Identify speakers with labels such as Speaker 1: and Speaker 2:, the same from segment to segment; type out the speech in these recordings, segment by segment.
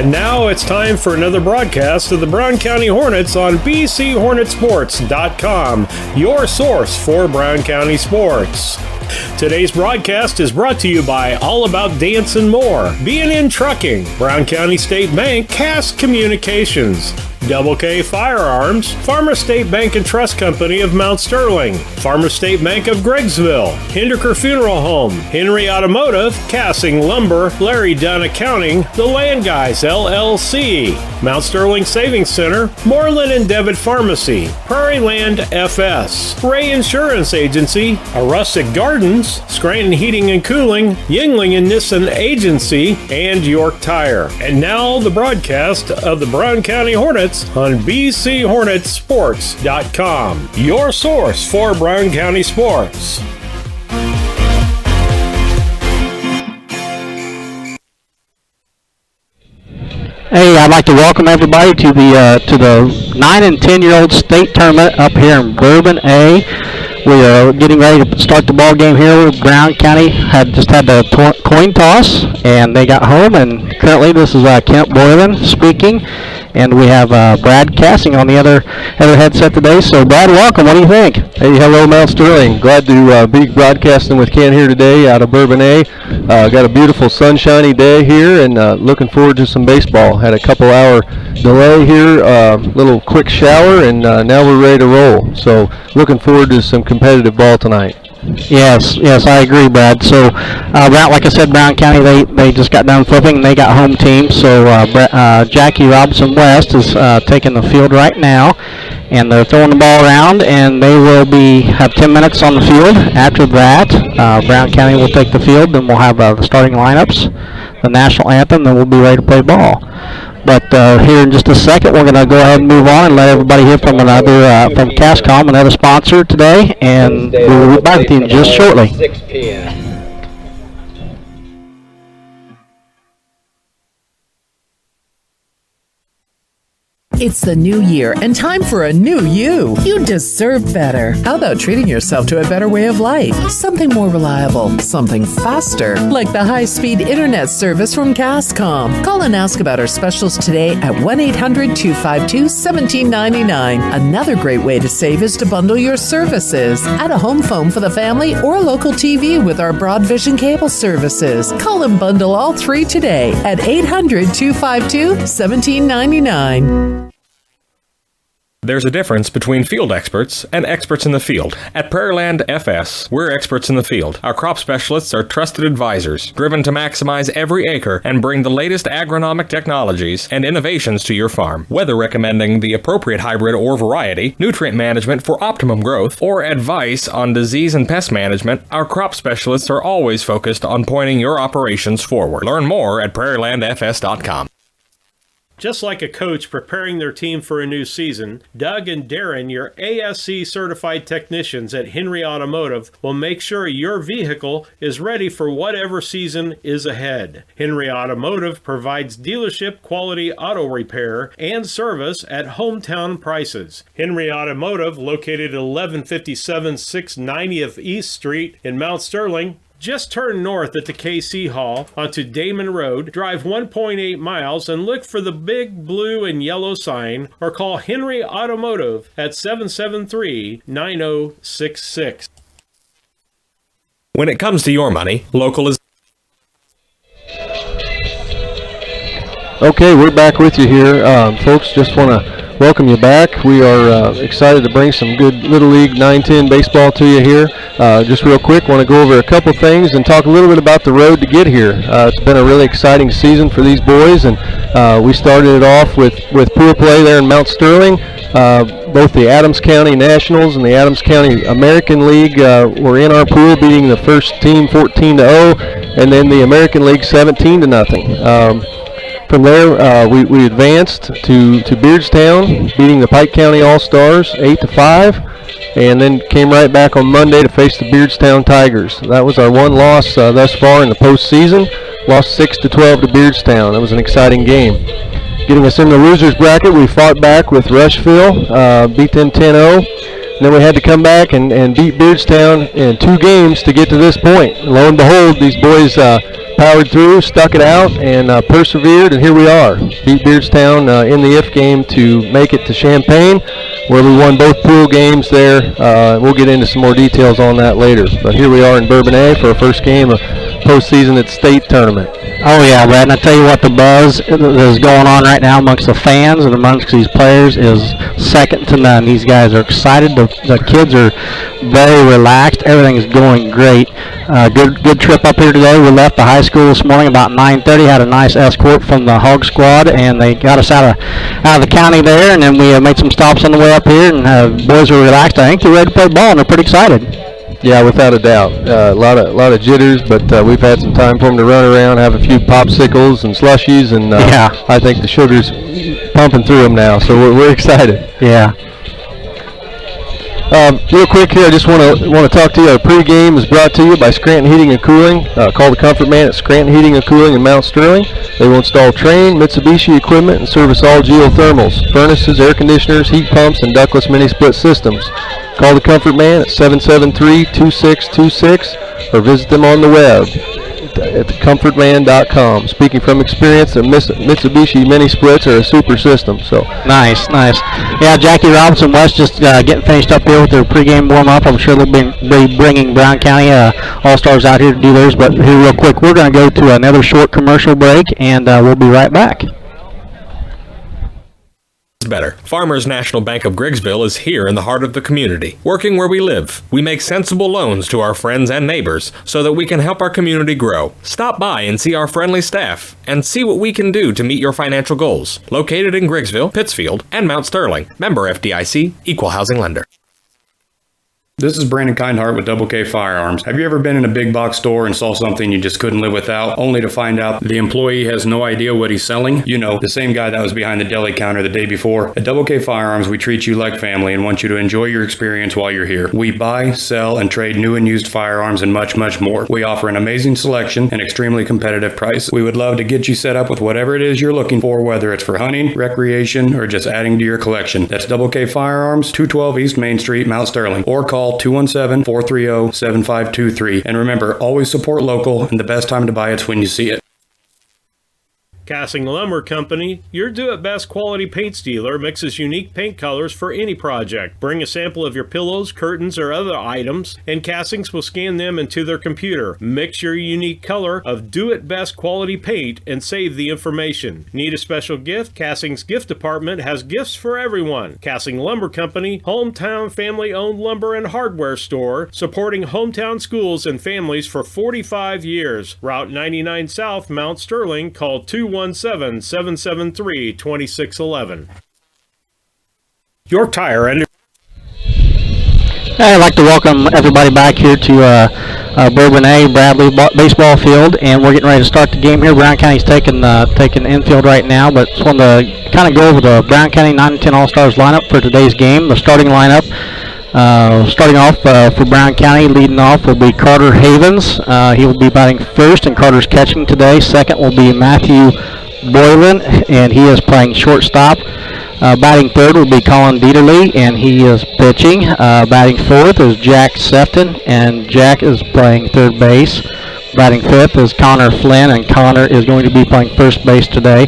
Speaker 1: And now it's time for another broadcast of the Brown County Hornets on bchornetsports.com, your source for Brown County sports. Today's broadcast is brought to you by All About Dance and More, B&N Trucking, Brown County State Bank, Cass Communications, Double K Firearms, Farmer State Bank and Trust Company of Mount Sterling, Farmer State Bank of Greggsville, Hinderker Funeral Home, Henry Automotive, Cassing Lumber, Larry Dunn Accounting, The Land Guys LLC, Mount Sterling Savings Center, Moreland and Devitt Pharmacy, Prairie Land FS, Ray Insurance Agency, A Rustic Gardens, Scranton Heating and Cooling, Yingling and Nissen Agency, and York Tire. And now the broadcast of the Brown County Hornets on bchornetsports.com, your source for Brown County sports.
Speaker 2: Hey, I'd like to welcome everybody to the 9 and 10-year-old state tournament up here in Bourbon A. We are getting ready to start the ball game here. Brown County had the coin toss, and they got home. And currently, this is Kent Boylan speaking, and we have Brad Cassing on the other headset today. So, Brad, welcome. What do you think?
Speaker 3: Hey, hello, Mount Sterling. Glad to be broadcasting with Kent here today out of Bourbon A. Got a beautiful sunshiny day here, and looking forward to some baseball. Had a couple-hour delay here, little quick shower, and now we're ready to roll. So, looking forward to some competitive ball tonight.
Speaker 2: Yes, I agree, Brad. So, like I said, Brown County, they just got done flipping, and they got home team. So, Jackie Robinson West is taking the field right now, and they're throwing the ball around, and they will have 10 minutes on the field. After that, Brown County will take the field, then we'll have the starting lineups, the national anthem, then we'll be ready to play ball. But here in just a second, we're going to go ahead and move on and let everybody hear from from Cascom, another sponsor today, and we'll be back with you in just shortly.
Speaker 4: 6 p.m.
Speaker 5: It's the new year and time for a new you. You deserve better. How about treating yourself to a better way of life? Something more reliable, something faster, like the high-speed internet service from Cascom. Call and ask about our specials today at 1-800-252-1799. Another great way to save is to bundle your services. Add a home phone for the family or local TV with our Broad Vision cable services. Call and bundle all three today at 800-252-1799.
Speaker 6: There's a difference between field experts and experts in the field. At Prairie Land FS, we're experts in the field. Our crop specialists are trusted advisors, driven to maximize every acre and bring the latest agronomic technologies and innovations to your farm. Whether recommending the appropriate hybrid or variety, nutrient management for optimum growth, or advice on disease and pest management, our crop specialists are always focused on pointing your operations forward. Learn more at prairielandfs.com.
Speaker 1: Just like a coach preparing their team for a new season, Doug and Darren, your ASC certified technicians at Henry Automotive, will make sure your vehicle is ready for whatever season is ahead. Henry Automotive provides dealership quality auto repair and service at hometown prices. Henry Automotive, located at 1157 690th East Street in Mount Sterling. Just turn north at the KC Hall onto Damon Road, drive 1.8 miles, and look for the big blue and yellow sign, or call Henry Automotive at 773-9066.
Speaker 6: When it comes to your money, local is...
Speaker 3: Okay, we're back with you here. Folks, just want to welcome you back. We are excited to bring some good Little League 9-10 baseball to you here. Just real quick, want to go over a couple things and talk a little bit about the road to get here. It's been a really exciting season for these boys, and we started it off with pool play there in Mount Sterling. Both the Adams County Nationals and the Adams County American League were in our pool, beating the first team 14-0, and then the American League 17-0. From there, we advanced to Beardstown, beating the Pike County All-Stars 8-5, and then came right back on Monday to face the Beardstown Tigers. That was our one loss thus far in the postseason. Lost 6-12 to Beardstown. That was an exciting game. Getting us in the losers bracket, we fought back with Rushville, beat them 10-0. And then we had to come back and beat Beardstown in 2 games to get to this point. And lo and behold, these boys powered through, stuck it out, and persevered, and here we are. Beat Beardstown in the IF game to make it to Champaign, where we won both pool games there. We'll get into some more details on that later. But here we are in Bourbonnais for our first game of postseason at state tournament.
Speaker 2: Oh yeah, Brad, and I tell you what, the buzz that is going on right now amongst the fans and amongst these players is second to none. These guys are excited. The kids are very relaxed. Everything is going great. Good trip up here today. We left the high school this morning about 9:30. Had a nice escort from the Hog Squad, and they got us out of the county there. And then we made some stops on the way up here, and boys are relaxed. I think they're ready to play ball, and they're pretty excited.
Speaker 3: Yeah, without a doubt. A lot of jitters, but we've had some time for them to run around, have a few popsicles and slushies, and I think the sugar's pumping through them now, so we're excited.
Speaker 2: Yeah.
Speaker 3: Real quick here, I just want to talk to you. Our pregame is brought to you by Scranton Heating and Cooling. Call the Comfort Man at Scranton Heating and Cooling in Mount Sterling. They will install Trane, Mitsubishi equipment, and service all geothermals, furnaces, air conditioners, heat pumps, and ductless mini-split systems. Call the Comfort Man at 773-2626 or visit them on the web at thecomfortman.com. Speaking from experience, the Mitsubishi mini splits are a super system. So
Speaker 2: nice. Yeah, Jackie Robinson West just getting finished up here with their pregame warm-up. I'm sure they'll be bringing Brown County All-Stars out here to do theirs. But here real quick, we're going to go to another short commercial break, and we'll be right back.
Speaker 6: Better. Farmers National Bank of Griggsville is here in the heart of the community, working where we live. We make sensible loans to our friends and neighbors so that we can help our community grow. Stop by and see our friendly staff and see what we can do to meet your financial goals. Located in Griggsville, Pittsfield, and Mount Sterling. Member FDIC, Equal Housing Lender.
Speaker 4: This is Brandon Kindhart with Double K Firearms. Have you ever been in a big box store and saw something you just couldn't live without, only to find out the employee has no idea what he's selling? You know, the same guy that was behind the deli counter the day before. At Double K Firearms, we treat you like family and want you to enjoy your experience while you're here. We buy, sell, and trade new and used firearms and much, much more. We offer an amazing selection and extremely competitive prices. We would love to get you set up with whatever it is you're looking for, whether it's for hunting, recreation, or just adding to your collection. That's Double K Firearms, 212 East Main Street, Mount Sterling, or call 217-430-7523. And remember, always support local, and the best time to buy it's when you see it.
Speaker 1: Cassing Lumber Company, your do-it-best quality paint dealer, mixes unique paint colors for any project. Bring a sample of your pillows, curtains, or other items, and Cassings will scan them into their computer. Mix your unique color of do-it-best quality paint and save the information. Need a special gift? Cassing's gift department has gifts for everyone. Cassing Lumber Company, hometown family-owned lumber and hardware store, supporting hometown schools and families for 45 years. Route 99 South, Mount Sterling. Call 217-773-2611. Your Tire and
Speaker 2: I'd like to welcome everybody back here to Bourbonnais Bradley baseball field, and we're getting ready to start the game here. Brown County's taking infield right now, but just wanted to kind of go over the Brown County 9 and 10 All-Stars lineup for today's game. The starting lineup, starting off for Brown County, leading off will be Carter Havens. He will be batting first, and Carter's catching today. Second will be Matthew Boylan, and he is playing shortstop. Batting third will be Colin Dieterle, and he is pitching. Batting fourth is Jack Sefton, and Jack is playing third base. Batting fifth is Connor Flynn, and Connor is going to be playing first base today.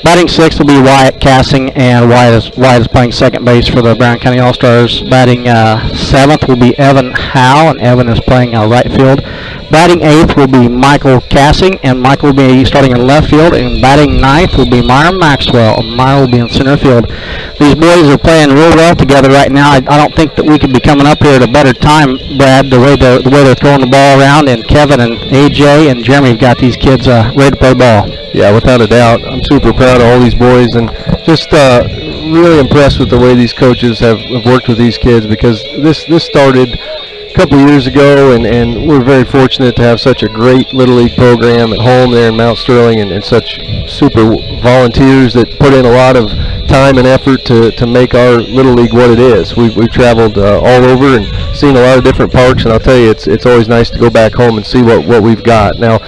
Speaker 2: Batting sixth will be Wyatt Cassing, and Wyatt is playing second base for the Brown County All-Stars. Batting seventh will be Evan Howe, and Evan is playing right field. Batting eighth will be Michael Cassing, and Michael will be starting in left field. And batting ninth will be Myron Maxwell, and Myron will be in center field. These boys are playing real well together right now. I don't think that we could be coming up here at a better time, Brad, the way they're throwing the ball around. And Kevin and AJ and Jeremy have got these kids ready to play ball.
Speaker 3: Yeah, without a doubt. I'm super proud of all these boys, and just really impressed with the way these coaches have worked with these kids, because this started a couple of years ago, and we're very fortunate to have such a great Little League program at home there in Mount Sterling, and such super volunteers that put in a lot of time and effort to make our Little League what it is. We've traveled all over and seen a lot of different parks, and I'll tell you, it's always nice to go back home and see what we've got. Now,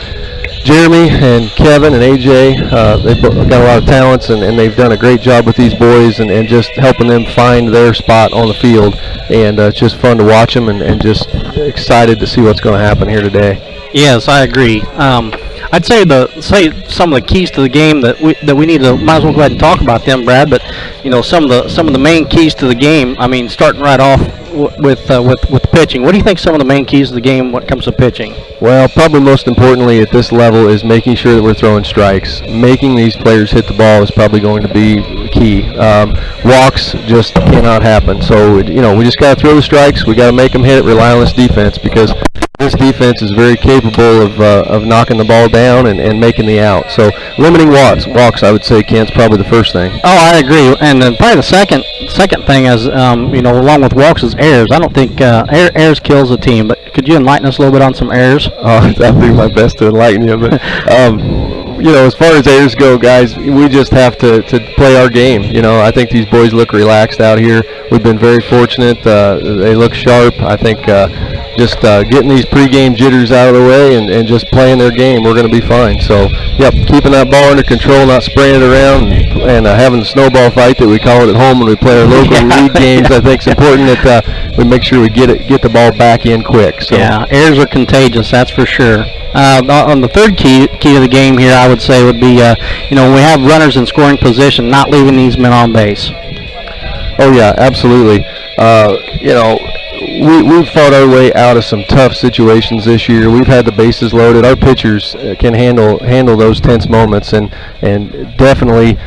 Speaker 3: Jeremy and Kevin and AJ, they've got a lot of talents, and they've done a great job with these boys and just helping them find their spot on the field. And it's just fun to watch them and just excited to see what's going to happen here today.
Speaker 2: Yes, I agree. I'd say some of the keys to the game that we need to might as well go ahead and talk about them, Brad. But some of the main keys to the game. I mean, starting right off with pitching. What do you think some of the main keys to the game when it comes to pitching?
Speaker 3: Well, probably most importantly at this level is making sure that we're throwing strikes. Making these players hit the ball is probably going to be key. Walks just cannot happen. So we just got to throw the strikes. We got to make them hit. Rely on this defense because this defense is very capable of knocking the ball down and making the out. So limiting walks, I would say, Kent's probably the first thing.
Speaker 2: Oh, I agree. And then probably the second thing is, along with walks is errors. I don't think errors kills a team. But could you enlighten us a little bit on some errors?
Speaker 3: I'll do my best to enlighten you. But as far as errors go, guys, we just have to play our game. I think these boys look relaxed out here. We've been very fortunate. They look sharp. I think just getting these pregame jitters out of the way and just playing their game, we're going to be fine. So, keeping that ball under control, not spraying it around, and having the snowball fight that we call it at home when we play our local league games. I think it's important that we make sure we get the ball back in quick. So.
Speaker 2: Yeah, errors are contagious, that's for sure. On the third key to the game here, I would say would be, when we have runners in scoring position, not leaving these men on base.
Speaker 3: Oh yeah, absolutely. We've fought our way out of some tough situations this year. We've had the bases loaded. Our pitchers can handle those tense moments, and definitely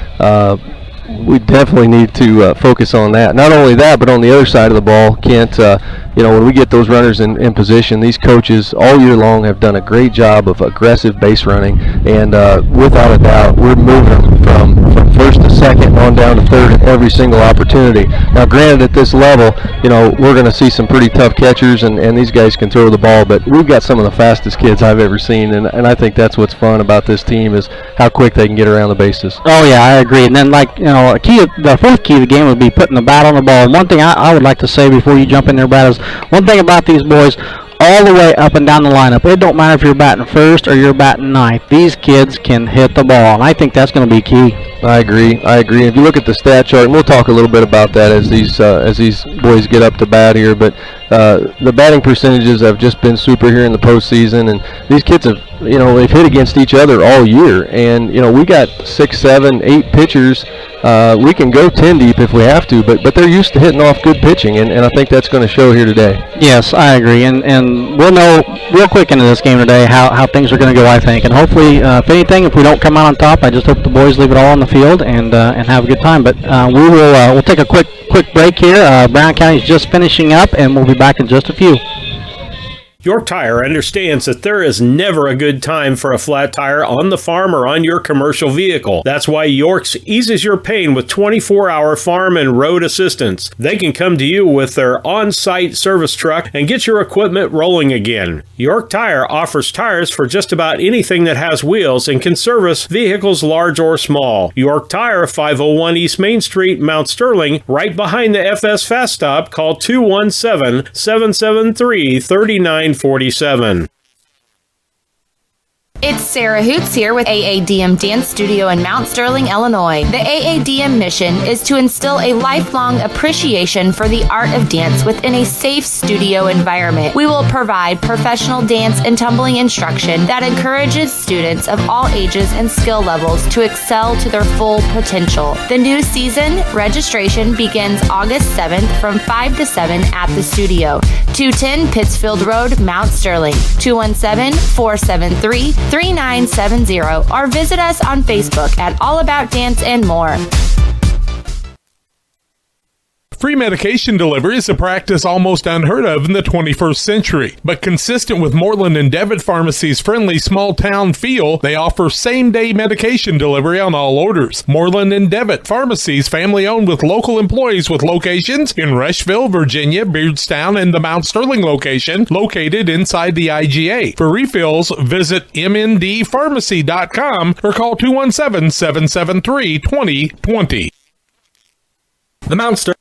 Speaker 3: we definitely need to focus on that. Not only that, but on the other side of the ball, Kent, when we get those runners in position, these coaches all year long have done a great job of aggressive base running, and without a doubt, we're moving them from first to second on down to third at every single opportunity. Now, granted, at this level, we're going to see some pretty tough catchers, and these guys can throw the ball, but we've got some of the fastest kids I've ever seen, and I think that's what's fun about this team is how quick they can get around the bases.
Speaker 2: Oh, yeah, I agree. And then, the fourth key of the game would be putting the bat on the ball. And one thing I would like to say before you jump in there, Brad, is one thing about these boys, all the way up and down the lineup, it don't matter if you're batting first or you're batting ninth. These kids can hit the ball, and I think that's going to be key.
Speaker 3: I agree. If you look at the stat chart, and we'll talk a little bit about that as these boys get up to bat here, but the batting percentages have just been super here in the postseason, and these kids have, they've hit against each other all year, and we got 6, 7, 8 pitchers. We can go 10 deep if we have to, but they're used to hitting off good pitching, and I think that's going to show here today.
Speaker 2: Yes, I agree, and we'll know real quick into this game today how things are going to go, I think, and hopefully, if we don't come out on top, I just hope the boys leave it all on the field and have a good time. But we'll take a quick break here. Brown County's just finishing up, and we'll be back in just a few.
Speaker 1: York Tire understands that there is never a good time for a flat tire on the farm or on your commercial vehicle. That's why York's eases your pain with 24-hour farm and road assistance. They can come to you with their on-site service truck and get your equipment rolling again. York Tire offers tires for just about anything that has wheels and can service vehicles large or small. York Tire, 501 East Main Street, Mount Sterling, right behind the FS Fast Stop. Call 217-773-3947.
Speaker 7: It's Sarah Hoots here with AADM Dance Studio in Mount Sterling, Illinois. The AADM mission is to instill a lifelong appreciation for the art of dance within a safe studio environment. We will provide professional dance and tumbling instruction that encourages students of all ages and skill levels to excel to their full potential. The new season registration begins August 7th from 5 to 7 at the studio. 210 Pittsfield Road, Mount Sterling. 217-473-3970 or visit us on Facebook at All About Dance and More.
Speaker 8: Free medication delivery is a practice almost unheard of in the 21st century, but consistent with Moreland and Devitt Pharmacy's friendly small-town feel, they offer same-day medication delivery on all orders. Moreland and Devitt Pharmacy's family-owned with local employees with locations in Rushville, Virginia, Beardstown, and the Mount Sterling location located inside the IGA. For refills, visit mndpharmacy.com or call 217-773-2020.
Speaker 6: The Mount Sterling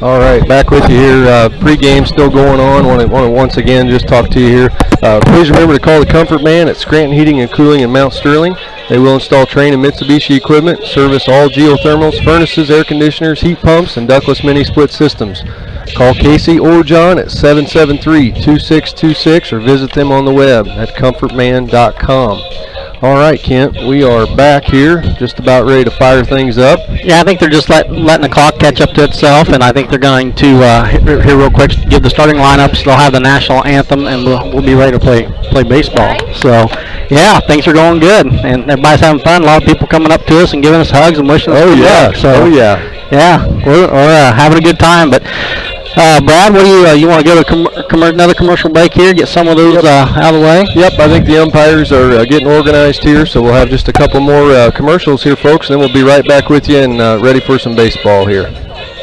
Speaker 3: All right, back with you here. Pre-game still going on. Want to once again just talk to you here. Please remember to call the Comfort Man at Scranton Heating and Cooling in Mount Sterling. They will install Trane and Mitsubishi equipment, service all geothermals, furnaces, air conditioners, heat pumps, and ductless mini split systems. Call Casey or John at 773-2626 or visit them on the web at comfortman.com. All right, Kent, we are back here, just about ready to fire things up.
Speaker 2: Yeah, I think they're just letting the clock catch up to itself, and I think they're going to, here real quick, give the starting lineups. They'll have the national anthem, and we'll be ready to play baseball. So, yeah, things are going good, and everybody's having fun. A lot of people coming up to us and giving us hugs and wishing us good luck. So, yeah, we're having a good time, but... Brad, what do you want to go to another commercial break here, get some of those out of the way?
Speaker 3: Yep, I think the umpires are getting organized here, so we'll have just a couple more commercials here, folks, and then we'll be right back with you and ready for some baseball here.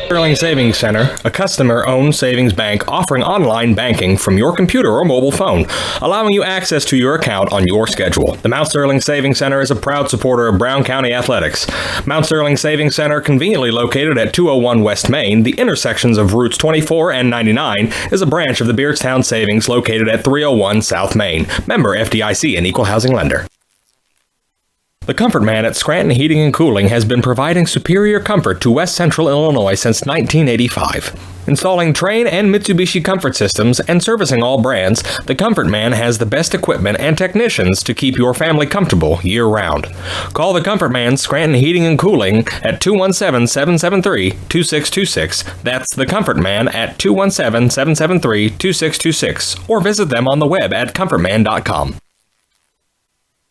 Speaker 6: Sterling Savings Center, a customer-owned savings bank offering online banking from your computer or mobile phone, allowing you access to your account on your schedule. The Mount Sterling Savings Center is a proud supporter of Brown County athletics. Mount Sterling Savings Center, conveniently located at 201 West Main, the intersections of routes 24 and 99, is a branch of the Beardstown Savings located at 301 South Main. Member FDIC and equal housing lender. The Comfort Man at Scranton Heating and Cooling has been providing superior comfort to West Central Illinois since 1985. Installing Trane and Mitsubishi comfort systems and servicing all brands, the Comfort Man has the best equipment and technicians to keep your family comfortable year-round. Call the Comfort Man Scranton Heating and Cooling at 217-773-2626. That's the Comfort Man at 217-773-2626. Or visit them on the web at comfortman.com.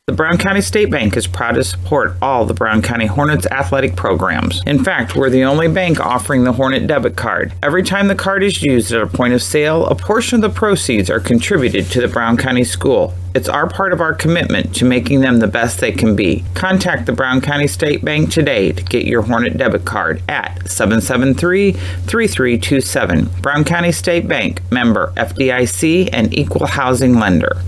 Speaker 9: The Brown County State Bank is proud to support all the Brown County Hornets athletic programs. In fact, we're the only bank offering the Hornet debit card. Every time the card is used at a point of sale, a portion of the proceeds are contributed to the Brown County School. It's our part of our commitment to making them the best they can be. Contact the Brown County State Bank today to get your Hornet debit card at 773-3327. Brown County State Bank, member FDIC and equal housing lender.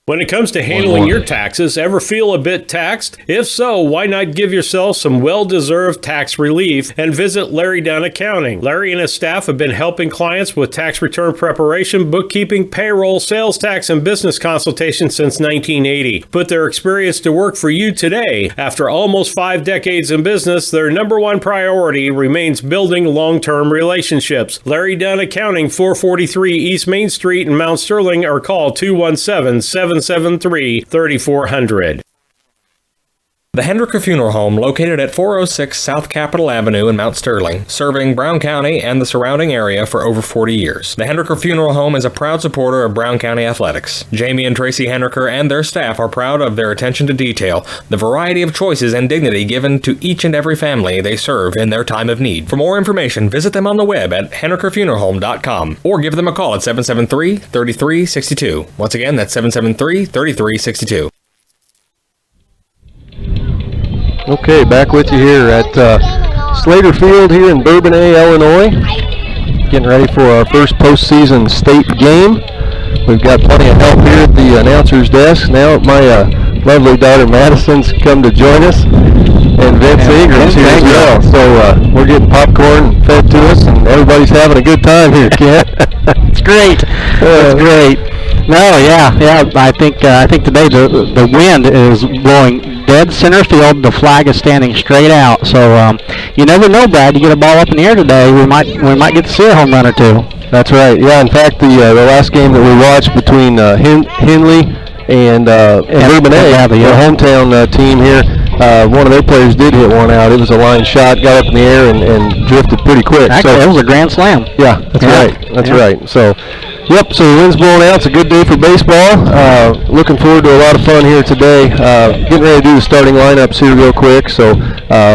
Speaker 1: When it comes to handling your taxes, ever feel a bit taxed? If so, why not give yourself some well-deserved tax relief and visit Larry Dunn Accounting. Larry and his staff have been helping clients with tax return preparation, bookkeeping, payroll, sales tax, and business consultation since 1980. Put their experience to work for you today. After almost 5 decades in business, their number one priority remains building long-term relationships. Larry Dunn Accounting, 443 East Main Street in Mount Sterling, or call 217-773-3400.
Speaker 6: The Hendricker Funeral Home, located at 406 South Capitol Avenue in Mount Sterling, serving Brown County and the surrounding area for over 40 years. The Hendricker Funeral Home is a proud supporter of Brown County athletics. Jamie and Tracy Hendricker and their staff are proud of their attention to detail, the variety of choices and dignity given to each and every family they serve in their time of need. For more information, visit them on the web at hendrickerfuneralhome.com or give them a call at 773-3362. Once again, that's 773-3362.
Speaker 3: Okay, back with you here at Slater Field here in Bourbonnais, Illinois. Getting ready for our first postseason state game. We've got plenty of help here at the announcer's desk. Now my lovely daughter Madison's come to join us, and Vince Ingram's here as well. So we're getting popcorn fed to us, and everybody's having a good time here, Kent.
Speaker 2: It's great. It's great. No, yeah. I think today the wind is blowing dead center field. The flag is standing straight out. So you never know, Brad. You get a ball up in the air today, we might get to see a home run or two.
Speaker 3: That's right. Yeah. In fact, the last game that we watched between Henley and Bourbonnais, the hometown team here, one of their players did hit one out. It was a line shot, got up in the air and drifted pretty quick.
Speaker 2: Actually, it was a grand slam.
Speaker 3: Yeah, that's right. That's right. So. Yep, so the wind's blowing out. It's a good day for baseball. Looking forward to a lot of fun here today. Getting ready to do the starting lineups here real quick. So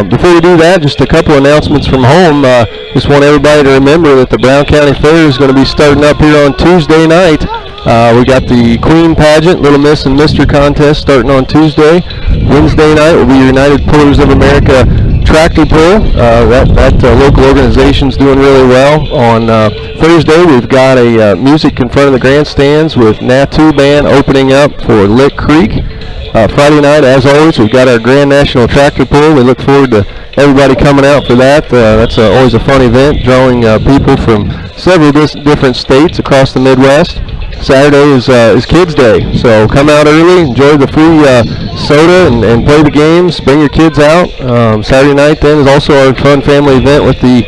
Speaker 3: before we do that, just a couple announcements from home. Just want everybody to remember that the Brown County Fair is going to be starting up here on Tuesday night. We got the Queen Pageant, Little Miss and Mr. Contest starting on Tuesday. Wednesday night will be United Pullers of America Tractor Pull. That local organization's doing really well. On Thursday, we've got a music in front of the grandstands with Natu Band opening up for Lick Creek. Friday night, as always, we've got our Grand National Tractor Pull. We look forward to everybody coming out for that. That's always a fun event, drawing people from several different states across the Midwest. Saturday is Kids Day, so come out early, enjoy the free soda and play the games. Bring your kids out. Saturday night then is also our fun family event with the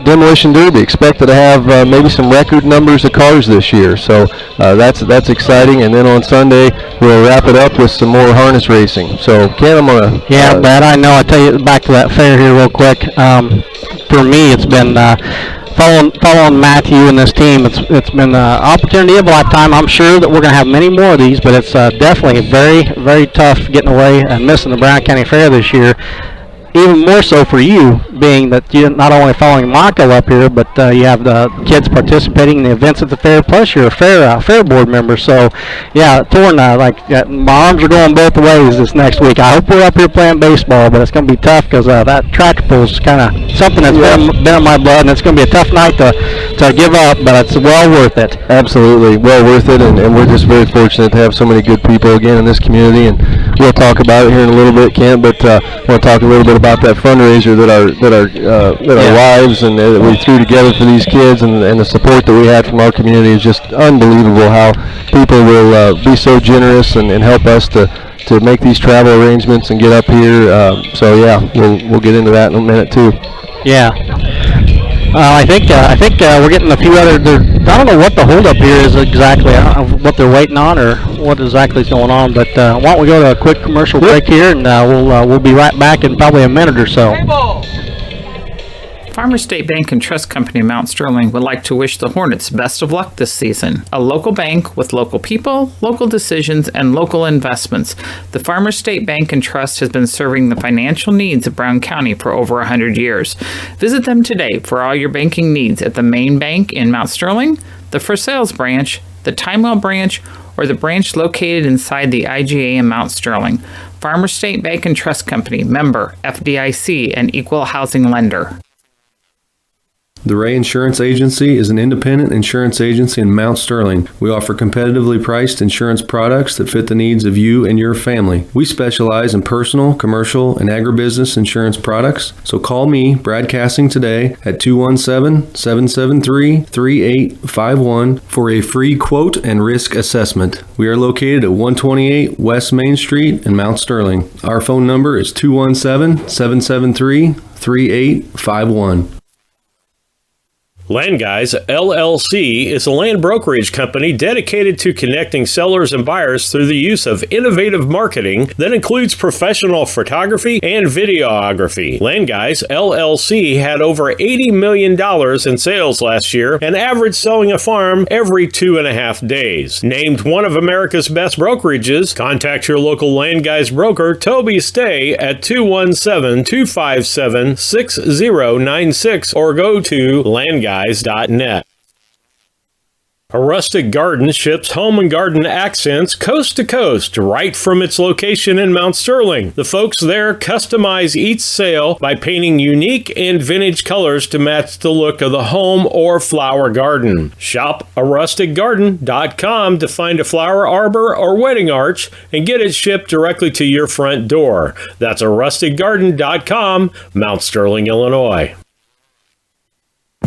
Speaker 3: Demolition Derby. Expected to have maybe some record numbers of cars this year, so that's exciting. And then on Sunday we'll wrap it up with some more harness racing. So Ken, I'm gonna
Speaker 2: Brad, I know. I tell you, back to that fair here real quick. For me, it's been following Matthew and this team. It's been an opportunity of a lifetime. I'm sure that we're going to have many more of these, but it's definitely very, very tough getting away and missing the Brown County Fair this year. Even more so for you, being that you're not only following Michael up here, but you have the kids participating in the events at the fair, plus you're a fair board member. So, yeah, my arms are going both ways this next week. I hope we're up here playing baseball, but it's going to be tough because that tractor pull is kind of something that's been in my blood, and it's going to be a tough night to give up, but it's well worth it.
Speaker 3: Absolutely, well worth it, and we're just very fortunate to have so many good people again in this community, and we'll talk about it here in a little bit, Kent, but I want to talk a little bit about that fundraiser that our wives and that we threw together for these kids, and the support that we had from our community is just unbelievable. How people will be so generous and help us to make these travel arrangements and get up here. So yeah, we'll get into that in a minute too.
Speaker 2: Yeah. I think we're getting a few other. I don't know what the holdup here is exactly. I don't know what they're waiting on or what exactly is going on. But why don't we go to a quick commercial break here, and we'll be right back in probably a minute or so.
Speaker 9: Farmers State Bank and Trust Company Mount Sterling would like to wish the Hornets best of luck this season. A local bank with local people, local decisions, and local investments. The Farmers State Bank and Trust has been serving the financial needs of Brown County for over 100 years. Visit them today for all your banking needs at the main bank in Mount Sterling, the For Sales branch, the Timewell branch, or the branch located inside the IGA in Mount Sterling. Farmers State Bank and Trust Company, member FDIC, and equal housing lender.
Speaker 10: The Ray Insurance Agency is an independent insurance agency in Mount Sterling. We offer competitively priced insurance products that fit the needs of you and your family. We specialize in personal, commercial, and agribusiness insurance products. So call me, Brad Cassing, today at 217-773-3851 for a free quote and risk assessment. We are located at 128 West Main Street in Mount Sterling. Our phone number is 217-773-3851.
Speaker 1: Land Guys LLC is a land brokerage company dedicated to connecting sellers and buyers through the use of innovative marketing that includes professional photography and videography. Land Guys LLC had over $80 million in sales last year and averaged selling a farm every 2.5 days. Named one of America's best brokerages, contact your local Land Guys broker, Toby Stay, at 217-257-6096 or go to landguys.net. A Rustic Garden ships home and garden accents coast to coast, right from its location in Mount Sterling. The folks there customize each sale by painting unique and vintage colors to match the look of the home or flower garden. Shop arusticgarden.com to find a flower arbor or wedding arch and get it shipped directly to your front door. That's arusticgarden.com, Mount Sterling, Illinois.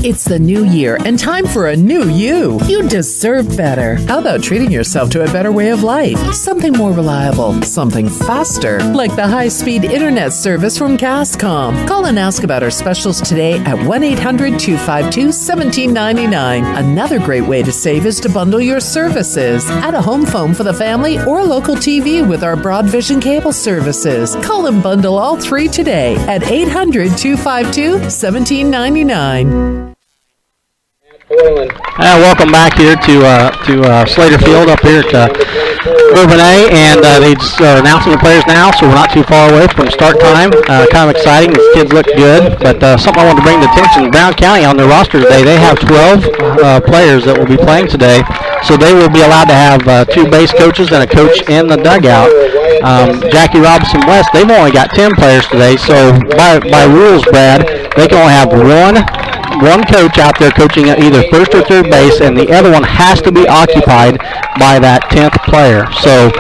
Speaker 5: It's the new year and time for a new you. You deserve better. How about treating yourself to a better way of life? Something more reliable, something faster, like the high-speed internet service from Castcom. Call and ask about our specials today at 1-800-252-1799. Another great way to save is to bundle your services. Add a home phone for the family or a local TV with our Broadvision cable services. Call and bundle all three today at 800-252-1799.
Speaker 2: Welcome back here to Slater Field up here at Urban A, and they just are announcing the players now, so we're not too far away from start time. Kind of exciting. The kids look good, but something I want to bring to attention, Brown County on their roster today, they have 12 players that will be playing today, so they will be allowed to have 2 base coaches and a coach in the dugout. Jackie Robinson West, they've only got 10 players today, so by rules, Brad, they can only have one one coach out there coaching at either first or third base, and the other one has to be occupied by that 10th player. So,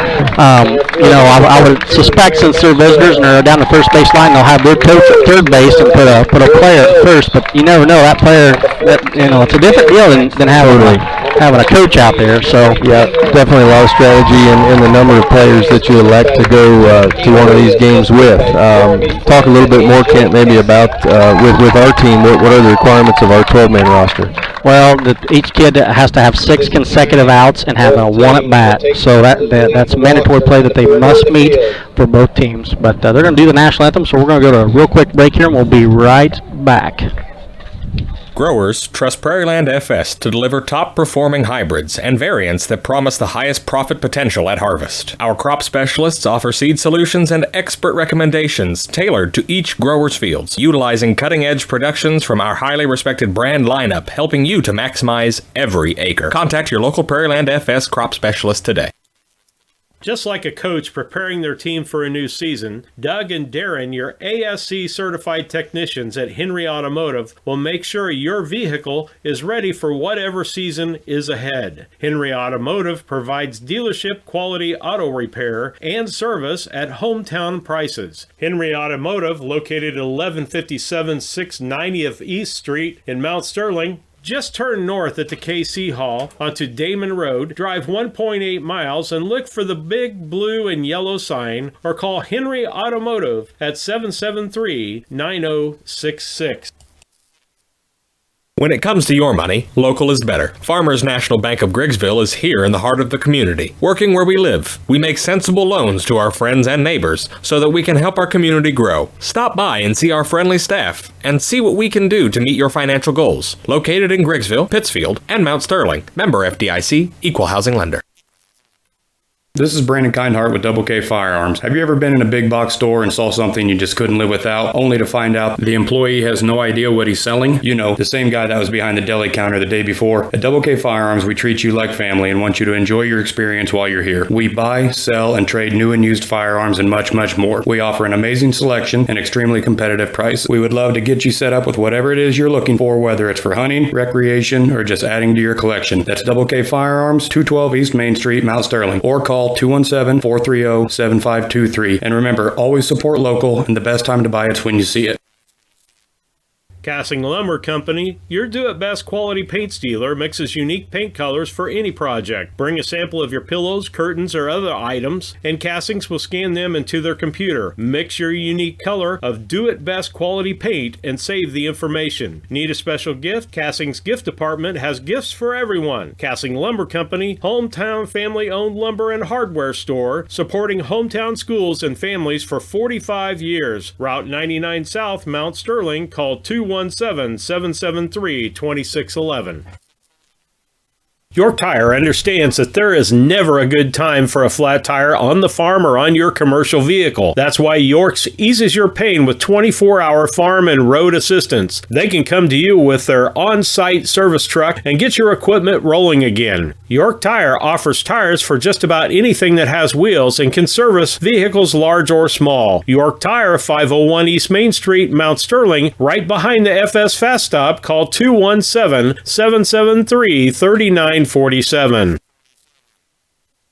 Speaker 2: I would suspect since they're visitors and they're down the first base line, they'll have their coach at third base and put a player at first. But you never know, that player, it's a different deal than having a coach out there. So
Speaker 3: yeah, definitely a lot of strategy in the number of players that you elect to go to one of these games with. Talk a little bit more, Kent, maybe about with our team. What are the requirements of our 12-man roster?
Speaker 2: Well, each kid has to have 6 consecutive outs and have a 1 at bat. So that's mandatory play that they must meet for both teams. But they're going to do the national anthem, so we're going to go to a real quick break here, and we'll be right back.
Speaker 6: Growers trust Prairieland FS to deliver top-performing hybrids and variants that promise the highest profit potential at harvest. Our crop specialists offer seed solutions and expert recommendations tailored to each grower's fields, utilizing cutting-edge productions from our highly respected brand lineup, helping you to maximize every acre. Contact your local Prairieland FS crop specialist today.
Speaker 1: Just like a coach preparing their team for a new season, Doug and Darren, your ASC certified technicians at Henry Automotive, will make sure your vehicle is ready for whatever season is ahead. Henry Automotive provides dealership quality auto repair and service at hometown prices. Henry Automotive, located at 1157 690th East Street in Mount Sterling. Just turn north at the KC Hall onto Damon Road, drive 1.8 miles, and look for the big blue and yellow sign, or call Henry Automotive at 773-9066.
Speaker 6: When it comes to your money, local is better. Farmers National Bank of Griggsville is here in the heart of the community. Working where we live, we make sensible loans to our friends and neighbors so that we can help our community grow. Stop by and see our friendly staff and see what we can do to meet your financial goals. Located in Griggsville, Pittsfield, and Mount Sterling. Member FDIC, Equal Housing Lender.
Speaker 4: This is Brandon Kindhart with Double K Firearms. Have you ever been in a big box store and saw something you just couldn't live without, only to find out the employee has no idea what he's selling? You know, the same guy that was behind the deli counter the day before. At Double K Firearms, we treat you like family and want you to enjoy your experience while you're here. We buy, sell, and trade new and used firearms and much, much more. We offer an amazing selection and extremely competitive price. We would love to get you set up with whatever it is you're looking for, whether it's for hunting, recreation, or just adding to your collection. That's Double K Firearms, 212 East Main Street, Mount Sterling, or call 217-430-7523. And remember, always support local, and the best time to buy it's when you see it.
Speaker 1: Cassing Lumber Company, your do-it-best quality paint dealer, mixes unique paint colors for any project. Bring a sample of your pillows, curtains, or other items, and Cassings will scan them into their computer. Mix your unique color of do-it-best quality paint and save the information. Need a special gift? Cassing's gift department has gifts for everyone. Cassing Lumber Company, hometown family-owned lumber and hardware store, supporting hometown schools and families for 45 years. Route 99 South, Mount Sterling. Call 217-773-2611. York Tire understands that there is never a good time for a flat tire on the farm or on your commercial vehicle. That's why York's eases your pain with 24-hour farm and road assistance. They can come to you with their on-site service truck and get your equipment rolling again. York Tire offers tires for just about anything that has wheels and can service vehicles large or small. York Tire, 501 East Main Street, Mount Sterling, right behind the FS Fast Stop. Call 217-773-3947.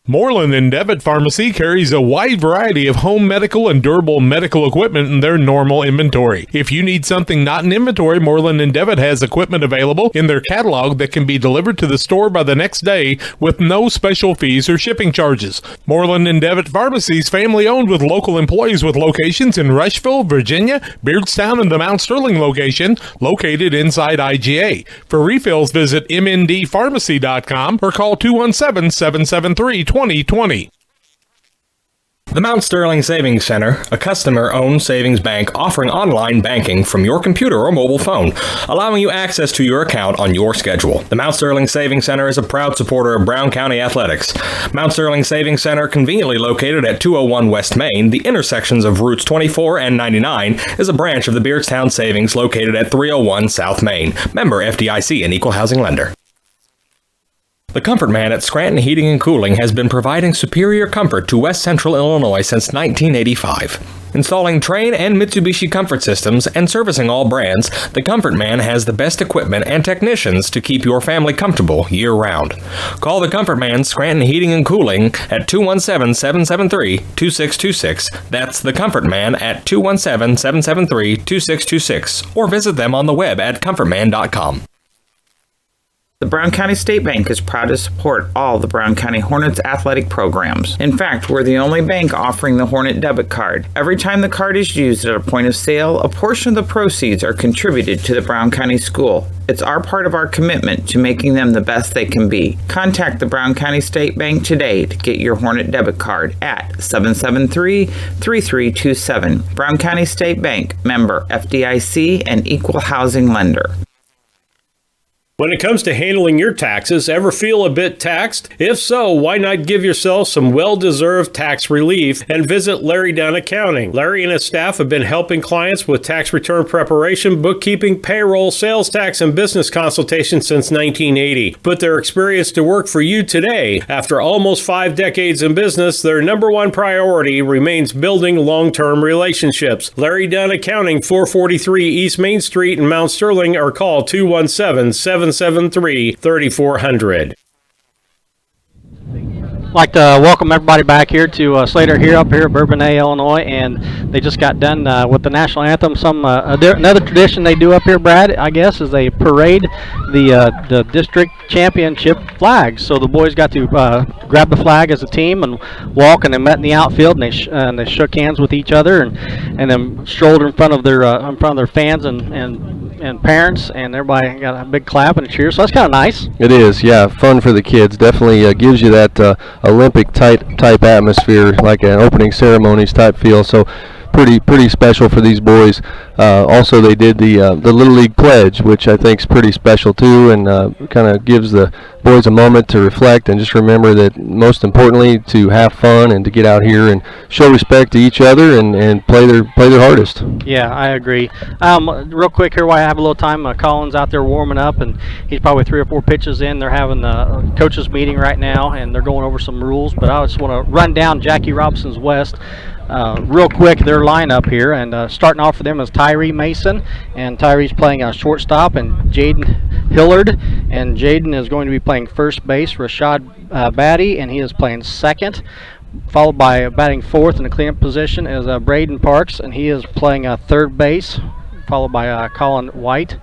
Speaker 8: Moreland and Devitt Pharmacy carries a wide variety of home medical and durable medical equipment in their normal inventory. If you need something not in inventory, Moreland and Devitt has equipment available in their catalog that can be delivered to the store by the next day with no special fees or shipping charges. Moreland and Devitt Pharmacies, family-owned with local employees with locations in Rushville, Virginia, Beardstown, and the Mount Sterling location, located inside IGA. For refills, visit mndpharmacy.com or call 217-773-2020.
Speaker 6: The Mount Sterling Savings Center, a customer-owned savings bank offering online banking from your computer or mobile phone, allowing you access to your account on your schedule. The Mount Sterling Savings Center is a proud supporter of Brown County athletics. Mount Sterling Savings Center, conveniently located at 201 West Main, the intersections of routes 24 and 99, is a branch of the Beardstown Savings located at 301 South Main. Member FDIC and Equal Housing Lender. The Comfort Man at Scranton Heating and Cooling has been providing superior comfort to West Central Illinois since 1985. Installing Trane and Mitsubishi comfort systems and servicing all brands, the Comfort Man has the best equipment and technicians to keep your family comfortable year-round. Call the Comfort Man Scranton Heating and Cooling at 217-773-2626. That's the Comfort Man at 217-773-2626. Or visit them on the web at comfortman.com.
Speaker 9: The Brown County State Bank is proud to support all the Brown County Hornets athletic programs. In fact, we're the only bank offering the Hornet debit card. Every time the card is used at a point of sale, a portion of the proceeds are contributed to the Brown County School. It's our part of our commitment to making them the best they can be. Contact the Brown County State Bank today to get your Hornet debit card at 773-3327. Brown County State Bank, member FDIC and equal housing lender.
Speaker 1: When it comes to handling your taxes, ever feel a bit taxed? If so, why not give yourself some well-deserved tax relief and visit Larry Dunn Accounting. Larry and his staff have been helping clients with tax return preparation, bookkeeping, payroll, sales tax, and business consultation since 1980. Put their experience to work for you today. After almost 5 decades in business, their number one priority remains building long-term relationships. Larry Dunn Accounting, 443 East Main Street in Mount Sterling, or call 217-773-3400.
Speaker 2: I'd like to welcome everybody back here to Slater here up here at Bourbonnais, Illinois, and they just got done with the national anthem. Another tradition they do up here, Brad, I guess, is they parade the district championship flags. So the boys got to grab the flag as a team and walk, and they met in the outfield, and they shook hands with each other, and then strolled in front of their fans and parents, and everybody got a big clap and a cheer. So that's kind of nice.
Speaker 3: It is, yeah, fun for the kids. Definitely gives you that Olympic type atmosphere, like an opening ceremonies type feel. So pretty special for these boys. Also, they did the Little League pledge, which I think is pretty special too, and kind of gives the boys a moment to reflect and just remember that most importantly to have fun and to get out here and show respect to each other and play their hardest.
Speaker 2: Yeah, I agree. Real quick here while I have a little time, Colin's out there warming up, and he's probably 3 or 4 pitches in. They're having a coaches meeting right now, and they're going over some rules, but I just want to run down Jackie Robson's West real quick, their lineup here, and starting off for them is Tyree Mason, and Tyree's playing shortstop, and Jaden Hillard, and Jaden is going to be playing first base. Rashad Batty, and he is playing second. Followed by batting fourth in the cleanup position is Braden Parks, and he is playing third base. Followed by Colin White,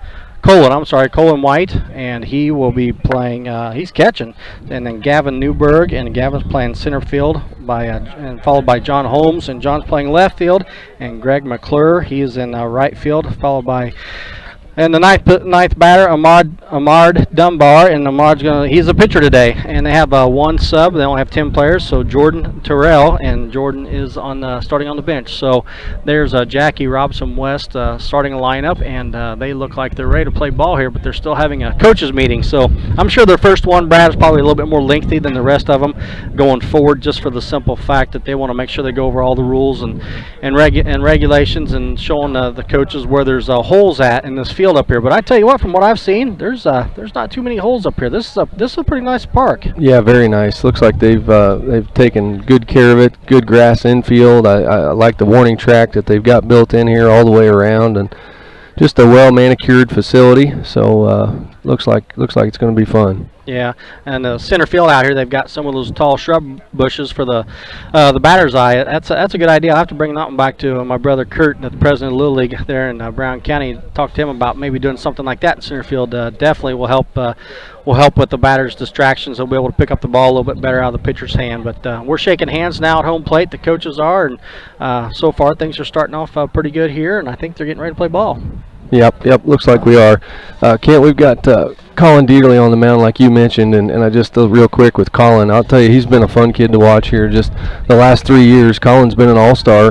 Speaker 2: and he will be playing. He's catching, and then Gavin Newberg, and Gavin's playing center field. And followed by John Holmes, and John's playing left field, and Greg McClure, he is in right field. Followed by. And the ninth batter, Ahmad Dunbar, and he's a pitcher today. And they have one sub. They only have 10 players. So Jordan Terrell, and Jordan is starting on the bench. So there's Jackie Robson West starting a lineup, and they look like they're ready to play ball here, but they're still having a coaches meeting. So I'm sure their first one, Brad, is probably a little bit more lengthy than the rest of them going forward, just for the simple fact that they want to make sure they go over all the rules and regulations, and showing the coaches where there's holes at in this field up here. But I tell you what, from what I've seen, there's not too many holes up here. This is a pretty nice park.
Speaker 3: Yeah, very nice. Looks like they've taken good care of it. Good grass infield. I like the warning track that they've got built in here all the way around, and just a well manicured facility. So looks like it's going to be fun.
Speaker 2: Yeah, and the center field out here, they've got some of those tall shrub bushes for the batter's eye. That's a good idea. I'll have to bring that one back to my brother Kurt, the president of Little League there in Brown County. Talk to him about maybe doing something like that in center field. Definitely will help with the batter's distractions. They'll be able to pick up the ball a little bit better out of the pitcher's hand. But we're shaking hands now at home plate. The coaches are, and so far things are starting off pretty good here, and I think they're getting ready to play ball.
Speaker 3: Yep. Looks like we are. Kent, we've got Colin Dieterle on the mound, like you mentioned, and I just real quick with Colin, I'll tell you, he's been a fun kid to watch here. Just the last 3 years, Colin's been an all-star.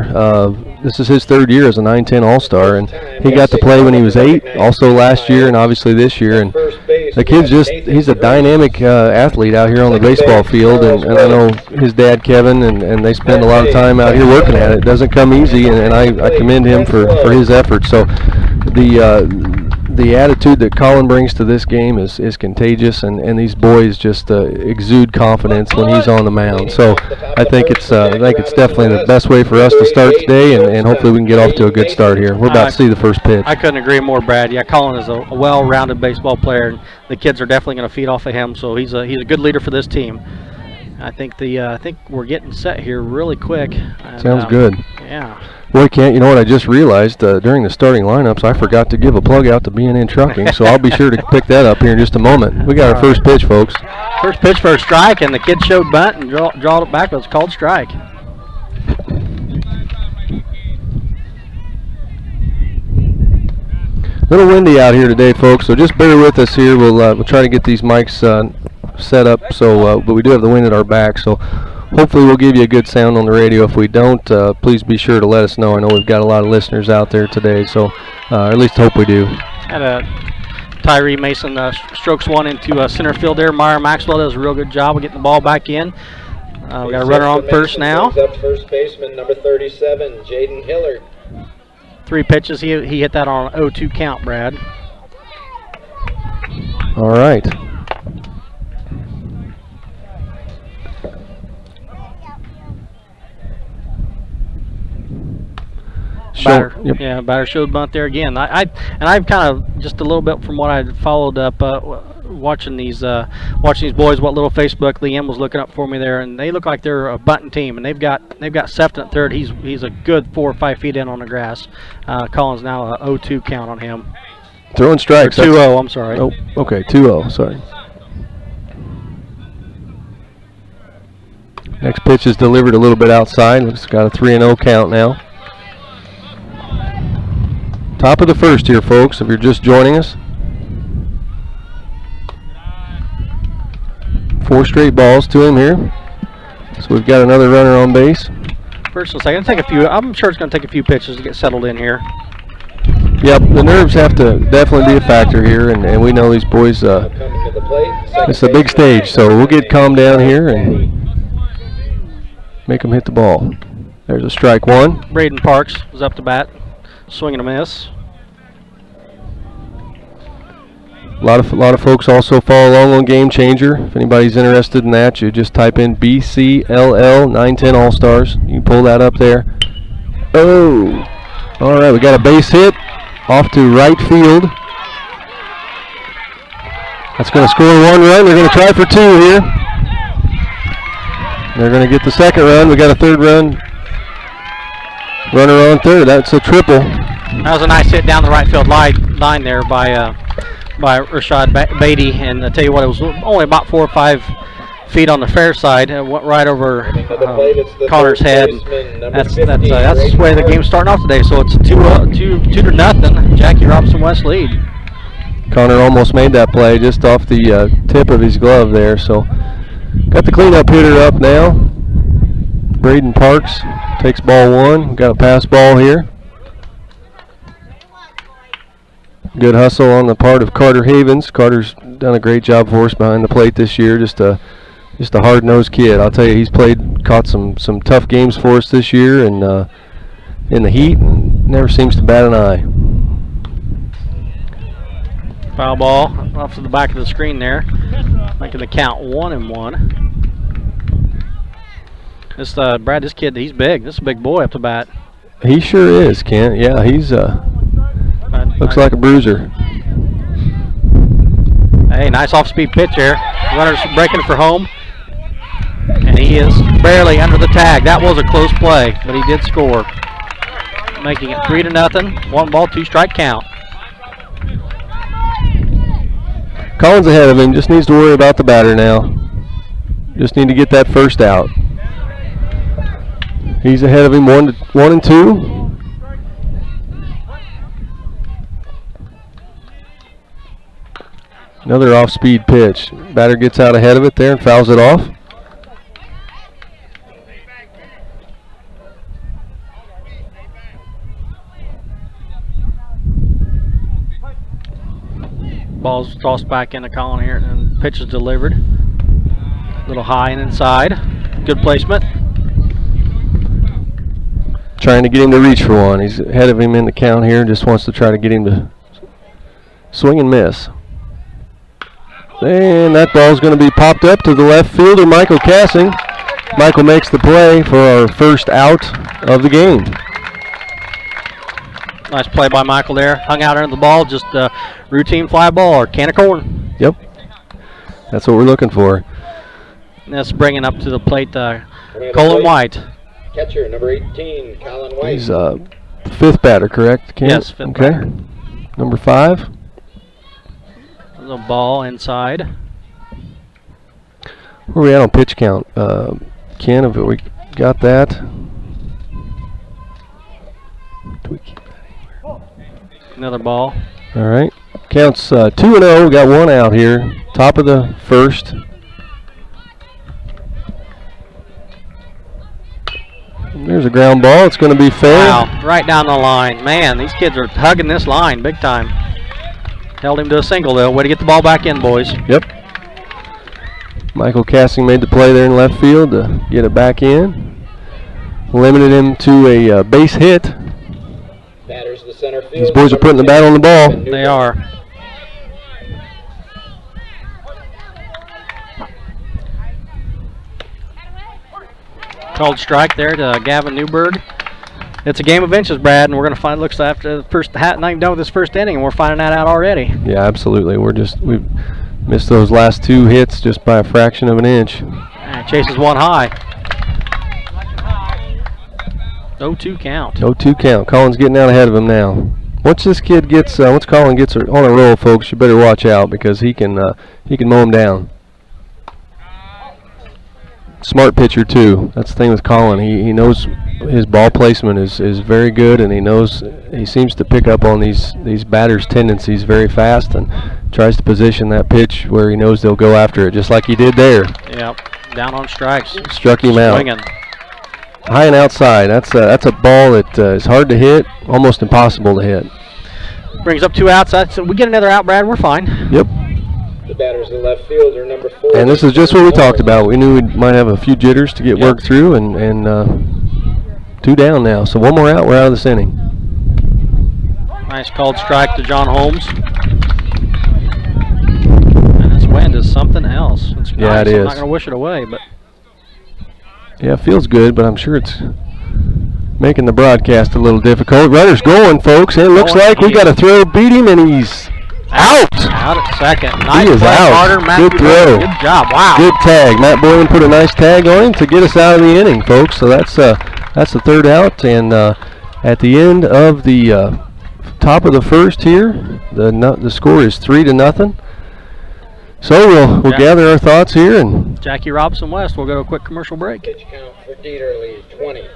Speaker 3: This is his 3rd year as a 9-10 all-star, and he got to play when he was 8, also last year, and obviously this year. And the kid's he's a dynamic athlete out here on the baseball field, and I know his dad, Kevin, and they spend a lot of time out here working at it. It doesn't come easy, and I commend him for his efforts. So the attitude that Colin brings to this game is contagious, and these boys just exude confidence when he's on the mound. So I think it's definitely the best way for us to start today, and hopefully we can get off to a good start here. We're about to see the first pitch.
Speaker 2: I couldn't agree more, Brad. Yeah, Colin is a well-rounded baseball player, and the kids are definitely going to feed off of him. So he's a good leader for this team. I think we're getting set here really quick. And,
Speaker 3: sounds good.
Speaker 2: Yeah.
Speaker 3: Boy, Kent, you know what I just realized during the starting lineups, I forgot to give a plug out to B&N Trucking, so I'll be sure to pick that up here in just a moment. We got our first pitch, folks.
Speaker 2: First pitch for a strike, and the kid showed bunt and drawed it back, but it's called strike.
Speaker 3: A little windy out here today, folks, so just bear with us here. We'll try to get these mics set up, but we do have the wind at our back, so hopefully we'll give you a good sound on the radio. If we don't, please be sure to let us know. I know we've got a lot of listeners out there today, so at least hope we do.
Speaker 2: And Tyree Mason strokes one into center field there. Meyer Maxwell does a real good job of getting the ball back in. We got a runner on first now.
Speaker 11: Up first baseman number 37, Jaden Hillard.
Speaker 2: 3 pitches. He hit that on an 0-2 count, Brad.
Speaker 3: All right.
Speaker 2: Batter showed bunt there again. I've kind of just a little bit from what I followed up watching these boys. What little Facebook Liam was looking up for me there, and they look like they're a bunting team, and they've got Sefton at third. He's a good 4 or 5 feet in on the grass. Collins now a 0-2 count on him.
Speaker 3: Throwing strikes.
Speaker 2: 2-0. I'm sorry.
Speaker 3: Oh, okay, 2-0. Sorry. Next pitch is delivered a little bit outside. It's got a 3-0 count now. Top of the first here, folks, if you're just joining us. 4 straight balls to him here. So we've got another runner on base.
Speaker 2: First and second. I'm sure it's going to take a few pitches to get settled in here.
Speaker 3: Yep, the nerves have to definitely be a factor here, and we know these boys, it's a big stage, so we'll get calmed down here and make them hit the ball. There's a strike one.
Speaker 2: Braden Parks was up to bat. Swing and a miss.
Speaker 3: A lot of folks also follow along on Game Changer. If anybody's interested in that, you just type in BCLL 910 All-Stars. You can pull that up there. Oh! All right, we got a base hit off to right field. That's going to score 1 run. They're going to try for 2 here. They're going to get the second run. We got a third run. Runner on third. That's a triple.
Speaker 2: That was a nice hit down the right field line there by Rashad Beatty, and I tell you what, it was only about 4 or 5 feet on the fair side. It went right over Connor's head. That's the way the game's starting off today. So it's 2-0. Jackie Robinson West lead.
Speaker 3: Connor almost made that play just off the tip of his glove there. So got the cleanup hitter up now. Braden Parks takes ball 1. Got a pass ball here. Good hustle on the part of Carter Havens. Carter's done a great job for us behind the plate this year. Just a hard-nosed kid. I'll tell you, he's caught some tough games for us this year, and in the heat, and never seems to bat an eye.
Speaker 2: Foul ball off to the back of the screen there, making the count 1-1. This Brad, this kid, he's big. This is a big boy up to bat.
Speaker 3: He sure is, Kent. Yeah, he's looks like a bruiser.
Speaker 2: Hey, nice off-speed pitch here. Runner's breaking for home, and he is barely under the tag. That was a close play, but he did score, making it 3-0. 1 ball, 2 strike count.
Speaker 3: Collins ahead of him. Just needs to worry about the batter now. Just need to get that first out. He's ahead of him 1-2. Another off-speed pitch. Batter gets out ahead of it there and fouls it off.
Speaker 2: Ball's tossed back into Colin here, and pitch is delivered. A little high and inside. Good placement.
Speaker 3: Trying to get him to reach for one. He's ahead of him in the count here. Just wants to try to get him to Swing and miss. And that ball's going to be popped up to the left fielder, Michael Cassing. Michael makes the play for our first out of the game.
Speaker 2: Nice play by Michael there. Hung out under the ball, just a routine fly ball or can of corn.
Speaker 3: Yep. That's what we're looking for.
Speaker 2: And that's bringing up to the plate Colin White.
Speaker 11: Catcher, number 18, Colin White.
Speaker 3: He's fifth batter, correct, Ken?
Speaker 2: Yes, fifth
Speaker 3: okay.
Speaker 2: batter.
Speaker 3: Number 5.
Speaker 2: The ball inside.
Speaker 3: Where are we at on pitch count? Ken, have we got that? Do we keep that anywhere?
Speaker 2: Another ball.
Speaker 3: All right. Counts 2-0. Got one out here. Top of the first. And there's a ground ball. It's going to be fair.
Speaker 2: Wow, right down the line. Man, these kids are hugging this line big time. Held him to a single, though. Way to get the ball back in, boys.
Speaker 3: Yep. Michael Cassing made the play there in left field to get it back in. Limited him to a base hit.
Speaker 11: Batters the center field.
Speaker 3: These boys are putting the bat on the ball.
Speaker 2: They are. Called strike there to Gavin Newberg. It's a game of inches, Brad, and we're going to find. Looks after the first not even done with this first inning, and we're finding that out already.
Speaker 3: Yeah, absolutely. We've missed those last 2 hits just by a fraction of an inch.
Speaker 2: Chases one high. 0-2 count.
Speaker 3: 0-2 count. Colin's getting out ahead of him now. Once this kid gets, once Colin gets on a roll, folks, you better watch out because he can mow him down. Smart pitcher too. That's the thing with Colin. He knows his ball placement is very good, and he seems to pick up on these batters' tendencies very fast and tries to position that pitch where he knows they'll go after it, just like he did there.
Speaker 2: Yep, down on strikes.
Speaker 3: Struck him
Speaker 2: Swinging.
Speaker 3: out. High and outside. That's a ball that is hard to hit, almost impossible to hit.
Speaker 2: Brings up 2 outs. So we get another out, Brad. We're fine.
Speaker 3: Yep.
Speaker 11: The batter's the left fielder, number 4.
Speaker 3: And this is just what we talked about. We knew we might have a few jitters to get worked through, and 2 down now. So 1 more out, we're out of this inning.
Speaker 2: Nice called strike to John Holmes. And this wind is something else. It's
Speaker 3: Yeah,
Speaker 2: nice.
Speaker 3: it is.
Speaker 2: I'm not going to wish it away, but
Speaker 3: Yeah, it feels good, but I'm sure it's making the broadcast a little difficult. Runner's going, folks. It looks like we got a throw, beat him, and he's out.
Speaker 2: Out at second. Nice
Speaker 3: He is
Speaker 2: play,
Speaker 3: out.
Speaker 2: Carter. Matt
Speaker 3: Good throw.
Speaker 2: Good job. Wow.
Speaker 3: Good tag. Matt Boylan put a nice tag on him to get us out of the inning, folks. So that's the 3rd out, and at the end of the top of the first here, the score is 3-0. So we'll gather our thoughts here, and
Speaker 2: Jackie Robson West. We'll go to a quick commercial break.
Speaker 11: Pitch count for Dieterle, 20.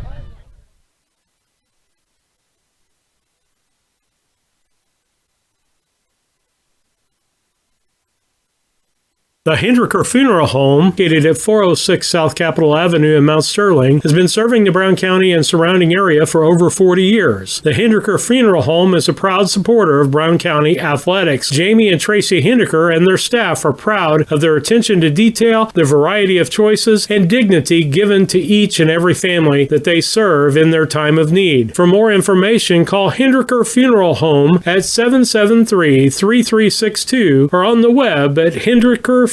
Speaker 1: The Hendricker Funeral Home, located at 406 South Capitol Avenue in Mount Sterling, has been serving the Brown County and surrounding area for over 40 years. The Hendricker Funeral Home is a proud supporter of Brown County athletics. Jamie and Tracy Hendricker and their staff are proud of their attention to detail, the variety of choices, and dignity given to each and every family that they serve in their time of need. For more information, call Hendricker Funeral Home at 773-3362 or on the web at hendrickerfuneralhome.com.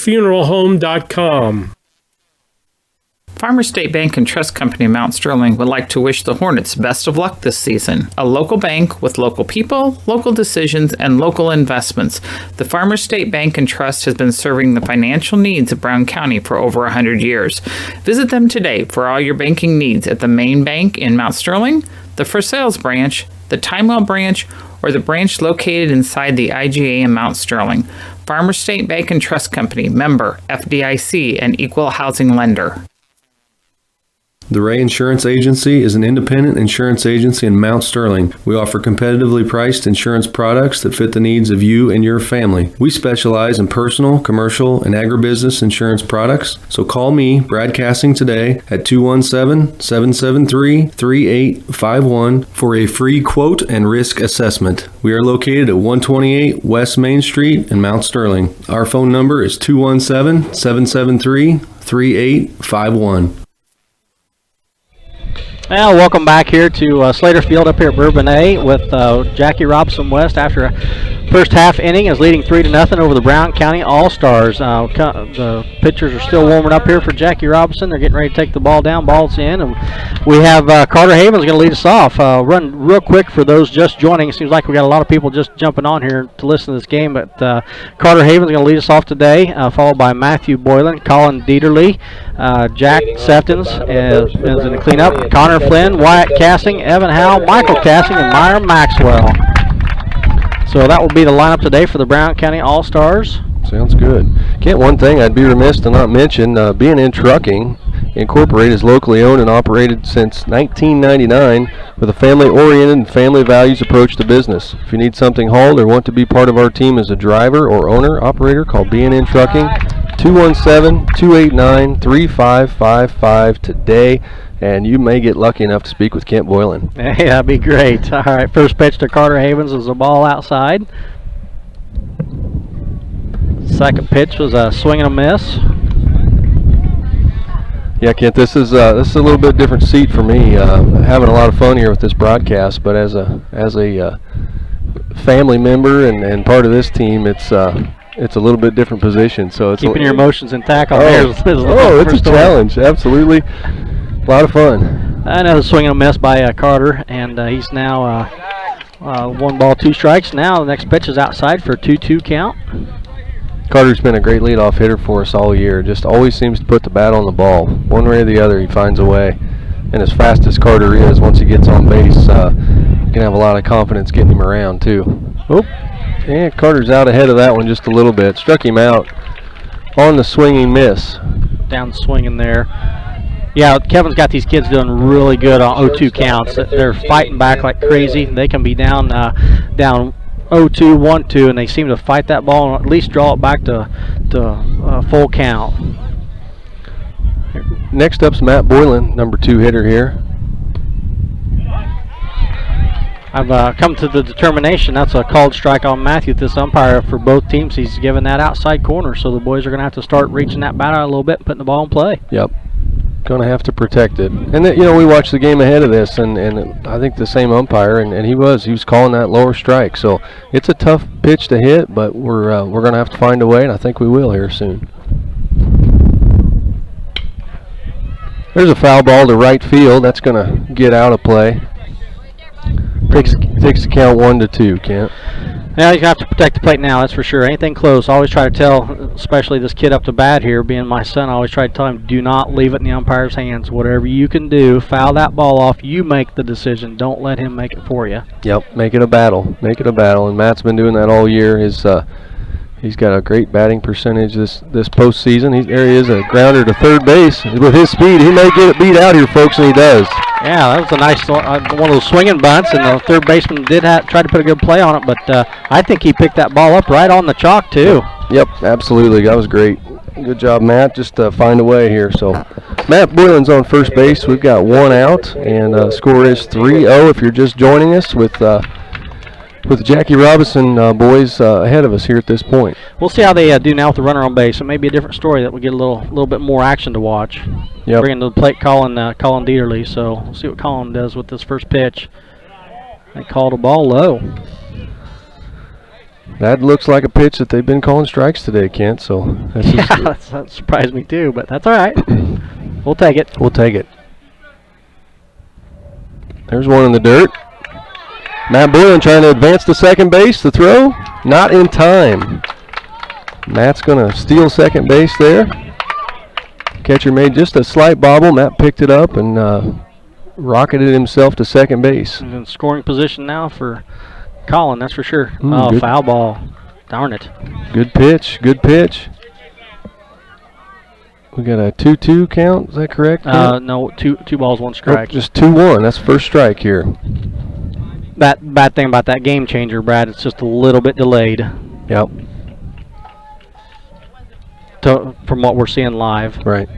Speaker 9: Farmers State Bank and Trust Company Mount Sterling would like to wish the Hornets best of luck this season. A local bank with local people, local decisions, and local investments. The Farmers State Bank and Trust has been serving the financial needs of Brown County for over 100 years. Visit them today for all your banking needs at the main bank in Mount Sterling, the For Sales branch, the Timewell branch, or the branch located inside the IGA in Mount Sterling. Farmers State Bank and Trust Company, member, FDIC, and equal housing lender.
Speaker 10: The Ray Insurance Agency is an independent insurance agency in Mount Sterling. We offer competitively priced insurance products that fit the needs of you and your family. We specialize in personal, commercial, and agribusiness insurance products. So call me, Brad Cassing, today at 217-773-3851 for a free quote and risk assessment. We are located at 128 West Main Street in Mount Sterling. Our phone number is 217-773-3851.
Speaker 2: Well, welcome back here to Slater Field up here at Bourbonnais with Jackie Robson West after a First half inning is leading 3-0 over the Brown County All-Stars. The pitchers are still warming up here for Jackie Robinson. They're getting ready to take the ball down. Ball's in. And we have Carter Havens going to lead us off. Run real quick for those just joining. It seems like we got a lot of people just jumping on here to listen to this game. But Carter Havens is going to lead us off today, followed by Matthew Boylan, Colin Dieterle, Jack Seftons is in the cleanup, Connor Flynn, Wyatt Cassing, Evan Howe, Michael Cassing, and Myra Maxwell. So that will be the lineup today for the Brown County All-Stars.
Speaker 3: Sounds good. Kent, one thing I'd be remiss to not mention, B&N Trucking Incorporated is locally owned and operated since 1999 with a family-oriented and family values approach to business. If you need something hauled or want to be part of our team as a driver or owner-operator, call B&N Trucking 217-289-3555 today, and you may get lucky enough to speak with Kent Boylan.
Speaker 2: Hey, that'd be great. All right, first pitch to Carter Havens is a ball outside. Second pitch was a swing and a miss.
Speaker 3: Yeah, Kent, this is a little bit different seat for me. Having a lot of fun here with this broadcast, but as a family member and part of this team, it's a little bit different position. So it's
Speaker 2: keeping your emotions intact on
Speaker 3: it's a challenge. Absolutely. A lot of fun.
Speaker 2: Another swing and a miss by Carter, and he's now 1 ball, 2 strikes. Now the next pitch is outside for a 2-2 count.
Speaker 3: Carter's been a great leadoff hitter for us all year. Just always seems to put the bat on the ball. One way or the other, he finds a way. And as fast as Carter is, once he gets on base, you can have a lot of confidence getting him around too. Oop. Yeah, Carter's out ahead of that one just a little bit. Struck him out on the swinging miss.
Speaker 2: Down swinging there. Yeah, Kevin's got these kids doing really good on 0-2 counts. They're fighting back like crazy. They can be down 0-2, 1-2, and they seem to fight that ball and at least draw it back to full count.
Speaker 3: Next up's Matt Boylan, number 2 hitter here.
Speaker 2: I've come to the determination that's a called strike on Matthew. This umpire for both teams, he's given that outside corner, so the boys are going to have to start reaching that bat out a little bit and putting the ball in play.
Speaker 3: Yep. Going to have to protect it. And we watched the game ahead of this, and I think the same umpire, and he was calling that lower strike. So it's a tough pitch to hit, but we're going to have to find a way, and I think we will here soon. There's a foul ball to right field. That's going to get out of play. Takes the count 1-2, Kent.
Speaker 2: Yeah, you have to protect the plate now, that's for sure. Anything close, I always try to tell, especially this kid up to bat here, being my son, I always try to tell him, do not leave it in the umpire's hands. Whatever you can do, foul that ball off, you make the decision. Don't let him make it for you.
Speaker 3: Yep, make it a battle. Make it a battle, and Matt's been doing that all year. He's got a great batting percentage this postseason. There he is, a grounder to third base. With his speed, he may get it beat out here, folks, and he does.
Speaker 2: Yeah, that was a nice one of those swinging bunts, and the third baseman did try to put a good play on it, but I think he picked that ball up right on the chalk, too.
Speaker 3: Yep, absolutely. That was great. Good job, Matt. Just find a way here. So Matt Boylan's on first base. We've got 1 out, and score is 3-0 if you're just joining us with the Jackie Robinson boys ahead of us here at this point.
Speaker 2: We'll see how they do now with the runner on base. It may be a different story that we'll get a little bit more action to watch.
Speaker 3: Yep.
Speaker 2: Bringing to the plate Colin Dieterle, so we'll see what Colin does with this first pitch. They called a ball low.
Speaker 3: That looks like a pitch that they've been calling strikes today, Kent. So
Speaker 2: that surprised me too, but that's all right. We'll take it.
Speaker 3: We'll take it. There's one in the dirt. Matt Boylan trying to advance to second base. The throw, not in time. Matt's going to steal second base there. Catcher made just a slight bobble. Matt picked it up and rocketed himself to second base.
Speaker 2: He's in scoring position now for Colin, that's for sure.
Speaker 3: Good.
Speaker 2: Foul ball. Darn it.
Speaker 3: Good pitch. Good pitch. We got a 2-2 count. Is that correct?
Speaker 2: No, two balls, 1 strike.
Speaker 3: Oh, just 2-1. That's first strike here.
Speaker 2: That bad thing about that game changer, Brad, it's just a little bit delayed.
Speaker 3: Yep.
Speaker 2: From what we're seeing live.
Speaker 3: Right.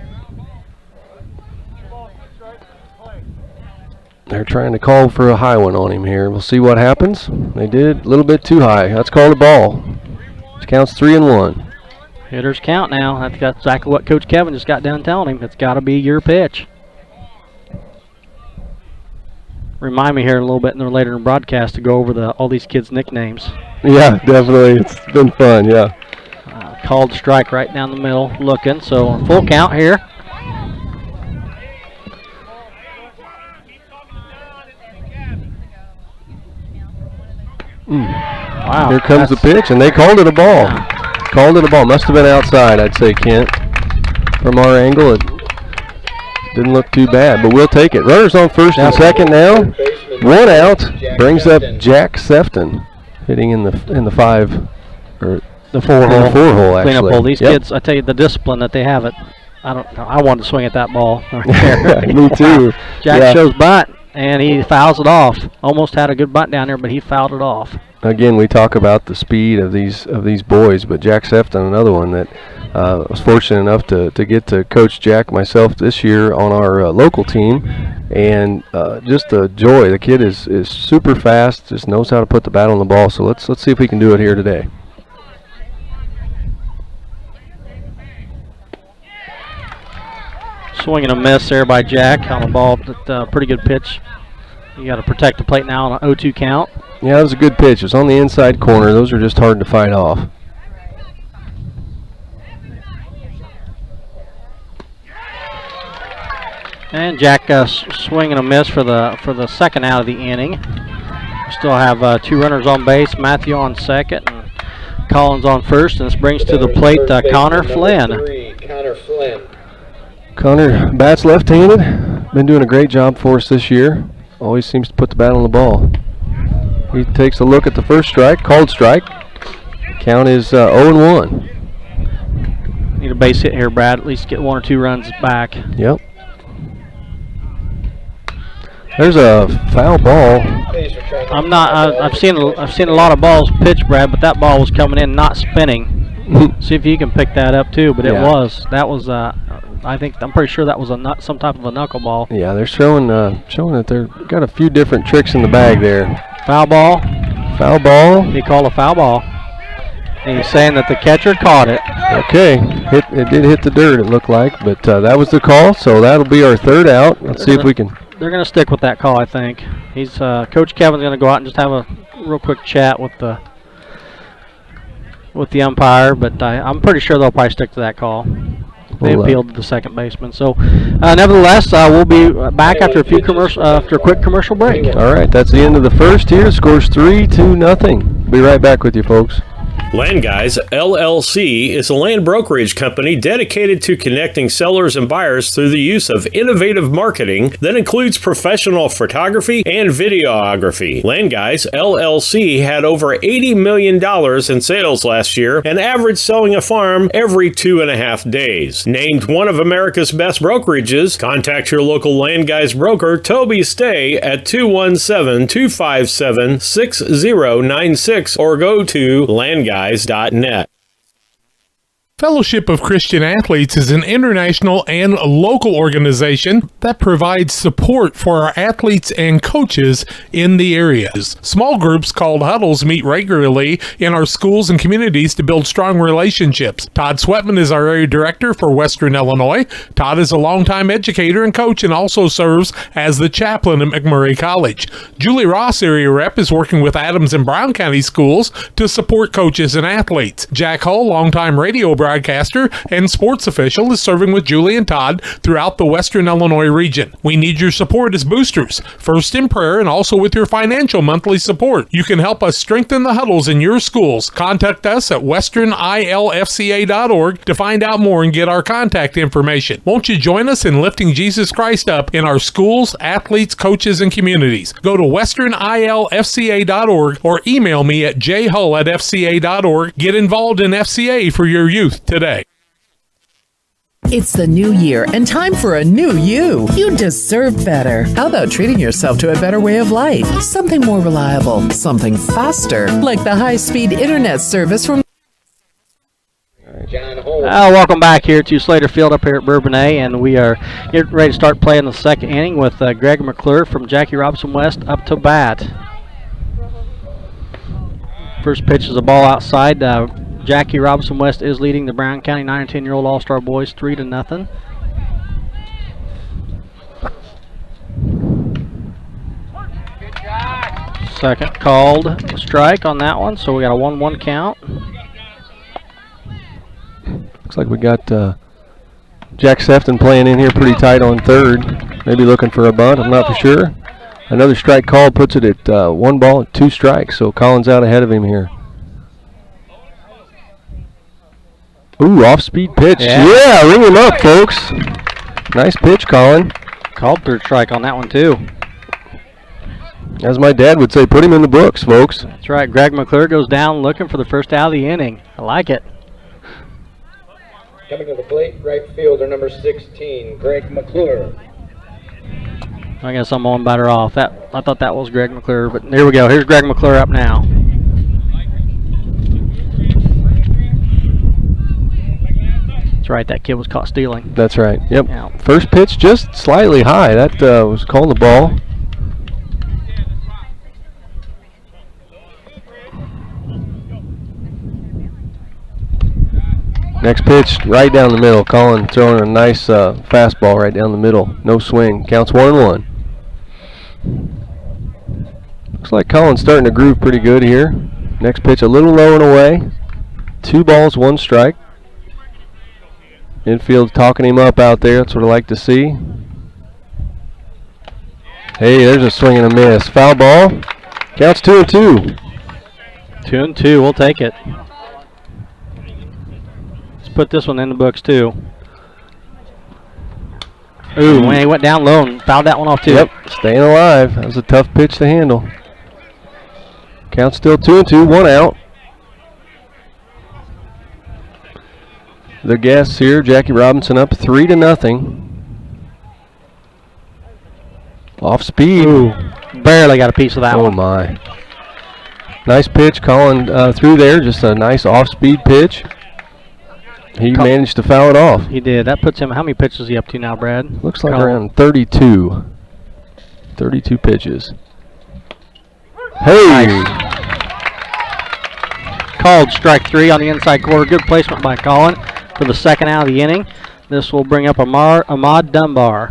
Speaker 3: They're trying to call for a high one on him here. We'll see what happens. They did a little bit too high. That's called a ball. It counts 3-1.
Speaker 2: Hitters count now. That's exactly what Coach Kevin just got done telling him. It's got to be your pitch. Remind me here a little bit later in the broadcast to go over all these kids' nicknames.
Speaker 3: Yeah, definitely. It's been fun, yeah.
Speaker 2: Called strike right down the middle, looking. So full count here. Wow.
Speaker 3: Here comes the pitch, and they called it a ball. Yeah. Called it a ball. Must have been outside, I'd say, Kent. From our angle, it didn't look too bad, but we'll take it. Runners on first and second now. One out. Brings up Jack Sefton, hitting in the five, or
Speaker 2: the four
Speaker 3: hole, actually.
Speaker 2: Cleanup hole. These kids, I tell you, the discipline that they have. I wanted to swing at that ball.
Speaker 3: Me too.
Speaker 2: Jack shows bunt, and he fouls it off. Almost had a good bunt down there, but he fouled it off.
Speaker 3: Again, we talk about the speed of these boys, but Jack Sefton, another one that was fortunate enough to get to coach Jack myself this year on our local team, and just a joy. The kid is super fast, just knows how to put the bat on the ball. So let's see if we can do it here today.
Speaker 2: Swing and a miss there by Jack on the ball. Pretty good pitch. You got to protect the plate now on an 0-2 count.
Speaker 3: Yeah, that was a good pitch. It was on the inside corner. Those are just hard to fight off.
Speaker 2: And Jack swing and a miss for the second out of the inning. We still have 2 runners on base. Matthew on second and Collins on first. And this brings to the plate Connor Flynn.
Speaker 11: Connor Flynn.
Speaker 3: Connor bats left-handed. Been doing a great job for us this year. Always seems to put the bat on the ball. He takes a look at the first strike, called strike. Count is 0-1.
Speaker 2: Need a base hit here, Brad. At least get 1 or 2 runs back.
Speaker 3: Yep. There's a foul ball.
Speaker 2: I've seen a lot of balls pitched, Brad, but that ball was coming in, not spinning. See if you can pick that up too. But that was. I'm pretty sure that was some type of a knuckleball.
Speaker 3: Yeah, they're showing that they've got a few different tricks in the bag there.
Speaker 2: Foul ball.
Speaker 3: Foul ball.
Speaker 2: He called a foul ball. And he's saying that the catcher caught it.
Speaker 3: Okay, it did hit the dirt, it looked like, but that was the call, so that'll be our third out. Let's see if we can.
Speaker 2: They're going to stick with that call, I think. He's Coach Kevin's going to go out and just have a real quick chat with the umpire, but I'm pretty sure they'll probably stick to that call. They appealed to the second baseman. So, nevertheless, we'll be back after after a quick commercial break.
Speaker 3: All right, that's the end of the first here. Scores 3-0. Be right back with you, folks.
Speaker 1: Land Guys LLC is a land brokerage company dedicated to connecting sellers and buyers through the use of innovative marketing that includes professional photography and videography. Land Guys LLC had over $80 million in sales last year and averaged selling a farm every 2.5 days. Named one of America's best brokerages, contact your local Land Guys broker, Toby Stay, at 217-257-6096 or go to landguys.net.
Speaker 8: Fellowship of Christian Athletes is an international and local organization that provides support for our athletes and coaches in the areas. Small groups called huddles meet regularly in our schools and communities to build strong relationships. Todd Sweatman is our area director for Western Illinois. Todd is a longtime educator and coach and also serves as the chaplain at McMurray College. Julie Ross, area rep, is working with Adams and Brown County schools to support coaches and athletes. Jack Hull, longtime radio broadcaster and sports official, is serving with Julie and Todd throughout the Western Illinois region. We need your support as boosters, first in prayer and also with your financial monthly support. You can help us strengthen the huddles in your schools. Contact us at westernilfca.org to find out more and get our contact information. Won't you join us in lifting Jesus Christ up in our schools, athletes, coaches, and communities? Go to westernilfca.org or email me at jhull@fca.org. Get involved in FCA for your youth today.
Speaker 5: It's the new year and time for a new you. You deserve better. How about treating yourself to a better way of life? Something more reliable, something faster, like the high-speed internet service from
Speaker 11: John Holt.
Speaker 2: Welcome back here to Slater Field up here at Bourbonnais, and we are getting ready to start playing the second inning with Greg McClure from Jackie Robinson West up to bat. First pitch is a ball outside. Jackie Robinson West is leading the Brown County 9 and 10-year-old All-Star boys 3-0. Second called strike on that one, so we got a 1-1 count.
Speaker 3: Looks like we got Jack Sefton playing in here pretty tight on third. Maybe looking for a bunt, I'm not for sure. Another strike call puts it at 1 ball, 2 strikes, so Collins out ahead of him here. Ooh, off-speed pitch. Yeah, ring him up, folks. Nice pitch, Colin.
Speaker 2: Called third strike on that one, too.
Speaker 3: As my dad would say, put him in the books, folks.
Speaker 2: That's right. Greg McClure goes down looking for the first out of the inning. I like it.
Speaker 11: Coming to the plate, right fielder number 16, Greg McClure.
Speaker 2: I guess I'm one batter off. I thought that was Greg McClure, but here we go. Here's Greg McClure up now. That's right. That kid was caught stealing.
Speaker 3: That's right. Yep.
Speaker 2: Yeah.
Speaker 3: First pitch just slightly high. That was calling the ball. Next pitch right down the middle. Colin throwing a nice fastball right down the middle. No swing. Counts 1-1. Looks like Colin's starting to groove pretty good here. Next pitch a little low and away. 2 balls, 1 strike. Infield's talking him up out there. That's what I like to see. Hey, there's a swing and a miss. Foul ball. Counts 2-2.
Speaker 2: 2-2. We'll take it. Let's put this one in the books too. Ooh, when he went down low and fouled that one off too.
Speaker 3: Yep, staying alive. That was a tough pitch to handle. Count still 2-2, 1 out. The guests here, Jackie Robinson up 3-0. Off speed.
Speaker 2: Ooh, barely got a piece of that one.
Speaker 3: Oh my. Nice pitch, Colin through there. Just a nice off-speed pitch. He managed to foul it off.
Speaker 2: He did. That puts him, how many pitches is he up to now, Brad?
Speaker 3: Looks like around 32. 32 pitches. Hey!
Speaker 2: Nice. Called strike 3 on the inside corner. Good placement by Colin for the second out of the inning. This will bring up Ahmad Dunbar.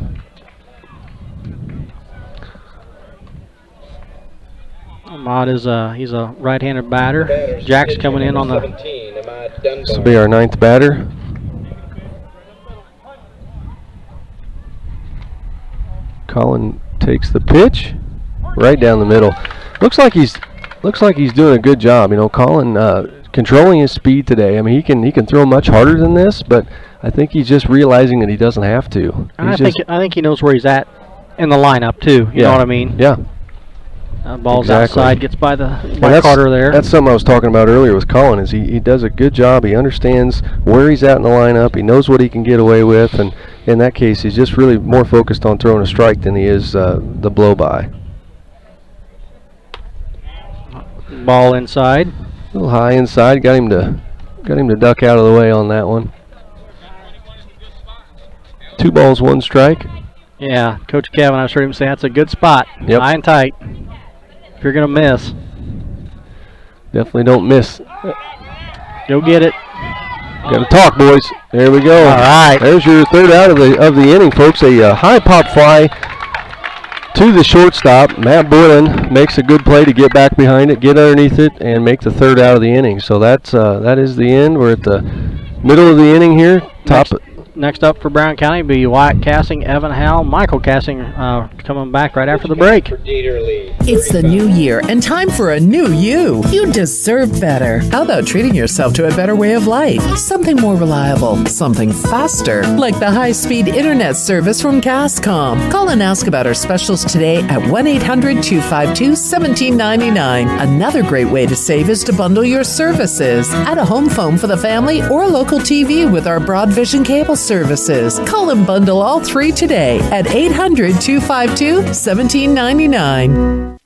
Speaker 2: Ahmad is he's a right-handed batter. Jack's coming in on the.
Speaker 3: This will be our 9th batter. Colin takes the pitch right down the middle. Looks like he's doing a good job. You know, Colin controlling his speed today. I mean, he can throw much harder than this, but I think he's just realizing that he doesn't have to.
Speaker 2: I think he knows where he's at in the lineup too. You know what I mean?
Speaker 3: Yeah.
Speaker 2: Ball's outside, gets by Carter there.
Speaker 3: That's something I was talking about earlier with Colin. Is he does a good job. He understands where he's at in the lineup. He knows what he can get away with, and in that case, he's just really more focused on throwing a strike than he is the blow by.
Speaker 2: Ball inside.
Speaker 3: A little high inside. Got him to duck out of the way on that one. 2 balls, 1 strike.
Speaker 2: Yeah, Coach Kevin, I've heard him say that's a good spot.
Speaker 3: Yep.
Speaker 2: High and tight. If you're going to miss.
Speaker 3: Definitely don't miss.
Speaker 2: Go get it.
Speaker 3: Got to talk, boys. There we go.
Speaker 2: All right.
Speaker 3: There's your 3rd out of the inning, folks. A high pop fly to the shortstop. Matt Boylan makes a good play to get back behind it, get underneath it, and make the 3rd out of the inning. So that is the end. We're at the middle of the inning here.
Speaker 2: Next up for Brown County will be Wyatt Cassing, Evan Howell, Michael Cassing coming back right after the break.
Speaker 5: It's the new year and time for a new you. You deserve better. How about treating yourself to a better way of life? Something more reliable, something faster, like the high-speed internet service from Cascom. Call and ask about our specials today at 1-800-252-1799. Another great way to save is to bundle your services. Add a home phone for the family or local TV with our Broad Vision cable services. Call and bundle all 3 today at 800-252-1799.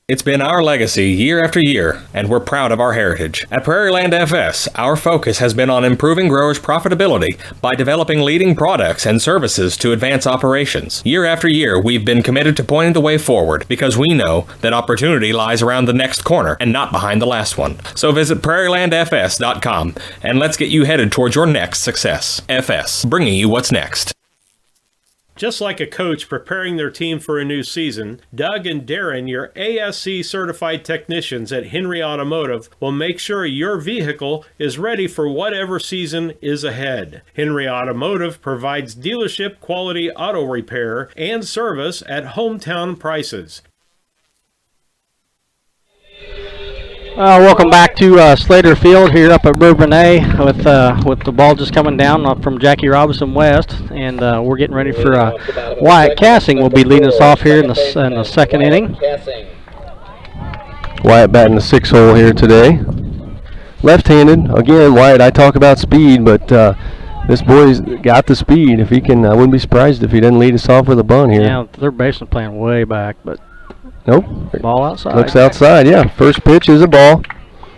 Speaker 6: It's been our legacy year after year, and we're proud of our heritage. At Prairieland FS, our focus has been on improving growers' profitability by developing leading products and services to advance operations. Year after year, we've been committed to pointing the way forward because we know that opportunity lies around the next corner and not behind the last one. So visit prairielandfs.com and let's get you headed towards your next success. FS, bringing you what's next.
Speaker 1: Just like a coach preparing their team for a new season, Doug and Darren, your ASC certified technicians at Henry Automotive, will make sure your vehicle is ready for whatever season is ahead. Henry Automotive provides dealership quality auto repair and service at hometown prices.
Speaker 2: Welcome back to Slater Field here up at Bourbonnais with the ball just coming down from Jackie Robinson West, and we're getting ready for Wyatt Cassing will be leading us off here in the second inning.
Speaker 3: Wyatt batting the 6-hole here today. Left-handed. Again, Wyatt, I talk about speed, but this boy's got the speed. If he can, I wouldn't be surprised if he doesn't lead us off with a bunt here.
Speaker 2: Yeah, their baseman playing way back, but
Speaker 3: nope.
Speaker 2: Ball outside.
Speaker 3: Looks outside, yeah. First pitch is a ball.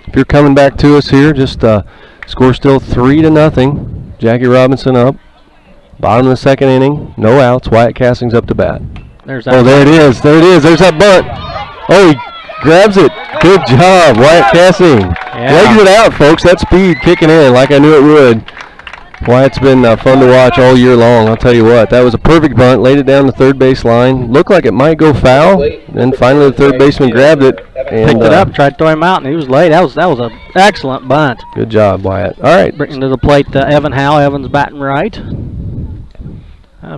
Speaker 3: If you're coming back to us here, just score still 3-0. Jackie Robinson up. Bottom of the second inning. No outs. Wyatt Cassing's up to bat.
Speaker 2: There's that.
Speaker 3: Oh, there it is. There it is. There's that bunt. Oh, he grabs it. Good job, Wyatt Cassing.
Speaker 2: Yeah.
Speaker 3: Legs it out, folks. That speed kicking in like I knew it would. Wyatt's been fun to watch all year long, I'll tell you what. That was a perfect bunt, laid it down the third base line. Looked like it might go fowl, then finally the third baseman grabbed it. And,
Speaker 2: picked it up, tried to throw him out, and he was late. That was an excellent bunt.
Speaker 3: Good job, Wyatt. All right.
Speaker 2: Bringing to the plate Evan Howe. Evan's batting right.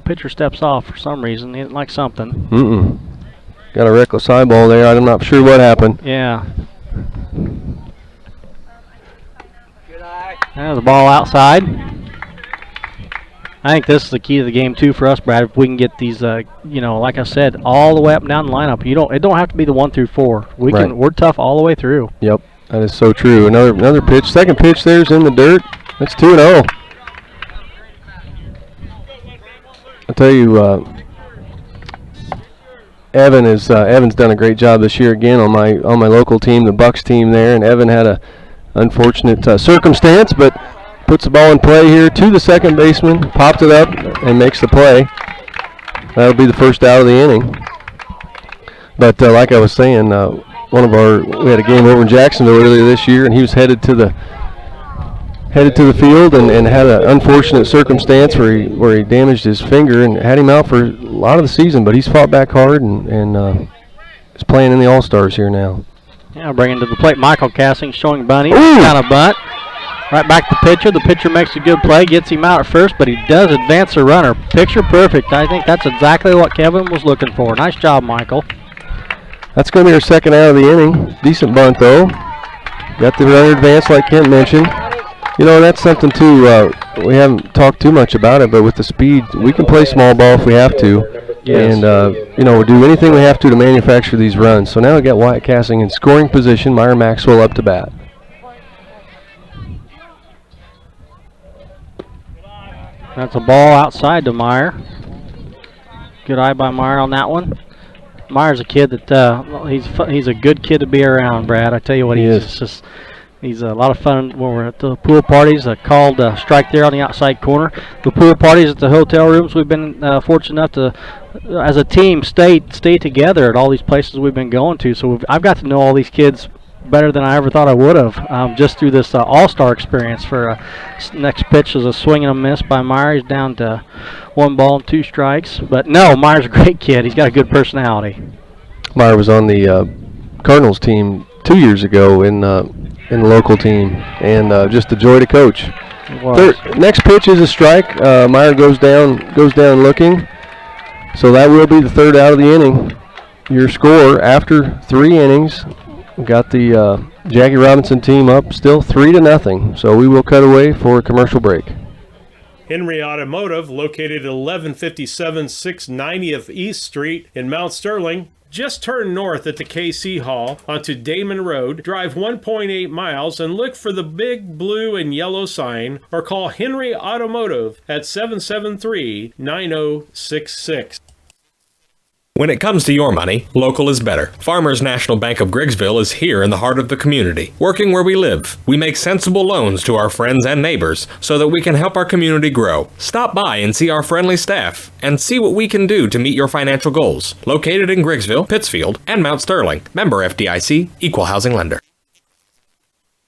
Speaker 2: Pitcher steps off for some reason. He didn't like something.
Speaker 3: Got a reckless eyeball there. I'm not sure what happened.
Speaker 2: Yeah. There's the ball outside. I think this is the key to the game too for us, Brad. If we can get these, like I said, all the way up and down the lineup. It don't have to be the 1 through 4. We're tough all the way through.
Speaker 3: Yep, that is so true. Another pitch. Second pitch there's in the dirt. That's 2-0. I'll tell you, Evan's done a great job this year again on my local team, the Bucks team there, and Evan had a unfortunate circumstance, but puts the ball in play here to the second baseman, popped it up, and makes the play. That'll be the first out of the inning. But like I was saying, we had a game over in Jacksonville earlier this year, and he was headed to the field and had an unfortunate circumstance where he damaged his finger and had him out for a lot of the season. But he's fought back hard and is playing in the All-Stars here now.
Speaker 2: Yeah, bringing to the plate Michael Cassing, showing bunting. Kind of bunt. Right back to the pitcher. The pitcher makes a good play, gets him out at first, but he does advance the runner. Picture perfect. I think that's exactly what Kevin was looking for. Nice job, Michael.
Speaker 3: That's going to be our second out of the inning. Decent bunt, though. Got the runner advance like Kent mentioned. That's something, too. We haven't talked too much about it, but with the speed, we can play small ball if we have to. Yes. And, we'll do anything we have to manufacture these runs. So now we got Wyatt Cassing in scoring position. Meyer Maxwell up to bat.
Speaker 2: That's a ball outside to Meyer. Good eye by Meyer on that one. Meyer's a kid that he's a good kid to be around, Brad. I tell you what, he's a lot of fun when we're at the pool parties. Called strike there on the outside corner. The pool parties at the hotel rooms, we've been fortunate enough to, as a team, stay together at all these places we've been going to. So I've got to know all these kids better than I ever thought I would have, just through this all-star experience. For next pitch is a swing and a miss by Meyer. He's down to 1 ball and 2 strikes. But no, Meyer's a great kid. He's got a good personality.
Speaker 3: Meyer was on the Cardinals team 2 years ago in the local team, and just a joy to coach. Next pitch is a strike. Meyer goes down looking. So that will be the third out of the inning. Your score after 3 innings. We got the Jackie Robinson team up still 3-0. So we will cut away for a commercial break.
Speaker 1: Henry Automotive, located at 1157 690th East Street in Mount Sterling. Just turn north at the KC Hall onto Damon Road, drive 1.8 miles, and look for the big blue and yellow sign, or call Henry Automotive at 773-9066.
Speaker 6: When it comes to your money, local is better. Farmers National Bank of Griggsville is here in the heart of the community, working where we live. We make sensible loans to our friends and neighbors so that we can help our community grow. Stop by and see our friendly staff and see what we can do to meet your financial goals. Located in Griggsville, Pittsfield, and Mount Sterling. Member FDIC, Equal Housing Lender.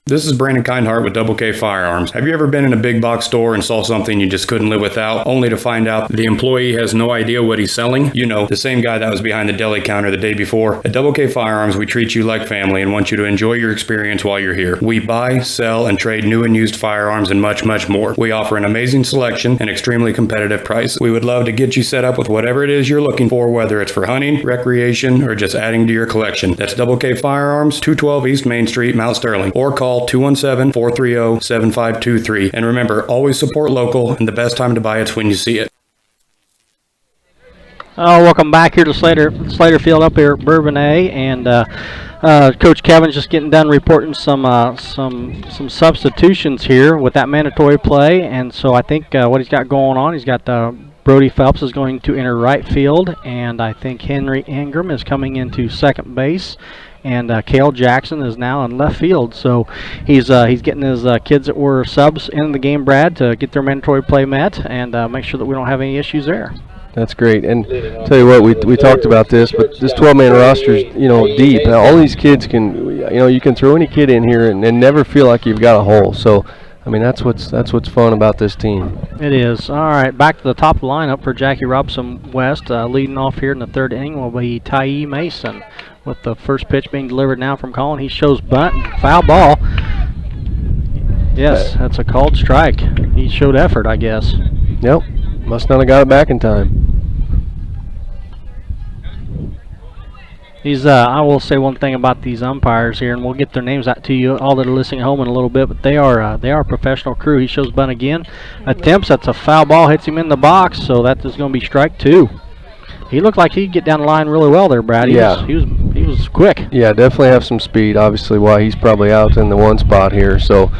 Speaker 4: This is Brandon Kindhart with Double K Firearms. Have you ever been in a big box store and saw something you just couldn't live without, only to find out the employee has no idea what he's selling? You know, the same guy that was behind the deli counter the day before. At Double K Firearms, we treat you like family and want you to enjoy your experience while you're here. We buy, sell, and trade new and used firearms and much, much more. We offer an amazing selection and extremely competitive price. We would love to get you set up with whatever it is you're looking for, whether it's for hunting, recreation, or just adding to your collection. That's Double K Firearms, 212 East Main Street, Mount Sterling, or call 217-430-7523. And remember, always support local, and the best time to buy it's when you see it.
Speaker 2: Welcome back here to Slater Field up here at Bourbonnais, and Coach Kevin's just getting done reporting some substitutions here with that mandatory play, and so I think what he's got going on, he's got Brody Phelps is going to enter right field, and I think Henry Ingram is coming into second base. And Cale Jackson is now in left field, so he's getting his kids that were subs in the game, Brad, to get their mandatory play met and make sure that we don't have any issues there.
Speaker 3: That's great. And tell you what, we talked about this, but this 12-man roster is deep. Now, all these kids can you can throw any kid in here and never feel like you've got a hole. So I mean that's what's fun about this team.
Speaker 2: It is. All right, back to the top of the lineup for Jackie Robson West. Leading off here in the third inning will be Tye Mason, with the first pitch being delivered now from Colin. He shows bunt, foul ball. Yes, that's a called strike. He showed effort, I guess.
Speaker 3: Yep, must not have got it back in time.
Speaker 2: I will say one thing about these umpires here, and we'll get their names out to you, all that are listening at home in a little bit, but they are a professional crew. He shows bunt again. Attempts, that's a foul ball, hits him in the box, so that is going to be strike two. He looked like he'd get down the line really well there, Brad. He was quick.
Speaker 3: Yeah, definitely have some speed. Obviously, why he's probably out in the one spot here. So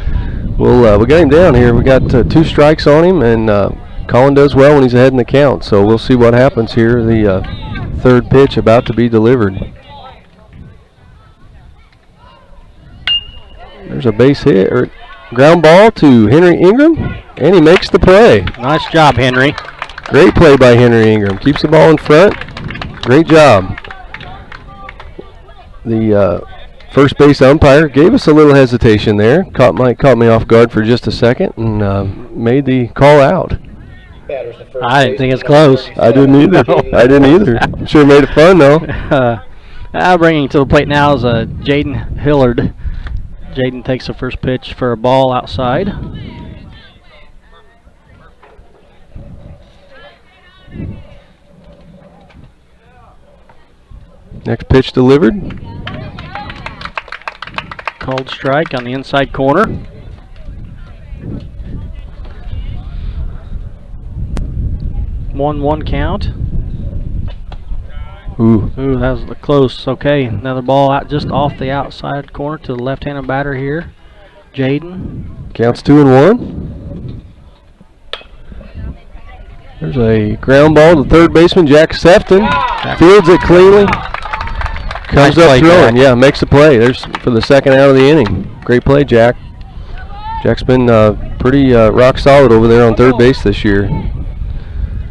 Speaker 3: we got him down here. We got 2 strikes on him, and Colin does well when he's ahead in the count. So we'll see what happens here. The third pitch about to be delivered. There's a base hit or ground ball to Henry Ingram, and he makes the play.
Speaker 2: Nice job, Henry.
Speaker 3: Great play by Henry Ingram. Keeps the ball in front. Great job. The first base umpire gave us a little hesitation there. Caught me off guard for just a second and made the call out.
Speaker 2: I didn't think it's close.
Speaker 3: I didn't either. I didn't either. Sure made it fun though.
Speaker 2: Bringing to the plate now is Jaden Hillard. Jaden takes the first pitch for a ball outside.
Speaker 3: Next pitch delivered.
Speaker 2: Called strike on the inside corner. One count.
Speaker 3: Ooh,
Speaker 2: that was close. Okay, another ball out just off the outside corner to the left-handed batter here. Jaden.
Speaker 3: Counts 2-1. There's a ground ball to third baseman Jack Sefton. Fields it cleanly. Comes up throwing. Yeah, makes the play. There's for the second out of the inning. Great play, Jack. Jack's been pretty rock solid over there on third base this year.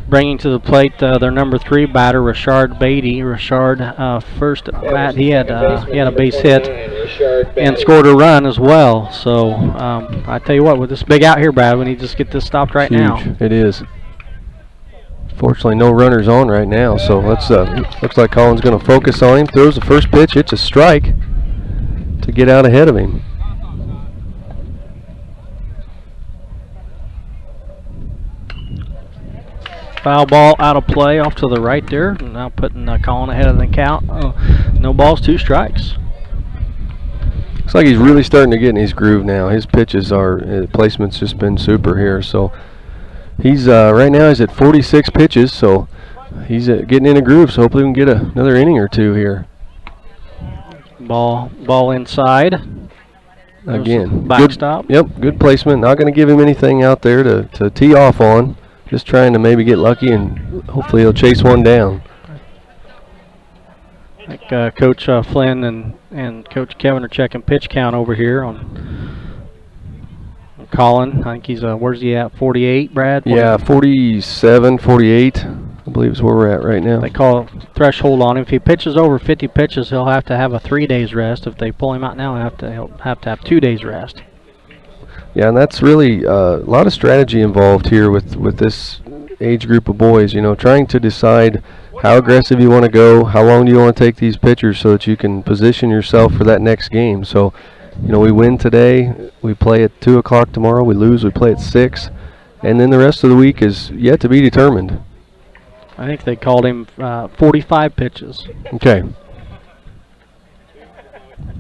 Speaker 2: Bringing to the plate their number 3 batter, Rashard Beatty. Rashard first at bat, he had a base hit and scored a run as well. So I tell you what, with this big out here, Brad, we need to just get this stopped right now.
Speaker 3: It is. Fortunately, no runners on right now, so let's looks like Colin's going to focus on him. Throws the first pitch, it's a strike to get out ahead of him.
Speaker 2: Foul ball out of play off to the right there. Now putting Colin ahead of the count. No balls, 2 strikes.
Speaker 3: Looks like he's really starting to get in his groove now. His pitches his placement's just been super here. So he's right now he's at 46 pitches. So he's getting in a groove. So hopefully we can get another inning or 2 here.
Speaker 2: Ball inside.
Speaker 3: Again,
Speaker 2: backstop.
Speaker 3: Yep, good placement. Not going to give him anything out there to tee off on. Just trying to maybe get lucky and hopefully he'll chase one down.
Speaker 2: I think Coach Flynn and Coach Kevin are checking pitch count over here on Colin. I think he's, where's he at, 48, Brad?
Speaker 3: 40? Yeah, 47, 48. I believe is where we're at right now.
Speaker 2: They call threshold on him. If he pitches over 50 pitches, he'll have to have a 3 days rest. If they pull him out now, he'll have to have 2 days rest.
Speaker 3: Yeah, and that's really a lot of strategy involved here with this age group of boys. You know, trying to decide how aggressive you want to go, how long do you want to take these pitchers so that you can position yourself for that next game. So, you know, we win today, we play at 2 o'clock tomorrow, we lose, we play at 6, and then the rest of the week is yet to be determined.
Speaker 2: I think they called him 45 pitches.
Speaker 3: Okay.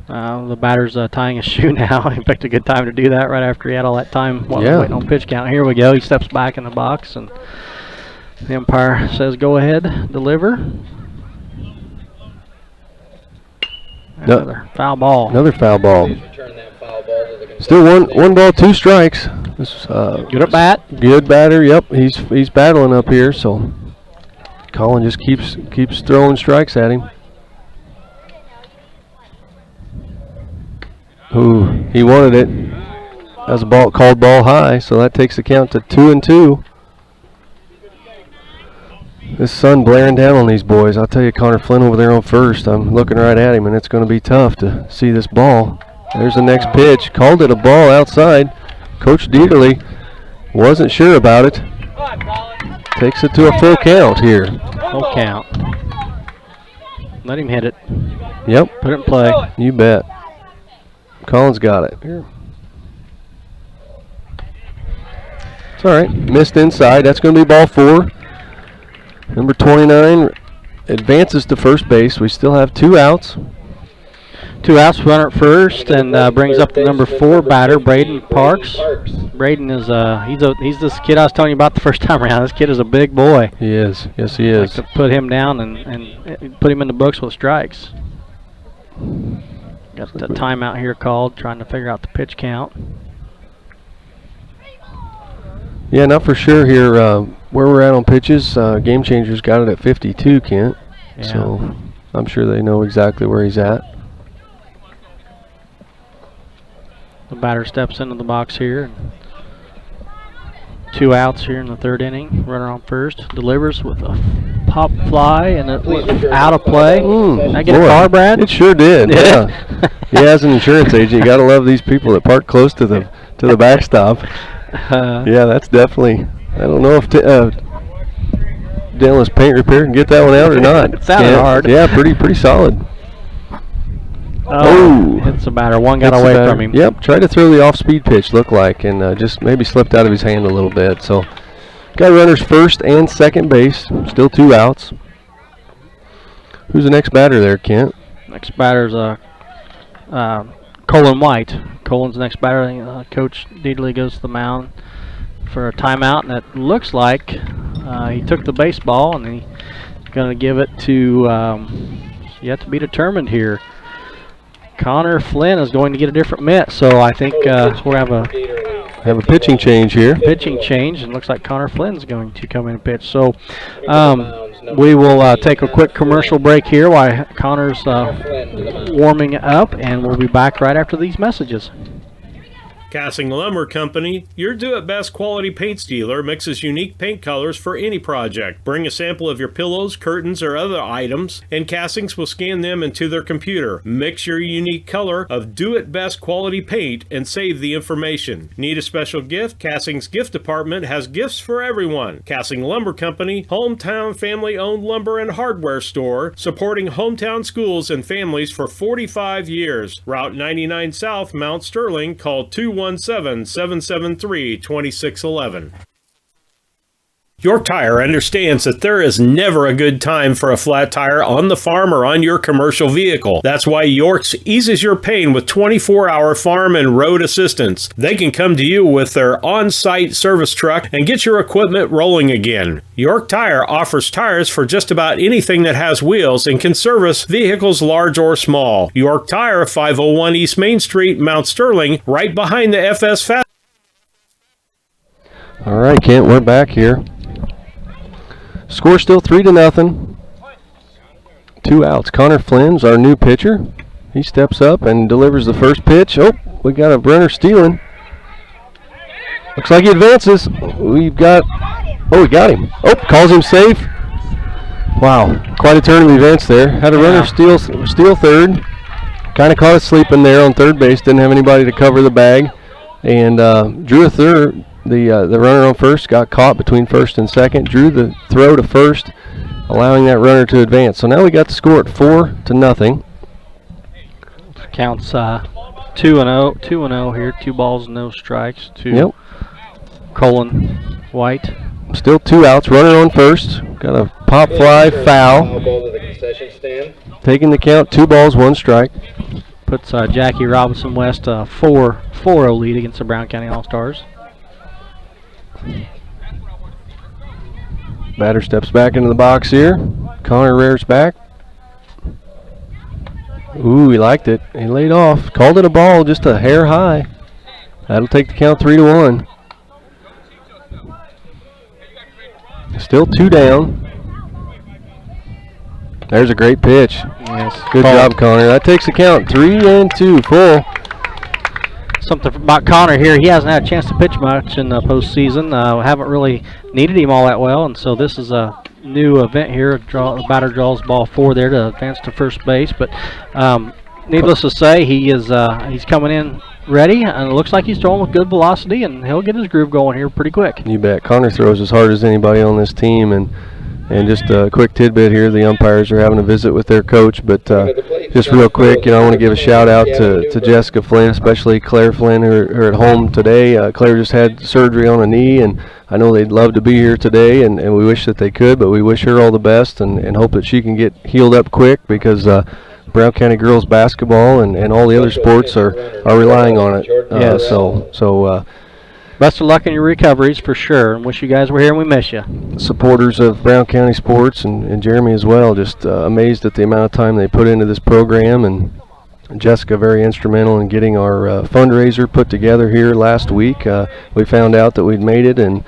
Speaker 2: The batter's tying his shoe now. He picked a good time to do that right after he had all that time waiting on pitch count. Here we go. He steps back in the box, and the umpire says, go ahead, deliver. Another foul ball.
Speaker 3: Another foul ball.
Speaker 11: Return that foul ball to the
Speaker 3: Still one ball, 2 strikes. This,
Speaker 2: good at bat.
Speaker 3: Good batter. Yep, he's battling up here. So Colin just keeps throwing strikes at him. Ooh, he wanted it. That was a ball called ball high, so that takes the count to 2-2. This sun blaring down on these boys. I'll tell you, Connor Flynn over there on first. I'm looking right at him, and it's going to be tough to see this ball. There's the next pitch. Called it a ball outside. Coach Dieterle wasn't sure about it. Takes it to a full count here.
Speaker 2: Full count. Let him hit it.
Speaker 3: Yep.
Speaker 2: Put it in play.
Speaker 3: You bet. Colin's got it. Here. It's all right. Missed inside. That's going to be ball 4. Number 29 advances to first base. We still have 2 outs.
Speaker 2: 2 outs, runner at first, and brings up the number 4 batter, Braden Parks. Braden is he's this kid I was telling you about the first time around. This kid is a big boy.
Speaker 3: He is. Yes, he is.
Speaker 2: Like to put him down and put him in the books with strikes. Got the timeout here called, trying to figure out the pitch count.
Speaker 3: Yeah, not for sure here where we're at on pitches. Game Changers got it at 52, Kent. Yeah. So I'm sure they know exactly where he's at.
Speaker 2: The batter steps into the box here. 2 outs here in the 3rd inning. Runner on first. Delivers with a pop fly, and it was out of play. Did I get a car, Brad?
Speaker 3: It sure did. Yeah. Yeah, as an insurance agent, you got to love these people that park close to the backstop. Yeah, that's definitely. I don't know if Dennis Paint Repair can get that one out or not.
Speaker 2: It sounded hard.
Speaker 3: Yeah, pretty solid.
Speaker 2: Oh, hits the batter. One got away from him.
Speaker 3: Yep, tried to throw the off-speed pitch, looked like, and just maybe slipped out of his hand a little bit. So, got runners first and second base. Still 2 outs. Who's the next batter there, Kent?
Speaker 2: Next batter's Colin White. Colin's the next batter. Coach Dieterle goes to the mound for a timeout, and it looks like he took the baseball, and he's going to give it to yet to be determined here. Connor Flynn is going to get a different mitt, so I think we'll have a
Speaker 3: pitching change here.
Speaker 2: Pitching change, and looks like Connor Flynn's going to come in and pitch. So we will take a quick commercial break here while Connor's warming up, and we'll be back right after these messages.
Speaker 1: Cassing Lumber Company, your do-it-best quality paints dealer, mixes unique paint colors for any project. Bring a sample of your pillows, curtains, or other items, and Cassings will scan them into their computer. Mix your unique color of do-it-best quality paint and save the information. Need a special gift? Cassing's gift department has gifts for everyone. Cassing Lumber Company, hometown family-owned lumber and hardware store, supporting hometown schools and families for 45 years. Route 99 South, Mount Sterling. Call 217-773-2611. York Tire understands that there is never a good time for a flat tire on the farm or on your commercial vehicle. That's why York's eases your pain with 24-hour farm and road assistance. They can come to you with their on-site service truck and get your equipment rolling again. York Tire offers tires for just about anything that has wheels and can service vehicles large or small. York Tire, 501 East Main Street, Mount Sterling, right behind the FS Fast.
Speaker 3: All right, Kent, we're back here. Score still 3-0. 2 outs. Connor Flynn's our new pitcher. He steps up and delivers the first pitch. Oh, we got a runner stealing. Looks like he advances. We got him. Oh, calls him safe. Wow, quite a turn of events there. Had a runner steal third. Kind of caught us sleeping there on third base. Didn't have anybody to cover the bag, and drew a third. The runner on first got caught between first and second. Drew the throw to first, allowing that runner to advance. So now we got the score at 4-0.
Speaker 2: Counts 2-0 here. 2 balls, no strikes to Colin White.
Speaker 3: Still 2 outs. Runner on first. Got a pop fly foul.
Speaker 11: Ball to the concession stand.
Speaker 3: Taking the count, 2 balls, 1 strike.
Speaker 2: Puts Jackie Robinson West a 4-0 lead against the Brown County All-Stars.
Speaker 3: Batter steps back into the box here. Connor rears back. Ooh, he liked it. He laid off. Called it a ball, just a hair high. That'll take the count 3-1. Still 2 down. There's a great pitch.
Speaker 2: Yes.
Speaker 3: Good job, Connor. That takes the count 3-2, full.
Speaker 2: Something about Connor here. He hasn't had a chance to pitch much in the postseason. Haven't really needed him all that well, and so this is a new event here. The batter draws ball 4 there to advance to first base. But needless to say, he's coming in ready, and it looks like he's throwing with good velocity, and he'll get his groove going here pretty quick.
Speaker 3: You bet. Connor throws as hard as anybody on this team, and just a quick tidbit here, the umpires are having a visit with their coach, but just real quick, I want to give a shout out to Jessica Flynn, especially Claire Flynn, who are at home today. Claire just had surgery on a knee, and I know they'd love to be here today, and we wish that they could, but we wish her all the best and hope that she can get healed up quick, because Brown County girls basketball and all the other sports are relying on it.
Speaker 2: Yes.
Speaker 3: So
Speaker 2: best of luck in your recoveries for sure, and wish you guys were here, and we miss you.
Speaker 3: Supporters of Brown County sports and Jeremy as well, just amazed at the amount of time they put into this program, and Jessica very instrumental in getting our fundraiser put together here last week. We found out that we'd made it, and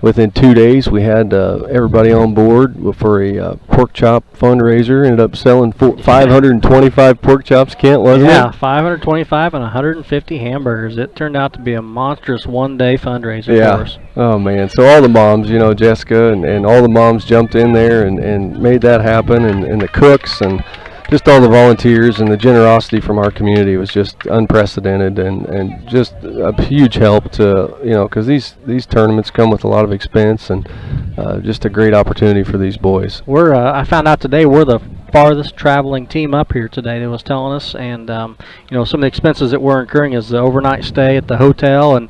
Speaker 3: within 2 days we had everybody on board for a pork chop fundraiser. Ended up selling 525 pork chops, Kent, wasn't it?
Speaker 2: Yeah, 525 and 150 hamburgers. It turned out to be a monstrous one-day fundraiser for us.
Speaker 3: Oh, man. So all the moms, Jessica and all the moms jumped in there and made that happen, and the cooks and just all the volunteers and the generosity from our community was just unprecedented, and just a huge help to, because these tournaments come with a lot of expense, and just a great opportunity for these boys.
Speaker 2: I found out today we're the farthest traveling team up here today, they was telling us, and some of the expenses that we're incurring is the overnight stay at the hotel, and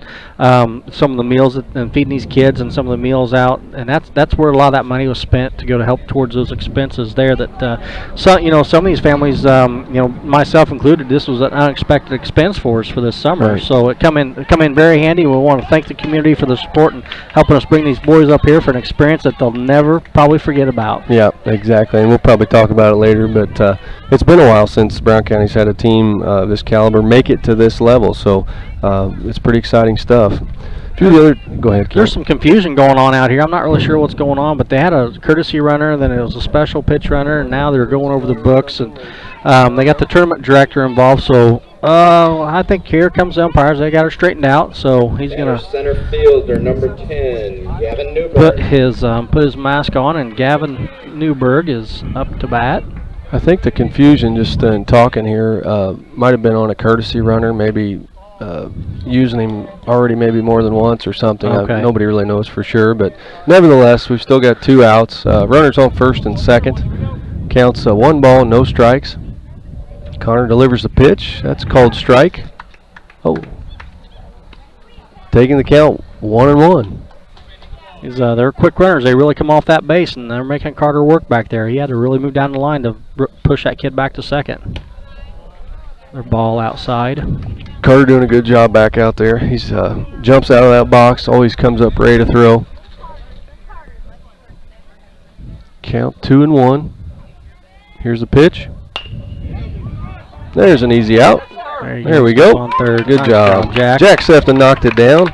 Speaker 2: some of the meals and feeding these kids, and some of the meals out, and that's where a lot of that money was spent to go to help towards those expenses there. That some of these families, myself included, this was an unexpected expense for us for this summer.
Speaker 3: Right.
Speaker 2: So it come in very handy. We want to thank the community for the support and helping us bring these boys up here for an experience that they'll never probably forget about.
Speaker 3: Yeah, exactly, and we'll probably talk about it later, but it's been a while since Brown County's had a team this caliber make it to this level, so it's pretty exciting stuff. Go ahead, Keith.
Speaker 2: There's some confusion going on out here. I'm not really sure what's going on, but they had a courtesy runner, then it was a special pitch runner, and now they're going over the books, and they got the tournament director involved, so I think here comes the umpires. They got her straightened out, so he's going to
Speaker 11: center fielder number 10, Gavin Newberg.
Speaker 2: put his mask on, and Gavin Newberg is up to bat.
Speaker 3: I think the confusion just in talking here might have been on a courtesy runner, maybe using him already maybe more than once or something.
Speaker 2: Okay.
Speaker 3: Nobody really knows for sure, but nevertheless, we've still got 2 outs. Runners on first and second. Counts 1 ball, no strikes. Connor delivers the pitch. That's called strike. Oh. Taking the count 1-1.
Speaker 2: They're quick runners. They really come off that base, and they're making Carter work back there. He had to really move down the line to push that kid back to second. Their ball outside.
Speaker 3: Carter doing a good job back out there. He's jumps out of that box, always comes up ready to throw. Count 2-1. Here's the pitch. There's an easy out. There we go.
Speaker 2: On third.
Speaker 3: Good
Speaker 2: Nice
Speaker 3: job.
Speaker 2: Jack.
Speaker 3: Sefton knocked it down.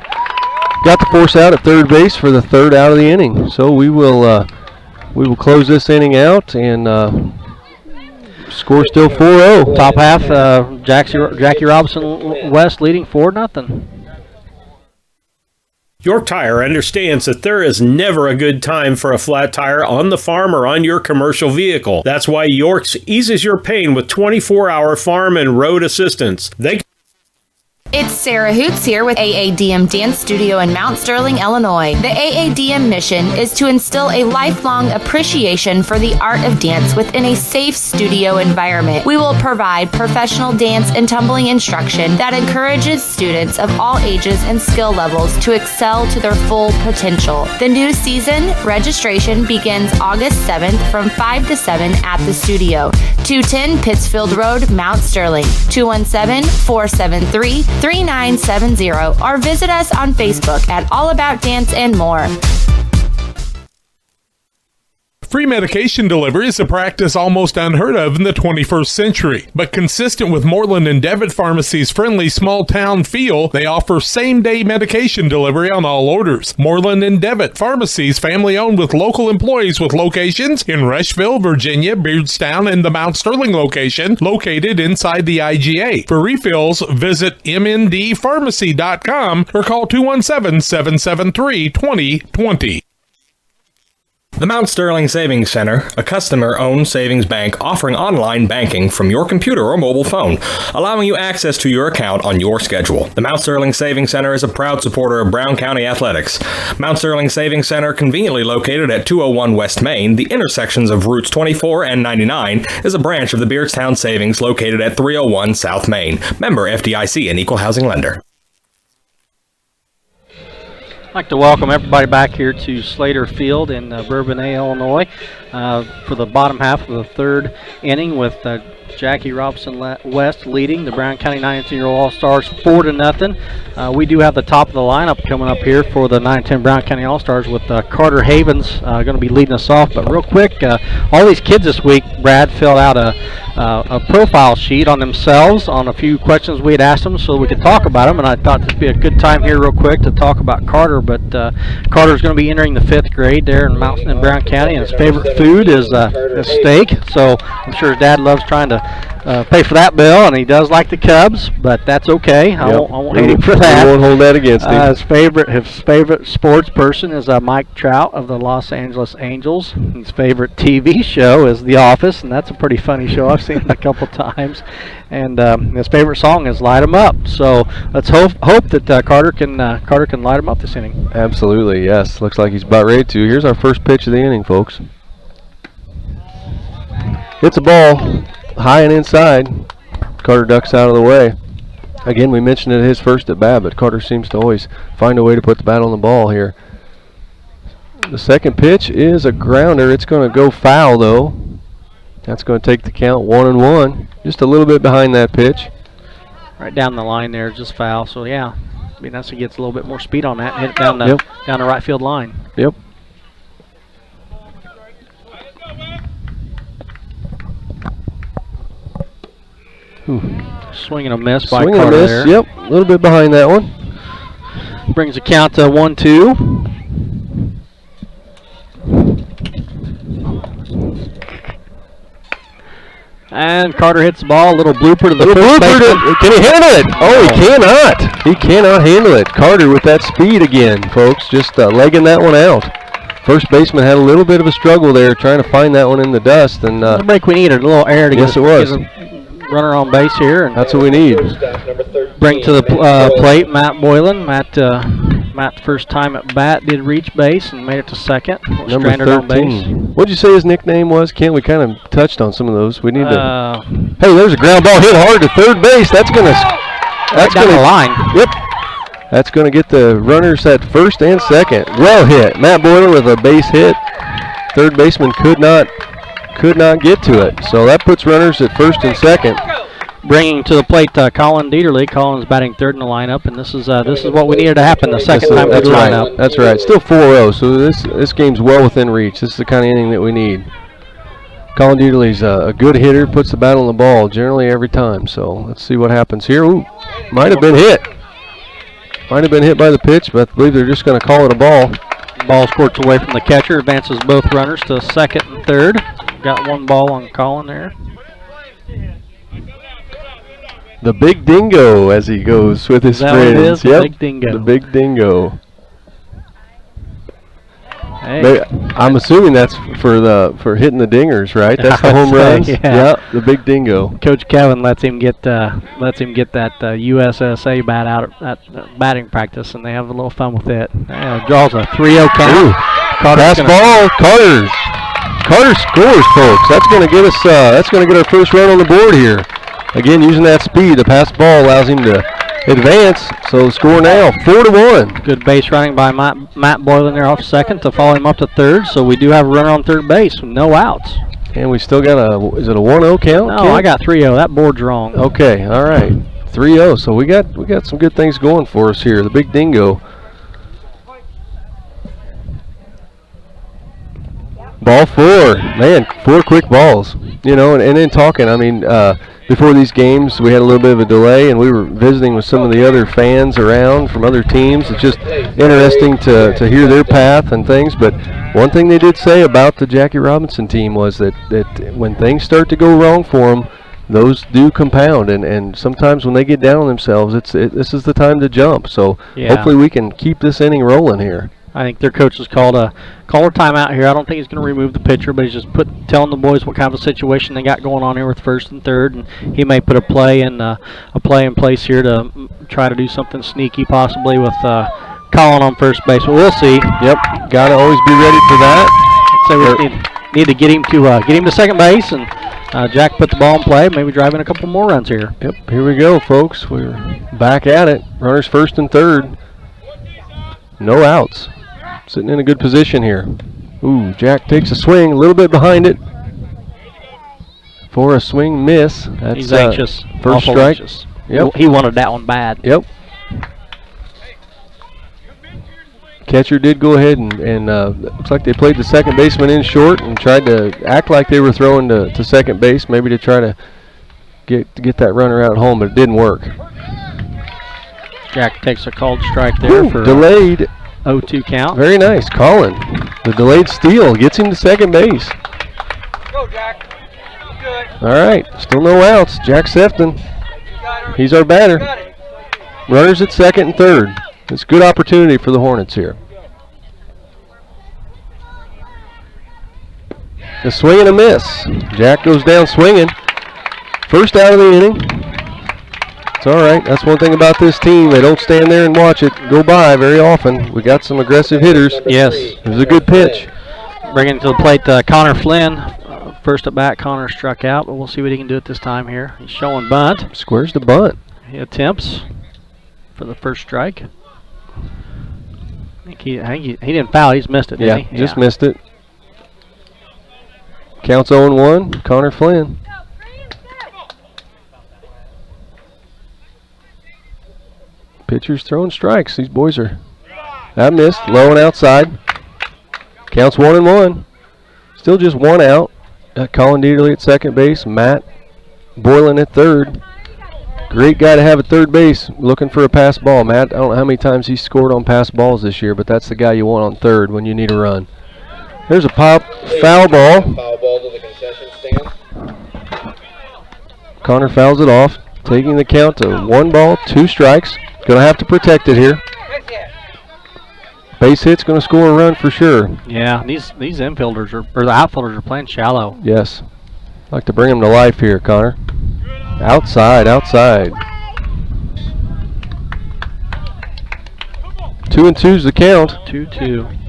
Speaker 3: Got the force out at third base for the 3rd out of the inning. So we will close this inning out, and score still 4-0.
Speaker 2: Top half, Jackie Robinson West leading 4-0.
Speaker 1: York Tire understands that there is never a good time for a flat tire on the farm or on your commercial vehicle. That's why York's eases your pain with 24-hour farm and road assistance.
Speaker 7: It's Sarah Hoots here with AADM Dance Studio in Mount Sterling, Illinois. The AADM mission is to instill a lifelong appreciation for the art of dance within a safe studio environment. We will provide professional dance and tumbling instruction that encourages students of all ages and skill levels to excel to their full potential. The new season registration begins August 7th from 5 to 7 at the studio. 210 Pittsfield Road, Mount Sterling. 217-473-3970 or visit us on Facebook at All About Dance and More.
Speaker 8: Free medication delivery is a practice almost unheard of in the 21st century, but consistent with Moreland and Devitt Pharmacy's friendly small-town feel, they offer same-day medication delivery on all orders. Moreland and Devitt Pharmacy's family-owned with local employees with locations in Rushville, Virginia, Beardstown, and the Mount Sterling location located inside the IGA. For refills, visit mndpharmacy.com or call 217-773-2020.
Speaker 6: The Mount Sterling Savings Center, a customer-owned savings bank offering online banking from your computer or mobile phone, allowing you access to your account on your schedule. The Mount Sterling Savings Center is a proud supporter of Brown County athletics. Mount Sterling Savings Center, conveniently located at 201 West Main, the intersections of Routes 24 and 99, is a branch of the Beardstown Savings located at 301 South Main. Member FDIC and Equal Housing Lender.
Speaker 2: I'd like to welcome everybody back here to Slater Field in Bourbonnais, Illinois, for the bottom half of the third inning with Jackie Robson West leading the Brown County 19-year-old All-Stars 4-0. We do have the top of the lineup coming up here for the 9-10 Brown County All-Stars with Carter Havens going to be leading us off. But real quick, all these kids this week, Brad, filled out a profile sheet on themselves on a few questions we had asked them so we could talk about them, and I thought this would be a good time here real quick to talk about Carter. But Carter's going to be entering the 5th grade there in Brown County, and his favorite food is steak, so I'm sure his dad loves trying to pay for that bill, and he does like the Cubs, but that's okay. I won't hate him for that.
Speaker 3: We won't hold that against him.
Speaker 2: His favorite sports person is Mike Trout of the Los Angeles Angels. His favorite TV show is The Office, and that's a pretty funny show. I've seen it a couple times. And his favorite song is "Light 'Em Up." So let's hope that Carter can light 'em up this inning.
Speaker 3: Absolutely, yes. Looks like he's about ready to. Here's our first pitch of the inning, folks. It's a ball, high and inside. Carter ducks out of the way. Again, we mentioned it his first at bat, but Carter seems to always find a way to put the bat on the ball here. The second pitch is a grounder. It's going to go foul, though. That's going to take the count 1-1. Just a little bit behind that pitch.
Speaker 2: Right down the line there, just foul. So, yeah, I mean, that's he gets a little bit more speed on that and hit it down the right field line.
Speaker 3: Yep.
Speaker 2: Swing and a miss by
Speaker 3: Swing
Speaker 2: Carter
Speaker 3: and a miss,
Speaker 2: there.
Speaker 3: yep, a little bit behind that one.
Speaker 2: Brings the count to 1-2. And Carter hits the ball, a little blooper to the first baseman.
Speaker 3: Can he handle it? Oh, he cannot. He cannot handle it. Carter with that speed again, folks, just legging that one out. First baseman had a little bit of a struggle there trying to find that one in the dust. And
Speaker 2: the break we needed, a little air to
Speaker 3: get
Speaker 2: a runner on base here. And
Speaker 3: that's what we need.
Speaker 2: Bring to the plate Matt Boylan. Matt, first time at bat, did reach base and made it to second.
Speaker 3: Number
Speaker 2: stranded
Speaker 3: 13.
Speaker 2: on base.
Speaker 3: What'd you say his nickname was, Kent? We kind of touched on some of those. We need to. Hey, there's a ground ball hit hard to third base. That's gonna
Speaker 2: the line.
Speaker 3: Yep. That's gonna get the runners at first and second. Well hit. Matt Boylan with a base hit. Third baseman could not get to it. So that puts runners at first and second.
Speaker 2: Bringing to the plate Colin Dieterle. Colin's batting third in the lineup, and this is what we needed to happen the second time we line up.
Speaker 3: That's right. Still 4-0, so this game's well within reach. This is the kind of inning that we need. Colin Dieterle's a good hitter, puts the bat on the ball generally every time. So let's see what happens here. Ooh, might have been hit. Might have been hit by the pitch, but I believe they're just going to call it a ball.
Speaker 2: Ball squirts away from the catcher, advances both runners to second and third. Got one ball on Colin there.
Speaker 3: The Big Dingo, as he goes with his friends.
Speaker 2: Yep. The Big Dingo.
Speaker 3: The Big Dingo.
Speaker 2: Hey.
Speaker 3: I'm assuming that's for hitting the dingers, right? That's the home runs.
Speaker 2: Yeah.
Speaker 3: The big dingo.
Speaker 2: Coach Kevin lets him get that USSA bat out at batting practice, and they have a little fun with it. Draws a 3-0 count.
Speaker 3: Pass ball, Carter scores, folks. That's going to get us. That's going to get our first run on the board here. Again, using that speed, the pass ball allows him to advance. So score now, 4-1.
Speaker 2: Good base running by Matt Boylan there off second to follow him up to third. So we do have a runner on third base with no outs.
Speaker 3: And we still got is it a 1-0 count?
Speaker 2: No, I got 3-0. That board's wrong.
Speaker 3: Okay, all right, 3-0. So we got some good things going for us here. The big dingo. Ball 4, man, 4 quick balls. You know, and then talking. I mean, before these games, we had a little bit of a delay, and we were visiting with some of the other fans around from other teams. It's just interesting to hear their path and things. But one thing they did say about the Jackie Robinson team was that when things start to go wrong for them, those do compound. And sometimes when they get down on themselves, this is the time to jump. So hopefully we can keep this inning rolling here.
Speaker 2: I think their coach has called a timeout here. I don't think he's going to remove the pitcher, but he's just telling the boys what kind of a situation they got going on here with first and third, and he may put a play in place here to try to do something sneaky, possibly with Colin on first base. But we'll see.
Speaker 3: Yep, got to always be ready for that.
Speaker 2: So we need to get him to second base, and Jack put the ball in play. Maybe drive in a couple more runs here.
Speaker 3: Yep, here we go, folks. We're back at it. Runners first and third. No outs. Sitting in a good position here. Ooh, Jack takes a swing, a little bit behind it. For a swing miss. That's
Speaker 2: He's anxious.
Speaker 3: First strike.
Speaker 2: Anxious.
Speaker 3: Yep.
Speaker 2: He wanted that one bad.
Speaker 3: Yep. Catcher did go ahead and looks like they played the second baseman in short and tried to act like they were throwing to second base, maybe to try to get that runner out at home, but it didn't work.
Speaker 2: Jack takes a called strike there for
Speaker 3: delayed
Speaker 2: 0-2 count.
Speaker 3: Very nice, Colin. The delayed steal gets him to second base.
Speaker 11: Go, Jack. Good.
Speaker 3: All right, still no outs. Jack Sefton, he's our batter. Runners at second and third. It's a good opportunity for the Hornets here. A swing and a miss. Jack goes down swinging. First out of the inning. It's all right. That's one thing about this team. They don't stand there and watch it go by very often. We got some aggressive hitters.
Speaker 2: Yes.
Speaker 3: It was a good pitch.
Speaker 2: Bringing to the plate Connor Flynn. First at bat, Connor struck out, but we'll see what he can do at this time here. He's showing bunt.
Speaker 3: Squares the bunt.
Speaker 2: He attempts for the first strike. I think he didn't foul. He's missed it, didn't he?
Speaker 3: Just missed it. Counts 0-1. Connor Flynn. Pitchers throwing strikes. These boys are. That missed. Low and outside. Counts 1-1. Still just one out. Got Colin Dieterle at second base. Matt Boylan at third. Great guy to have at third base. Looking for a pass ball. Matt, I don't know how many times he's scored on pass balls this year, but that's the guy you want on third when you need a run. There's a foul ball.
Speaker 11: Foul ball to the concession stand.
Speaker 3: Connor fouls it off, taking the count to 1-2 strikes. Going to have to protect it here. Base hit's going to score a run for sure.
Speaker 2: Yeah, these infielders or the outfielders are playing shallow.
Speaker 3: Yes. Like to bring them to life here, Connor. Outside. 2-2's the count.
Speaker 2: 2-2.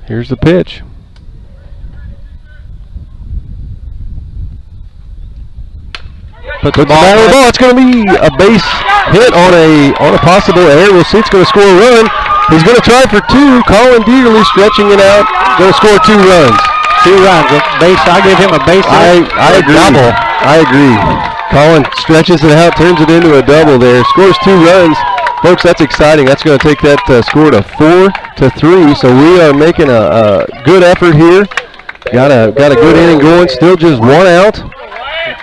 Speaker 3: Here's the pitch. Puts the ball on the ball. It's going to be a base hit on a possible error. We'll see. It's going to score a run. He's going to try for two. Colin Dieterle stretching it out. Going to score 2 runs.
Speaker 2: 2 runs. Base. I gave him a base hit.
Speaker 3: I agree. Double. I agree. Colin stretches it out, turns it into a double there. Scores 2 runs. Folks, that's exciting. That's going to take that score to 4-3. So we are making a good effort here. Got a good inning going. Still just 1 out.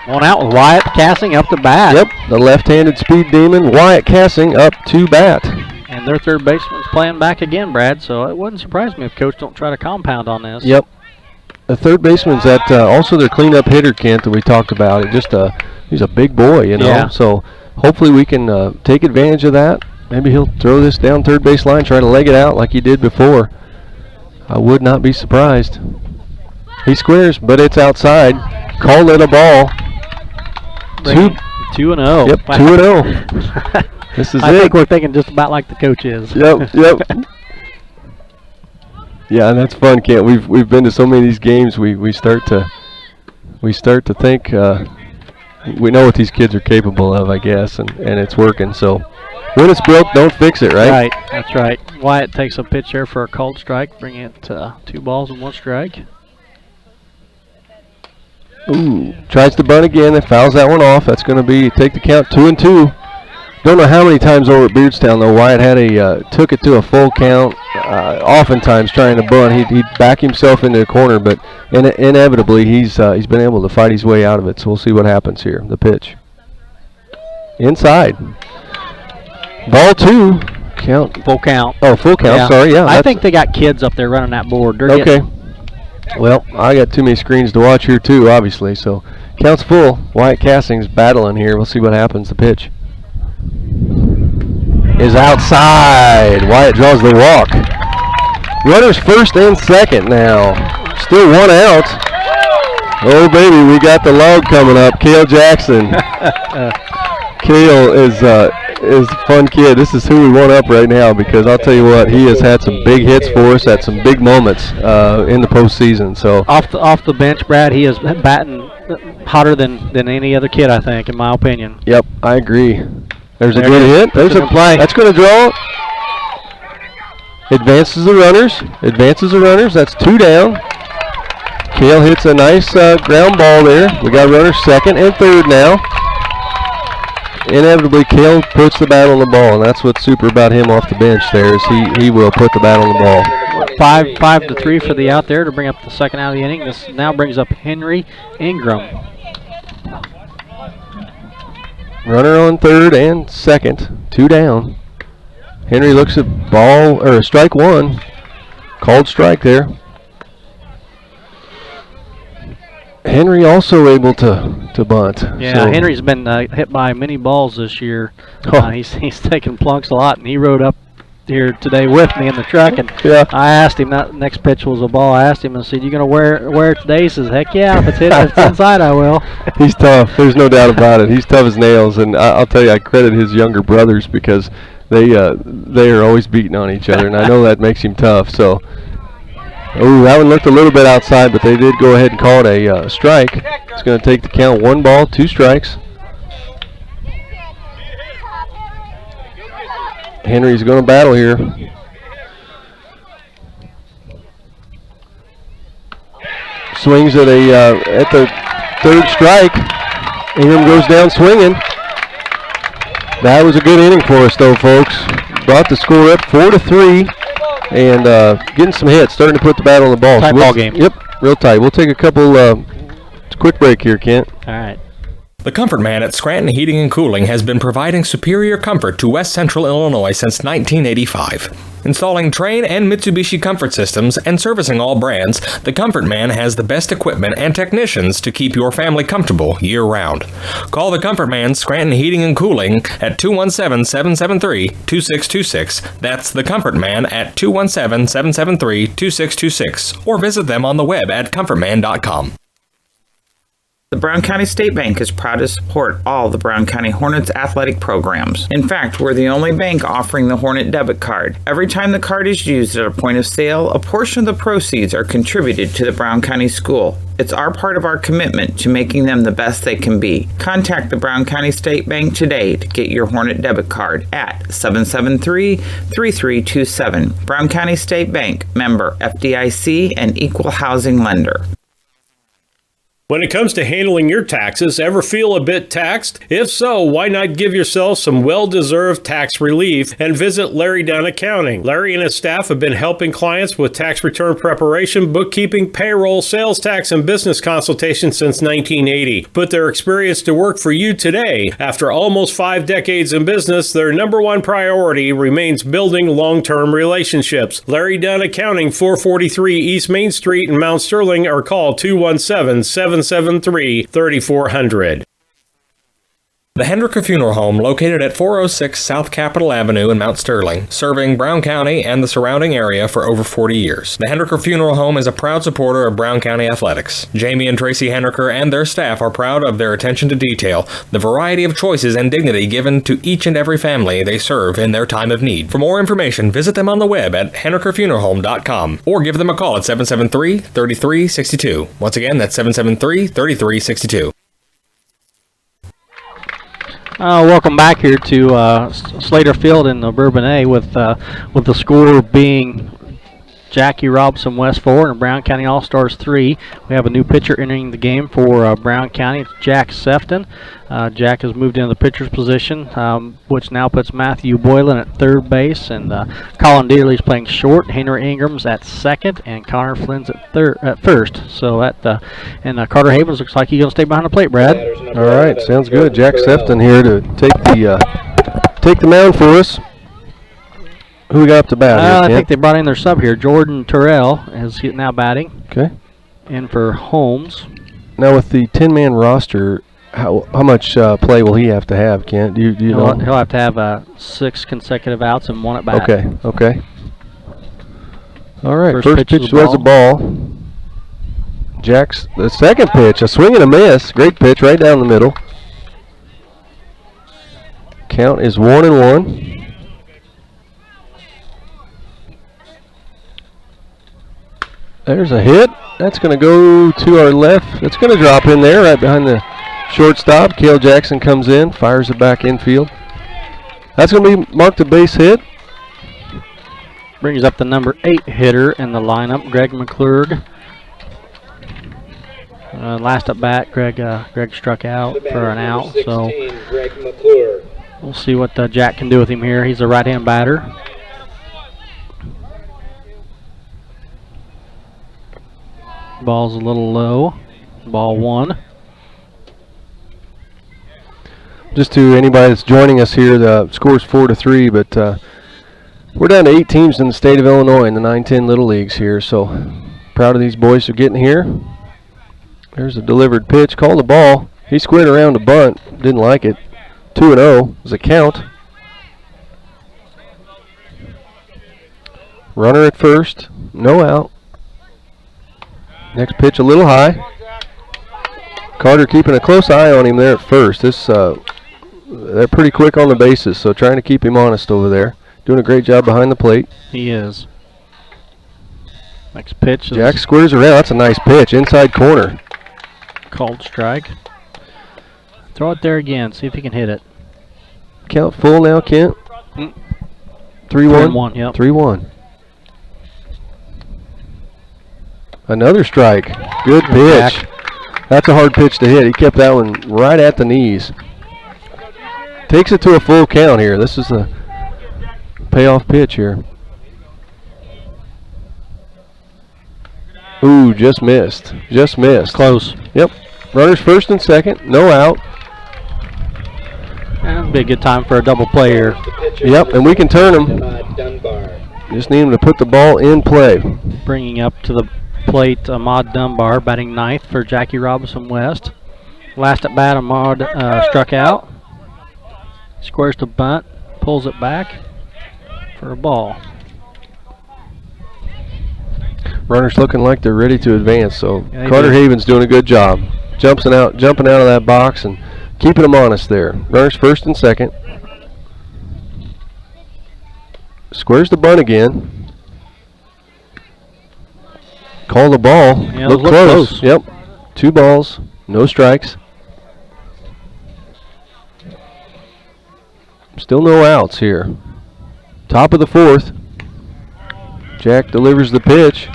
Speaker 2: 1 out with Wyatt Cassing up to bat.
Speaker 3: Yep, the left-handed speed demon, Wyatt Cassing up to bat.
Speaker 2: And their third baseman's playing back again, Brad, so it wouldn't surprise me if Coach don't try to compound on this.
Speaker 3: Yep. The third baseman's at also their cleanup hitter, Kent, that we talked about. He's a big boy, you know.
Speaker 2: Yeah.
Speaker 3: So hopefully we can take advantage of that Maybe he'll throw this down third base line, try to leg it out like he did before. I would not be surprised. He squares, but it's outside. Called it a ball.
Speaker 2: 2-0.
Speaker 3: Yep, 2-0. This is
Speaker 2: I think we're thinking just about like the coach is.
Speaker 3: Yep. Yeah, and that's fun, Kent. We've been to so many of these games. We start to think we know what these kids are capable of, I guess, and it's working. So when it's built, don't fix it, right?
Speaker 2: Right. That's right. Wyatt takes a pitch there for a called strike, bringing it to 2 balls and 1 strike.
Speaker 3: Ooh, tries to bunt again and fouls that one off. That's going to be take the count 2-2. Don't know how many times over at Beardstown though Wyatt had took it to a full count. Oftentimes trying to bunt, he'd back himself into the corner, but inevitably he's been able to fight his way out of it. So we'll see what happens here. The pitch inside, ball 2. Count.
Speaker 2: Full count.
Speaker 3: Oh, full count.
Speaker 2: Yeah.
Speaker 3: Sorry, yeah.
Speaker 2: I think they got kids up there running that board. They're
Speaker 3: okay.
Speaker 2: getting,
Speaker 3: Well, I got too many screens to watch here too, obviously. So count's full. Wyatt Castings battling here. We'll see what happens. The pitch is outside. Wyatt draws the walk. Runners first and second now. Still 1 out. Oh baby, we got the log coming up. Cale Jackson. Cale is a fun kid. This is who we want up right now because I'll tell you what, he has had some big hits for us at some big moments in the postseason. So
Speaker 2: off the bench, Brad, he is batting hotter than any other kid, I think, in my opinion.
Speaker 3: Yep, I agree. There's a good hit. There's a play. That's going to draw. Advances the runners. That's 2 down. Cale hits a nice ground ball there. We got runners second and third now. Inevitably, Cale puts the bat on the ball, and that's what's super about him off the bench there is he will put the bat on the ball.
Speaker 2: 5-3 for the out there to bring up the second out of the inning. This now brings up Henry Ingram.
Speaker 3: Runner on third and second, 2 down. Henry looks at strike 1. Called strike there. Henry also able to bunt.
Speaker 2: Yeah,
Speaker 3: so
Speaker 2: Henry's been hit by many balls this year.
Speaker 3: Oh.
Speaker 2: He's taken plunks a lot, and he rode up here today with me in the truck, and
Speaker 3: yeah.
Speaker 2: I asked him, that next pitch was a ball, I asked him, and said, you going to wear it today? He says, heck yeah, if it's inside, I will.
Speaker 3: He's tough. There's no doubt about it. He's tough as nails, and I'll tell you, I credit his younger brothers because they are always beating on each other, and I know that makes him tough. So, that one looked a little bit outside, but they did go ahead and call it a strike. It's going to take the count 1 ball, 2 strikes. Henry's going to battle here. Swings at the 3rd strike. Ingram goes down swinging. That was a good inning for us, though, folks. Brought the score up 4-3, and getting some hits, starting to put the bat on the ball.
Speaker 2: Tight ball game.
Speaker 3: Yep, real tight. We'll take a couple quick break here, Kent.
Speaker 2: All right.
Speaker 6: The Comfort Man at Scranton Heating and Cooling has been providing superior comfort to West Central Illinois since 1985. Installing Trane and Mitsubishi comfort systems and servicing all brands, the Comfort Man has the best equipment and technicians to keep your family comfortable year-round. Call the Comfort Man Scranton Heating and Cooling at 217-773-2626. That's the Comfort Man at 217-773-2626. Or visit them on the web at comfortman.com.
Speaker 9: The Brown County State Bank is proud to support all the Brown County Hornets athletic programs. In fact, we're the only bank offering the Hornet debit card. Every time the card is used at a point of sale, a portion of the proceeds are contributed to the Brown County School. It's our part of our commitment to making them the best they can be. Contact the Brown County State Bank today to get your Hornet debit card at 773-3327. Brown County State Bank, member FDIC and equal housing lender.
Speaker 1: When it comes to handling your taxes, ever feel a bit taxed? If so, why not give yourself some well-deserved tax relief and visit Larry Dunn Accounting. Larry and his staff have been helping clients with tax return preparation, bookkeeping, payroll, sales tax, and business consultation since 1980. Put their experience to work for you today. After almost 5 decades in business, their number one priority remains building long-term relationships. Larry Dunn Accounting, 443 East Main Street in Mount Sterling, or call 217-773-3400.
Speaker 6: The Hendricker Funeral Home, located at 406 South Capitol Avenue in Mount Sterling, serving Brown County and the surrounding area for over 40 years. The Hendricker Funeral Home is a proud supporter of Brown County athletics. Jamie and Tracy Hendricker and their staff are proud of their attention to detail, the variety of choices and dignity given to each and every family they serve in their time of need. For more information, visit them on the web at hendrickerfuneralhome.com or give them a call at 773-3362. Once again, that's 773-3362.
Speaker 2: Welcome back here to Slater Field in the Bourbonnais with the score being Jackie Robson West 4 and Brown County All-Stars 3. We have a new pitcher entering the game for Brown County. It's Jack Sefton. Jack has moved into the pitcher's position, which now puts Matthew Boylan at third base, and Colin Dearley's playing short. Henry Ingram's at second, and Connor Flynn's at first. So and Carter Havens looks like he's going to stay behind the plate, Brad.
Speaker 3: All right, sounds good. Jack Sefton here to take the mound for us. Who we got up to bat here,
Speaker 2: I think they brought in their sub here. Jordan Terrell is now batting.
Speaker 3: Okay.
Speaker 2: In for Holmes.
Speaker 3: Now with the 10-man roster, how much play will he have to have, Kent? Do you know?
Speaker 2: He'll have to have 6 consecutive outs and 1 at bat.
Speaker 3: Okay. All right,
Speaker 2: First
Speaker 3: pitch was a ball. Jack's the second pitch, a swing and a miss. Great pitch right down the middle. Count is 1-1. There's a hit. That's going to go to our left. It's going to drop in there right behind the shortstop. Cale Jackson comes in, fires it back infield. That's going to be marked a base hit.
Speaker 2: Brings up the number 8 hitter in the lineup, Greg McClurg. Last at bat, Greg struck out for an out. So we'll see what Jack can do with him here. He's a right-hand batter. Ball's a little low. Ball 1.
Speaker 3: Just to anybody that's joining us here, the score's 4-3, but we're down to 8 teams in the state of Illinois in the 9-10 Little Leagues here, so proud of these boys for getting here. There's a delivered pitch. Called the ball. He squared around a bunt. Didn't like it. 2-0 is a count. Runner at first. No out. Next pitch a little high. Carter keeping a close eye on him there at first. They're pretty quick on the bases, so trying to keep him honest over there. Doing a great job behind the plate.
Speaker 2: He is. Next pitch.
Speaker 3: Jack squares around. That's a nice pitch. Inside corner.
Speaker 2: Called strike. Throw it there again. See if he can hit it.
Speaker 3: Count full now, Kent. 3-1.
Speaker 2: 3-1, yep.
Speaker 3: 3-1. Another strike. Good pitch. That's a hard pitch to hit. He kept that one right at the knees. Takes it to a full count here. This is a payoff pitch here. Ooh, just missed. Just missed.
Speaker 2: Close.
Speaker 3: Yep. Runners first and second. No out.
Speaker 2: That'd be a good time for a double play here.
Speaker 3: Yep, and we can turn them. Just need him to put the ball in play.
Speaker 2: Bringing up to the plate, Ahmad Dunbar, batting 9th for Jackie Robinson West. Last at bat, Ahmad struck out. Squares to bunt, pulls it back for a ball.
Speaker 3: Runners looking like they're ready to advance, so yeah, Carter Havens doing a good job. Jumping out of that box and keeping them honest there. Runners first and second. Squares the bunt again. Call the ball.
Speaker 2: Yeah,
Speaker 3: look close. Yep. 2 balls, no strikes. Still no outs here. Top of the 4th. Jack delivers the pitch.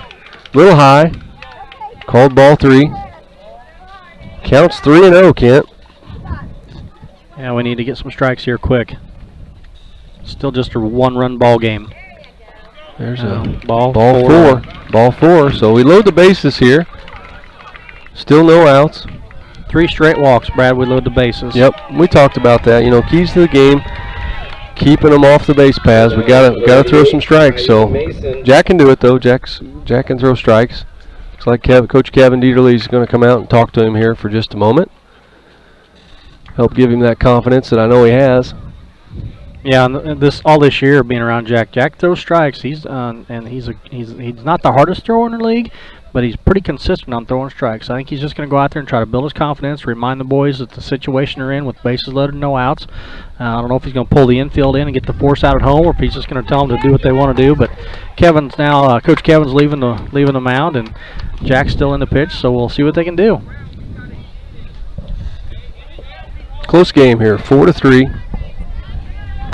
Speaker 3: Little high. Called ball 3. Counts 3-0, Kent.
Speaker 2: Yeah, we need to get some strikes here quick. Still just a 1-run ball game.
Speaker 3: There's a
Speaker 2: ball
Speaker 3: 4. Ball 4. So we load the bases here. Still no outs.
Speaker 2: 3 straight walks, Brad. We load the bases.
Speaker 3: Yep, we talked about that. You know, keys to the game, keeping them off the base paths. We gotta throw some strikes. So Jack can do it though. Jack can throw strikes. Looks like Coach Kevin Dieterle is going to come out and talk to him here for just a moment. help give him that confidence that I know he has.
Speaker 2: Yeah, and this year being around Jack throws strikes. He's not the hardest thrower in the league, but he's pretty consistent on throwing strikes. I think he's just going to go out there and try to build his confidence, remind the boys that the situation they're in with bases loaded and no outs. I don't know if he's going to pull the infield in and get the force out at home, or if he's just going to tell them to do what they want to do. But Coach Kevin's leaving the mound, and Jack's still in the pitch, so we'll see what they can do.
Speaker 3: Close game here, 4-3.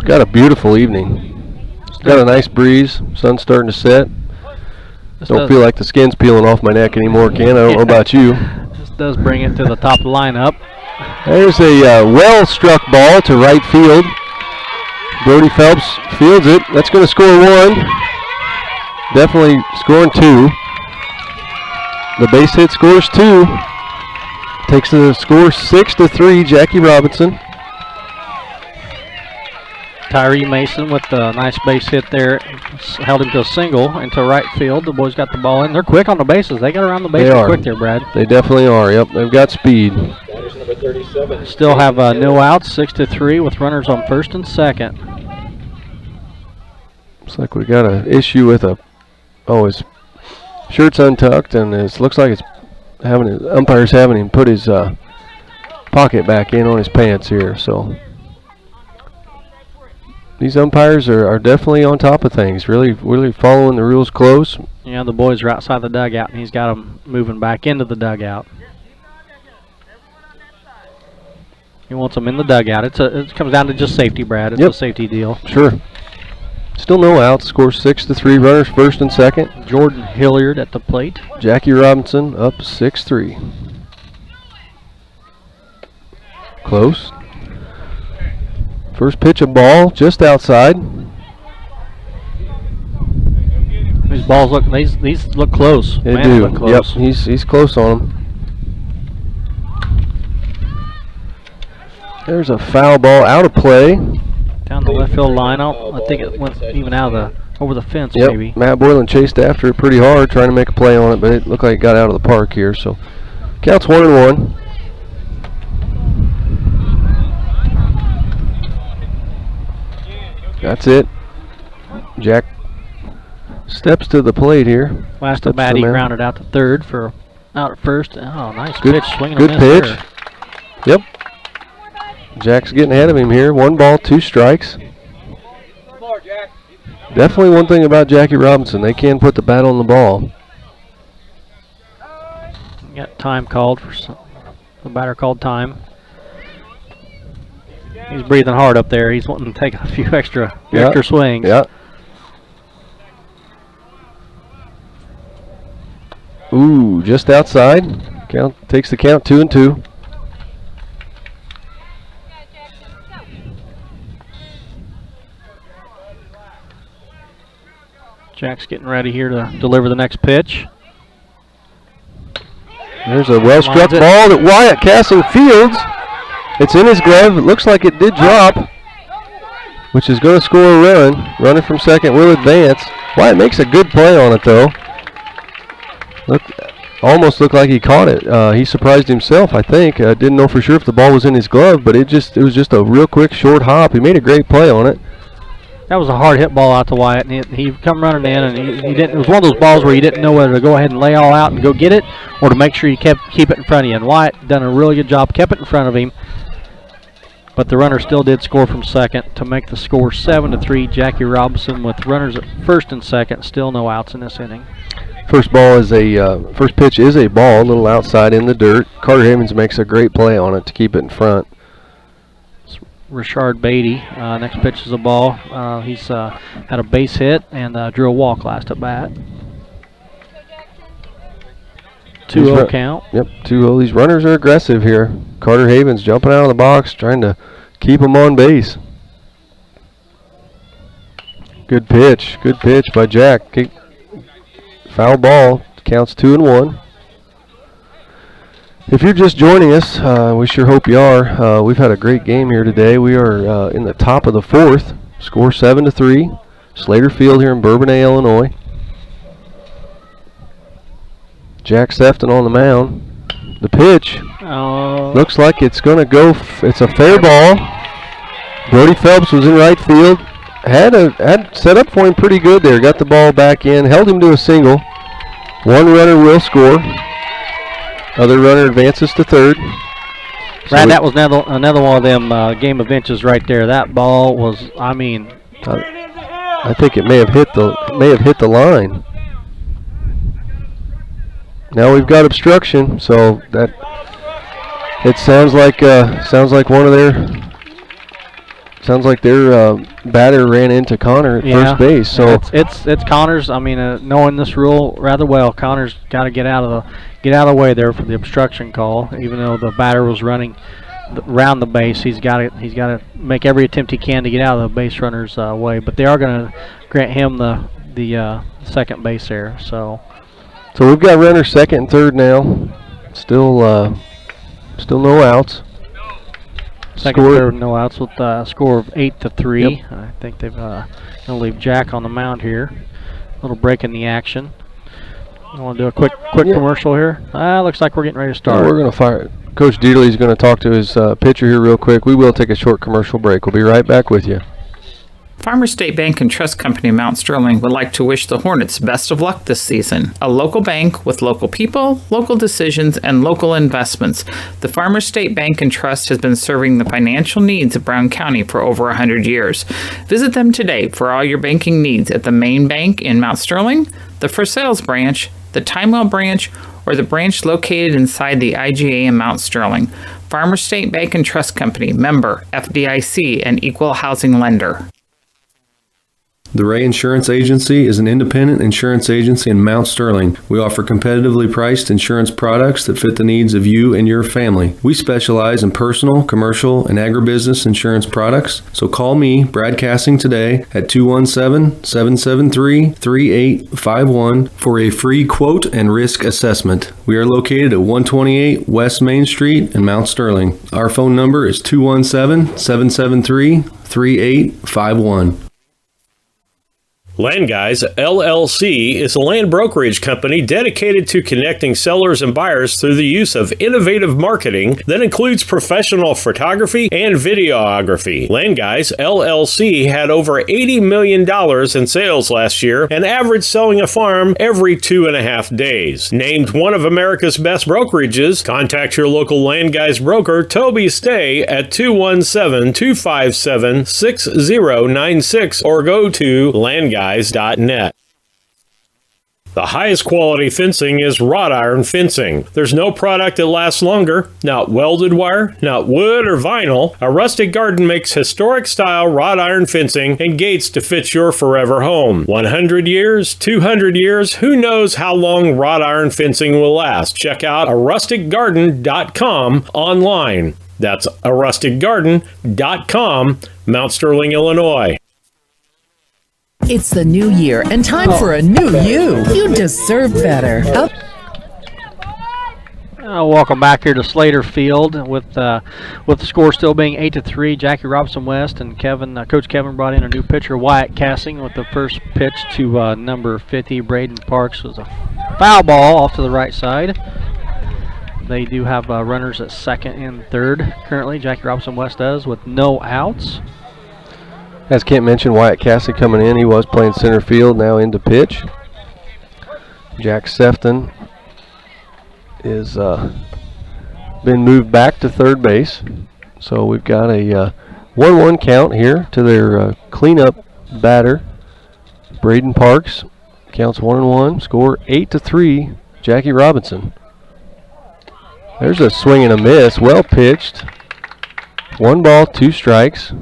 Speaker 3: Got a beautiful evening. Got a nice breeze. Sun's starting to set. Don't feel like the skin's peeling off my neck anymore, Ken. I don't know about you.
Speaker 2: This does bring it to the top of the lineup.
Speaker 3: There's a well-struck ball to right field. Brody Phelps fields it. That's going to score one. Definitely scoring two. The base hit scores two. Takes the score 6-3, Jackie Robinson.
Speaker 2: Tyree Mason with the nice base hit there, held him to a single into right field. The boys got the ball in. They're quick on the bases. They got around the bases quick there, Brad.
Speaker 3: They definitely are. Yep, they've got speed.
Speaker 2: Still have no outs, 6-3 with runners on first and second.
Speaker 3: Looks like we got an issue with his shirt's untucked, and it looks like umpire's having him put his pocket back in on his pants here. So these umpires are definitely on top of things, really following the rules close.
Speaker 2: Yeah, the boys are outside the dugout, and he's got them moving back into the dugout. He wants them in the dugout. It comes down to just safety, Brad. It's a safety deal.
Speaker 3: Sure. Still no outs. Score 6-3. Runners first and second.
Speaker 2: Jordan Hilliard at the plate.
Speaker 3: Jackie Robinson up 6-3. Close. First pitch, a ball just outside.
Speaker 2: These balls these look close.
Speaker 3: They do. Look close. Yep, he's close on them. There's a foul ball out of play.
Speaker 2: Down the left field line. I think it went even out over the fence, maybe.
Speaker 3: Matt Boylan chased after it pretty hard, trying to make a play on it, but it looked like it got out of the park here. So counts 1-1. That's it. Jack steps to the plate here.
Speaker 2: Last at bat, he grounded out to third for out at first. Oh, nice pitch. Swinging
Speaker 3: good
Speaker 2: a miss
Speaker 3: pitch.
Speaker 2: there.
Speaker 3: Yep. Jack's getting ahead of him here. 1 ball, 2 strikes. Definitely one thing about Jackie Robinson, they can put the bat on the ball.
Speaker 2: Got time called for the batter called time. He's breathing hard up there. He's wanting to take a few extra swings.
Speaker 3: Yeah. Ooh, just outside. Takes the count 2-2.
Speaker 2: Jack's getting ready here to deliver the next pitch.
Speaker 3: There's a well-struck ball that Wyatt Castle fields. It's in his glove. It looks like it did drop, which is going to score a run. Runner from second will advance. Wyatt makes a good play on it, though. Almost looked like he caught it. He surprised himself, I think. Didn't know for sure if the ball was in his glove, but it was just a real quick short hop. He made a great play on it.
Speaker 2: That was a hard hit ball out to Wyatt, and he come running in, and he didn't. It was one of those balls where you didn't know whether to go ahead and lay all out and go get it, or to make sure you keep it in front of you. And Wyatt done a really good job, kept it in front of him. But the runner still did score from second to make the score 7-3. Jackie Robinson with runners at first and second, still no outs in this inning.
Speaker 3: First pitch is a ball, a little outside in the dirt. Carter Havens makes a great play on it to keep it in front.
Speaker 2: Richard Beatty. Next pitch is a ball. He's had a base hit and drew a walk last at bat. 2-0 count.
Speaker 3: Yep, 2-0. These runners are aggressive here. Carter Havens jumping out of the box, trying to keep them on base. Good pitch by Jack. Foul ball, counts 2-1. If you're just joining us, we sure hope you are. We've had a great game here today. We are in the top of the fourth. Score 7-3. Slater Field here in Bourbonnais, Illinois. Jack Sefton on the mound. The pitch looks like it's going to go. It's a fair ball. Brody Phelps was in right field. Had set up for him pretty good there. Got the ball back in. Held him to a single. One runner will score. Other runner advances to third.
Speaker 2: Brad, that was another one of them game of inches right there. That ball was, I think it may have hit the line. Now we've got obstruction, so that it sounds like their batter ran into Connor at first base. So it's Connor's. Knowing this rule rather well, Connor's got to get out of the way there for the obstruction call. Even though the batter was running around the base, he's got to make every attempt he can to get out of the base runner's way. But they are going to grant him the second base there. So
Speaker 3: we've got runners second and third now. Still no outs.
Speaker 2: Second, third, no outs with a score of 8-3. Yep. I think they've going to leave Jack on the mound here. A little break in the action. I want to do a quick commercial here. Looks like we're getting ready to start.
Speaker 3: We're going to fire. Coach Dieterle's going to talk to his pitcher here real quick. We will take a short commercial break. We'll be right back with you.
Speaker 9: Farmers State Bank and Trust Company Mount Sterling would like to wish the Hornets best of luck this season. A local bank with local people, local decisions, and local investments. The Farmers State Bank and Trust has been serving the financial needs of Brown County for over 100 years. Visit them today for all your banking needs at the main bank in Mount Sterling, the For Sales branch, the Timewell branch, or the branch located inside the IGA in Mount Sterling. Farmers State Bank and Trust Company, member FDIC, and equal housing lender.
Speaker 10: The Ray Insurance Agency is an independent insurance agency in Mount Sterling. We offer competitively priced insurance products that fit the needs of you and your family. We specialize in personal, commercial, and agribusiness insurance products. So call me, Brad Cassing, today at 217-773-3851 for a free quote and risk assessment. We are located at 128 West Main Street in Mount Sterling. Our phone number is 217-773-3851.
Speaker 1: Land Guys LLC is a land brokerage company dedicated to connecting sellers and buyers through the use of innovative marketing that includes professional photography and videography. Land Guys LLC had over $80 million in sales last year and averaged selling a farm every 2.5 days. Named one of America's best brokerages, contact your local Land Guys broker, Toby Stay, at 217-257-6096 or go to landguys.net. The highest quality fencing is wrought iron fencing. There's no product that lasts longer, not welded wire, not wood or vinyl. A Rustic Garden makes historic style wrought iron fencing and gates to fit your forever home. 100 years, 200 years, who knows how long wrought iron fencing will last. Check out arusticgarden.com online. That's arusticgarden.com, Mount Sterling, Illinois.
Speaker 5: It's the new year and time for a new you. You deserve better.
Speaker 2: Welcome back here to Slater Field with the score still being 8-3. Jackie Robinson West and Coach Kevin brought in a new pitcher, Wyatt Cassing, with the first pitch to number 50, Braden Parks. Was a foul ball off to the right side. They do have runners at second and third currently. Jackie Robinson West does, with no outs.
Speaker 3: As Kent mentioned, Wyatt Cassing coming in. He was playing center field, now into pitch. Jack Sefton is been moved back to third base. So we've got a 1-1 count here to their cleanup batter, Braden Parks. Counts 1-1. Score 8-3. Jackie Robinson. There's a swing and a miss. Well pitched. 1 ball, 2 strikes.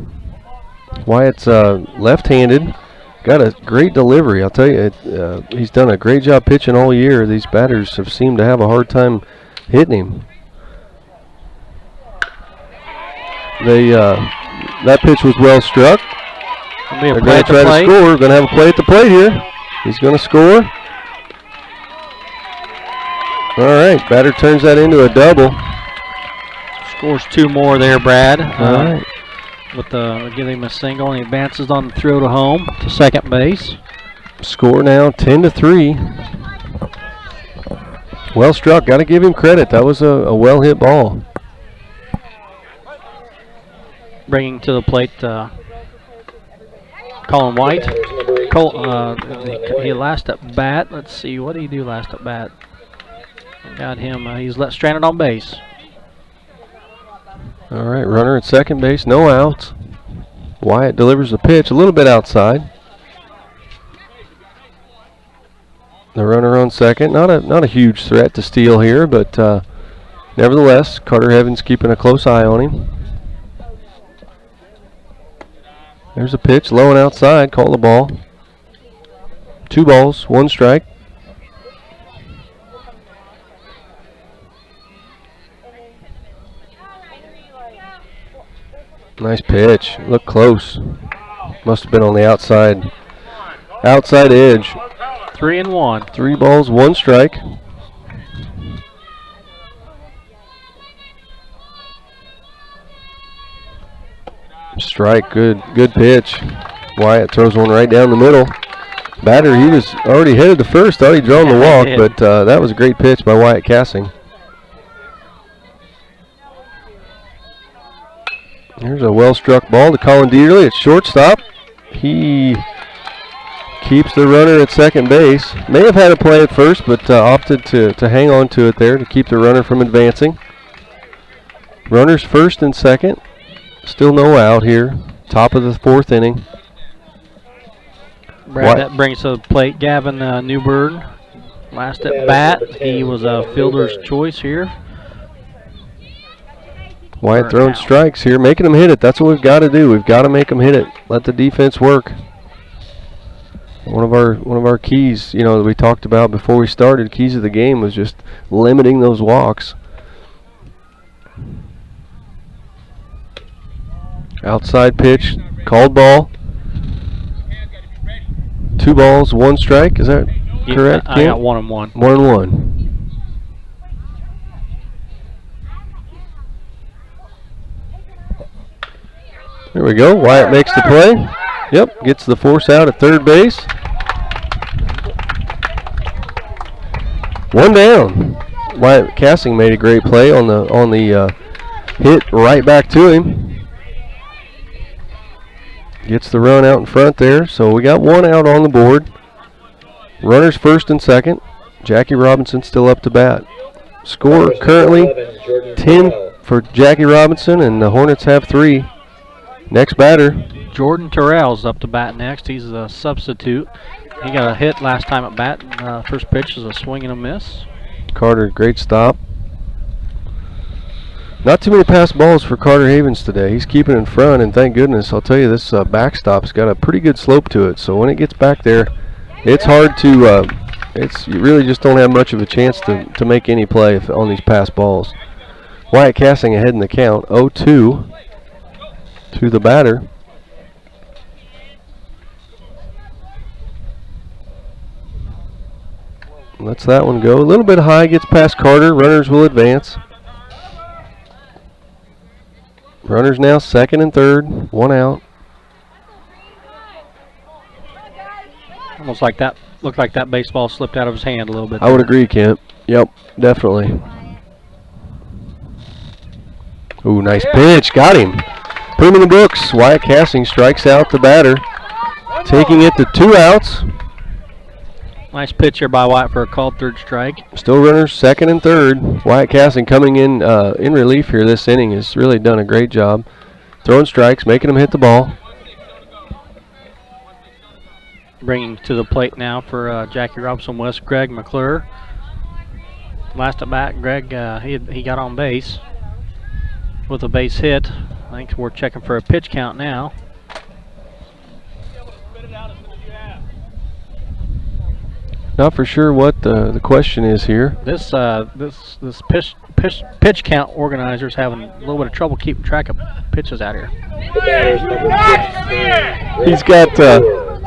Speaker 3: Wyatt's left-handed, got a great delivery. I'll tell you, he's done a great job pitching all year. These batters have seemed to have a hard time hitting him. That pitch was well struck. They're going to try to score. We're going to have a play at the plate here. He's going to score. All right, batter turns that into a double.
Speaker 2: Scores 2 more there, Brad.
Speaker 3: All right.
Speaker 2: Give him a single, and he advances on the throw to home to second base.
Speaker 3: Score now 10-3. Well struck. Got to give him credit. That was a well-hit ball.
Speaker 2: Bringing to the plate Colin White. He last at bat. Let's see, what did he do last at bat? Got him. He's stranded on base.
Speaker 3: All right, runner at second base, no outs. Wyatt delivers the pitch a little bit outside. The runner on second, not a huge threat to steal here, but nevertheless, Carter Evans keeping a close eye on him. There's a pitch, low and outside, call the ball. 2 balls, 1 strike. Nice pitch, looked close. Must have been on the outside edge.
Speaker 2: 3-1.
Speaker 3: 3 balls, 1 strike. Strike, good pitch. Wyatt throws one right down the middle. Batter, he was already headed to first, thought he'd drawn the walk, but that was a great pitch by Wyatt Cassing. There's a well-struck ball to Colin Dieterle at shortstop. He keeps the runner at second base. May have had a play at first, but opted to hang on to it there to keep the runner from advancing. Runners first and second. Still no out here. Top of the 4th inning.
Speaker 2: Brad, that brings to the plate Gavin Newburn. Last at bat. He was a fielder's choice here.
Speaker 3: Wyatt throwing strikes here, making them hit it. That's what we've got to do. We've got to make them hit it. Let the defense work. One of our keys, that we talked about before we started, keys of the game was just limiting those walks. Outside pitch, called ball. 2 balls, 1 strike. Is that correct?
Speaker 2: I got 1-1.
Speaker 3: 1-1. There we go. Wyatt makes the play. Yep, gets the force out at third base. 1 down. Wyatt Cassing made a great play on the hit right back to him. Gets the run out in front there. So we got 1 out on the board. Runners first and second. Jackie Robinson still up to bat. Score currently 10 for Jackie Robinson, and the Hornets have 3. Next batter,
Speaker 2: Jordan Terrell's up to bat next. He's a substitute. He got a hit last time at bat. First pitch is a swing and a miss.
Speaker 3: Carter, great stop. Not too many pass balls for Carter Havens today. He's keeping in front, and thank goodness. I'll tell you, this backstop's got a pretty good slope to it. So when it gets back there, it's hard to. You really just don't have much of a chance to make any play on these pass balls. Wyatt Cassing ahead in the count, 0-2. To the batter. Lets that one go. A little bit high, gets past Carter. Runners will advance. Runners now second and third. 1 out.
Speaker 2: Almost like that. Looked like that baseball slipped out of his hand a little bit.
Speaker 3: I would agree, Kent. Yep, definitely. Ooh, nice pitch. Got him. Put him in the books. Wyatt Cassing strikes out the batter, taking it to 2 outs.
Speaker 2: Nice pitch here by Wyatt for a called 3rd strike.
Speaker 3: Still runners second and third. Wyatt Cassing coming in relief here this inning has really done a great job. Throwing strikes, making them hit the ball.
Speaker 2: Bringing to the plate now for Jackie Robinson West, Greg McClure. Last at bat, Greg, he got on base with a base hit. I think we're checking for a pitch count now.
Speaker 3: Not for sure what the question is here.
Speaker 2: This pitch count organizer's having a little bit of trouble keeping track of pitches out here.
Speaker 3: He's got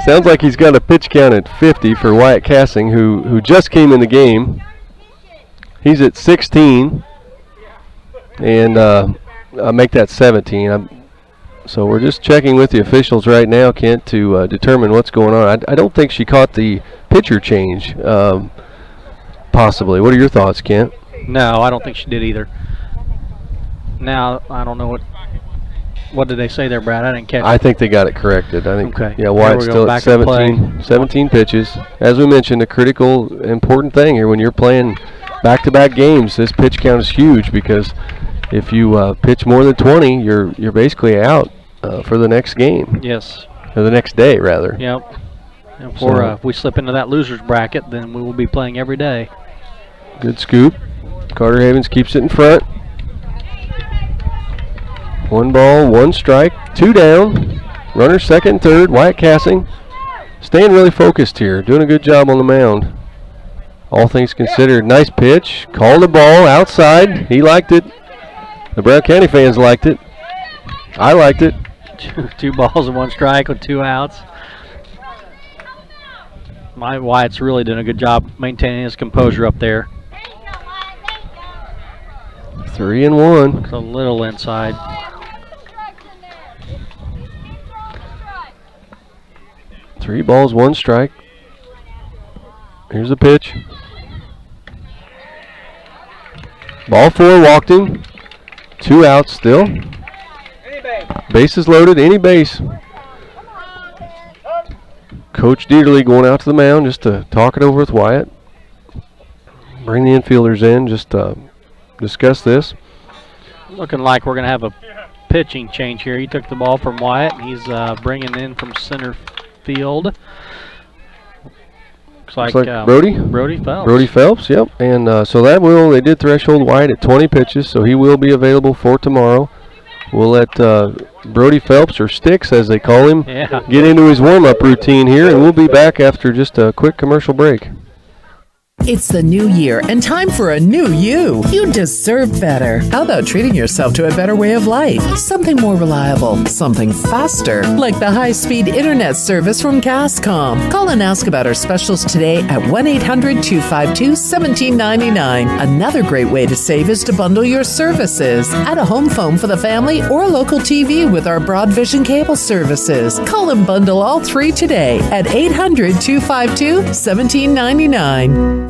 Speaker 3: sounds like he's got a pitch count at 50 for Wyatt Cassing, who just came in the game. He's at 16, and make that 17. So we're just checking with the officials right now, Kent, to determine what's going on. I don't think she caught the pitcher change. Possibly. What are your thoughts, Kent?
Speaker 2: No, I don't think she did either. Now, I don't know what did they say there, Brad? I didn't catch it.
Speaker 3: I think they got it corrected. I think,
Speaker 2: okay.
Speaker 3: Yeah, Wyatt's still at 17 pitches. As we mentioned, a critical, important thing here when you're playing back-to-back games. This pitch count is huge because if you pitch more than 20, you're basically out for the next game.
Speaker 2: Yes.
Speaker 3: Or the next day, rather.
Speaker 2: Yep. And if we slip into that loser's bracket, then we will be playing every day.
Speaker 3: Good scoop. Carter Havens keeps it in front. 1 ball, 1 strike, 2 down. Runner second, third. Wyatt Cassing staying really focused here. Doing a good job on the mound. All things considered, nice pitch. Called the ball outside. He liked it. The Brown County fans liked it. I liked it.
Speaker 2: 2 balls and 1 strike with 2 outs. Wyatt's really doing a good job maintaining his composure up there.
Speaker 3: 3-1.
Speaker 2: It's a little inside.
Speaker 3: Three balls, 1 strike. Here's the pitch. Ball 4, walked him. 2 outs still. Bases loaded, any base. Coach Dieterle going out to the mound just to talk it over with Wyatt. Bring the infielders in, just discuss this.
Speaker 2: Looking like we're going to have a pitching change here. He took the ball from Wyatt, and he's bringing in from center field. Looks like
Speaker 3: Brody?
Speaker 2: Brody Phelps.
Speaker 3: Brody Phelps, yep. And so they did threshold Wyatt at 20 pitches, so he will be available for tomorrow. We'll let Brody Phelps, or Sticks as they call him, get into his warm-up routine here, and we'll be back after just a quick commercial break.
Speaker 5: It's the new year and time for a new you. You deserve better. How about treating yourself to a better way of life? Something more reliable, something faster, like the high-speed internet service from Castcom. Call and ask about our specials today at 1-800-252-1799. Another great way to save is to bundle your services. Add a home phone for the family or a local TV with our Broadvision cable services. Call and bundle all 3 today at 800-252-1799.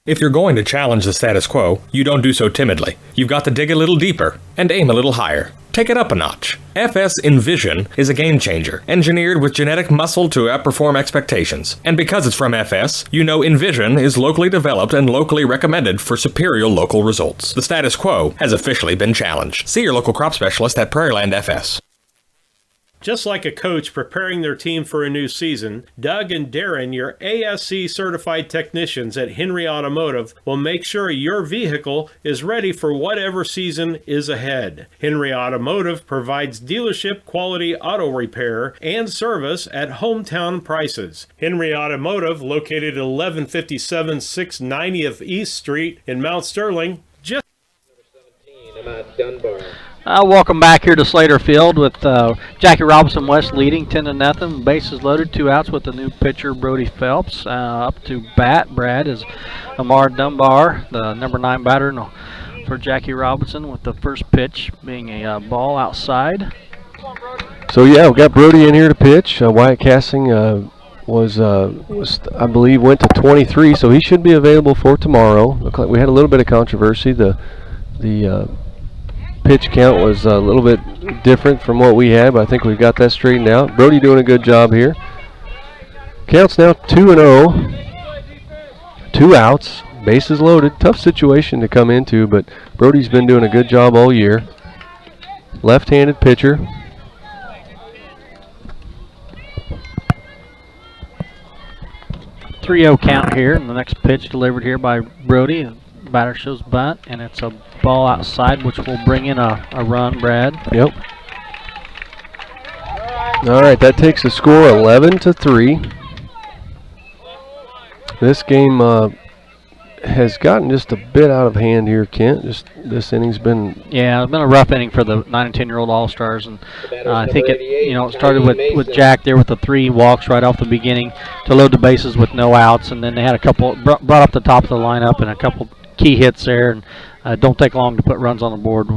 Speaker 6: If you're going to challenge the status quo, you don't do so timidly. You've got to dig a little deeper and aim a little higher. Take it up a notch. FS Envision is a game changer, engineered with genetic muscle to outperform expectations. And because it's from FS, you know Envision is locally developed and locally recommended for superior local results. The status quo has officially been challenged. See your local crop specialist at Prairieland FS.
Speaker 1: Just like a coach preparing their team for a new season, Doug and Darren, your ASC certified technicians at Henry Automotive, will make sure your vehicle is ready for whatever season is ahead. Henry Automotive provides dealership quality auto repair and service at hometown prices. Henry Automotive, located at 1157 690th East Street in Mount Sterling, just
Speaker 11: Dunbar.
Speaker 2: Welcome back here to Slater Field with Jackie Robinson West leading 10-0. Bases loaded, 2 outs with the new pitcher Brody Phelps. Up to bat, Brad, is Amar Dunbar, the number 9 batter for Jackie Robinson, with the first pitch being a ball outside.
Speaker 3: So yeah, we've got Brody in here to pitch. Wyatt Cassing was I believe went to 23, so he should be available for tomorrow. Looked like we had a little bit of controversy. The pitch count was a little bit different from what we had, but I think we've got that straightened out. Brody doing a good job here. Counts now 2-0. 2 outs, bases loaded. Tough situation to come into, but Brody's been doing a good job all year. Left-handed pitcher.
Speaker 2: .30 count here, and the next pitch delivered here by Brody. Batter shows bunt, and it's a ball outside, which will bring in a run, Brad.
Speaker 3: Yep. All right, that takes the score 11-3. This game has gotten just a bit out of hand here, Kent. Just this inning's been...
Speaker 2: Yeah, it's been a rough inning for the 9 and 10-year-old All-Stars, and I think it started with Jack there with the 3 walks right off the beginning to load the bases with no outs, and then they had a couple brought up the top of the lineup and a couple key hits there, and don't take long to put runs on the board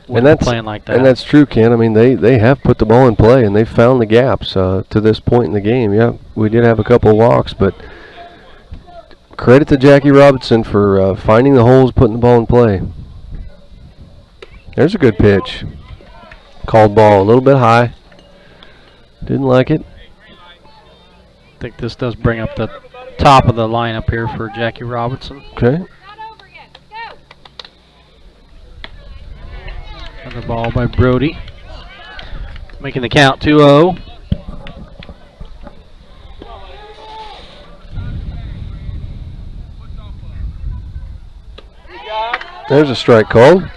Speaker 2: when they're playing like that.
Speaker 3: And that's true, Ken. I mean, they have put the ball in play, and they've found the gaps to this point in the game. Yeah, we did have a couple of walks, but credit to Jackie Robinson for finding the holes, putting the ball in play. There's a good pitch. Called ball, a little bit high. Didn't like it.
Speaker 2: I think this does bring up the top of the lineup here for Jackie Robinson.
Speaker 3: Okay.
Speaker 2: Another ball by Brody. Making the count 2-0.
Speaker 3: There's a strike called.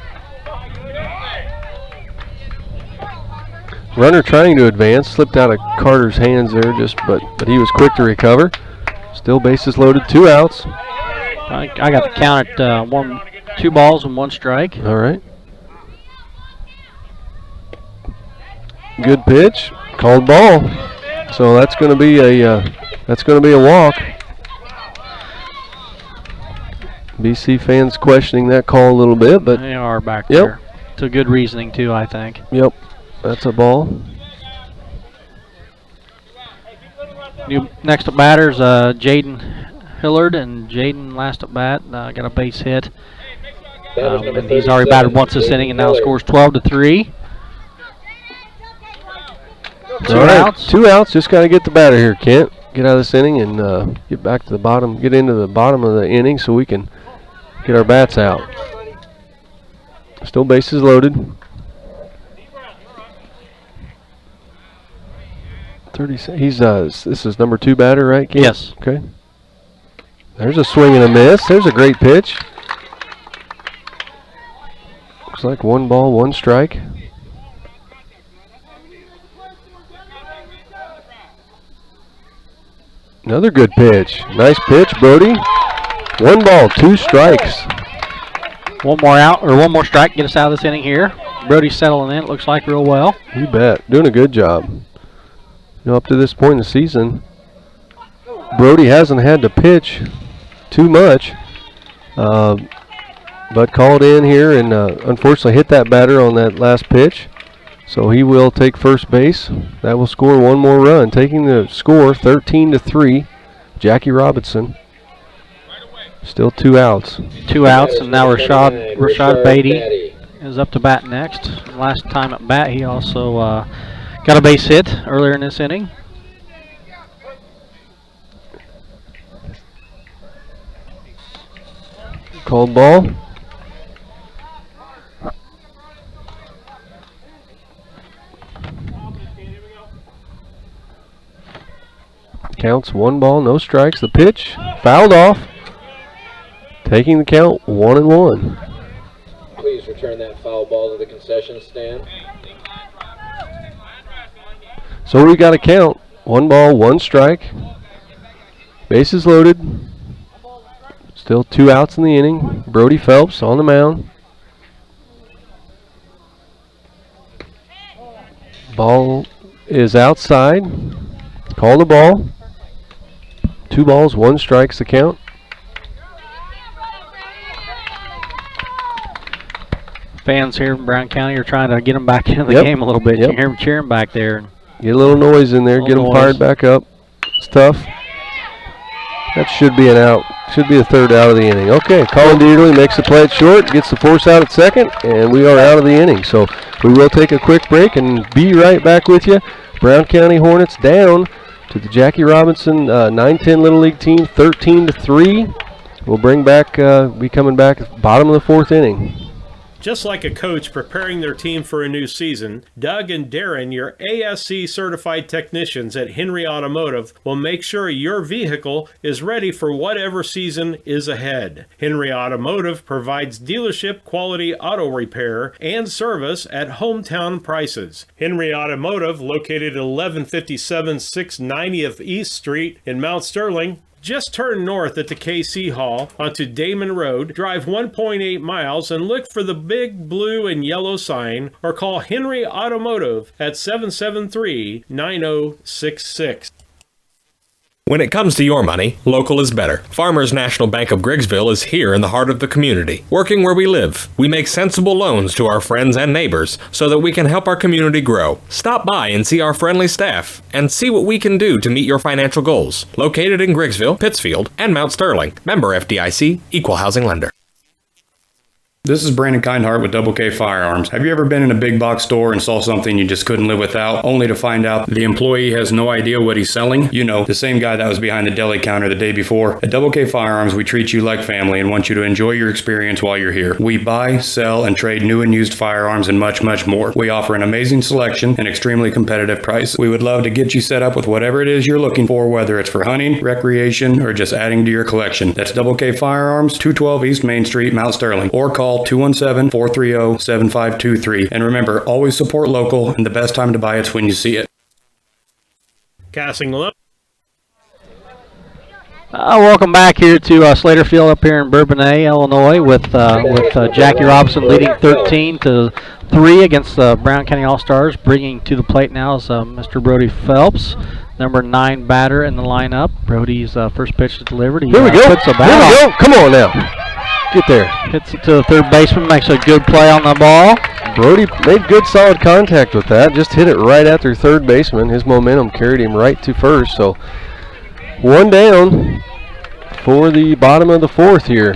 Speaker 3: Runner trying to advance, slipped out of Carter's hands there, but he was quick to recover. Still bases loaded, 2 outs.
Speaker 2: I got the count at 2 balls and 1 strike.
Speaker 3: All right. Good pitch, called ball. So that's going to be a walk. BC fans questioning that call a little bit, but
Speaker 2: they are back there. It's a good reasoning too, I think.
Speaker 3: Yep, that's a ball.
Speaker 2: Next at batters, Jaden Hillard, and Jaden last at bat got a base hit. And he's already batted once this inning and now scores 12-3. 2 outs.
Speaker 3: 2 outs. Just got to get the batter here, Kent. Get out of this inning and get back to the bottom. Get into the bottom of the inning so we can get our bats out. Still bases loaded. 30. He's this is number 2 batter, right, Kent?
Speaker 2: Yes.
Speaker 3: Okay. There's a swing and a miss. There's a great pitch. Looks like 1 ball, 1 strike. Another good pitch. Nice pitch, Brody. 1 ball, 2 strikes.
Speaker 2: 1 more out, or 1 more strike, get us out of this inning here. Brody's settling in, it looks like, real well.
Speaker 3: You bet. Doing a good job. You know, up to this point in the season, Brody hasn't had to pitch too much, but called in here and unfortunately hit that batter on that last pitch. So he will take first base. That will score 1 more run, taking the score 13-3. Jackie Robinson. Still 2 outs.
Speaker 2: 2 outs, and now Rashad Beatty is up to bat next. Last time at bat, he also got a base hit earlier in this inning.
Speaker 3: Called ball. Counts 1 ball, no strikes. The pitch fouled off. Taking the count 1-1.
Speaker 11: Please return that foul ball to the concession stand.
Speaker 3: So we got a count. 1 ball, 1 strike. Bases loaded. Still 2 outs in the inning. Brody Phelps on the mound. Ball is outside. Call the ball. 2 balls, 1 strike's the count.
Speaker 2: Fans here in Brown County are trying to get them back into the game a little bit. You hear them cheering back there.
Speaker 3: Get a little noise in there, get them fired back up. It's tough. That should be an out. Should be the 3rd out of the inning. Okay, Colin Dearly makes the play at short, gets the force out at 2nd, and we are out of the inning. So we will take a quick break and be right back with you. Brown County Hornets down to the Jackie Robinson 9-10 Little League team, 13-3. We'll be coming back at the bottom of the 4th inning.
Speaker 1: Just like a coach preparing their team for a new season, Doug and Darren, your ASC certified technicians at Henry Automotive, will make sure your vehicle is ready for whatever season is ahead. Henry Automotive provides dealership quality auto repair and service at hometown prices. Henry Automotive, located at 1157 690th East Street in Mount Sterling. Just turn north at the KC Hall onto Damon Road, drive 1.8 miles, and look for the big blue and yellow sign, or call Henry Automotive at 773-9066.
Speaker 6: When it comes to your money, local is better. Farmers National Bank of Griggsville is here in the heart of the community, working where we live. We make sensible loans to our friends and neighbors so that we can help our community grow. Stop by and see our friendly staff and see what we can do to meet your financial goals. Located in Griggsville, Pittsfield, and Mount Sterling. Member FDIC, Equal Housing Lender.
Speaker 4: This is Brandon Kindhart with Double K Firearms. Have you ever been in a big box store and saw something you just couldn't live without, only to find out the employee has no idea what he's selling? You know, the same guy that was behind the deli counter the day before. At Double K Firearms, we treat you like family and want you to enjoy your experience while you're here. We buy, sell, and trade new and used firearms and much, much more. We offer an amazing selection and extremely competitive price. We would love to get you set up with whatever it is you're looking for, whether it's for hunting, recreation, or just adding to your collection. That's Double K Firearms, 212 East Main Street, Mount Sterling, or call 217-430-7523. And remember, always support local, and the best time to buy it's when you see it.
Speaker 1: Casting look.
Speaker 2: Welcome back here to Slater Field up here in Bourbonnais, Illinois, with Jackie Robinson leading 13-3 against the Brown County All-Stars. Bringing to the plate now is Mr. Brody Phelps, number 9 batter in the lineup. Brody's first pitch is delivered.
Speaker 3: Here we go.
Speaker 2: Puts the bat
Speaker 3: Here we go. Come on now. Get there.
Speaker 2: Hits it to the third baseman, makes a good play on the ball.
Speaker 3: Brody made good solid contact with that. Just hit it right after third baseman. His momentum carried him right to first. So one down for the bottom of the fourth here.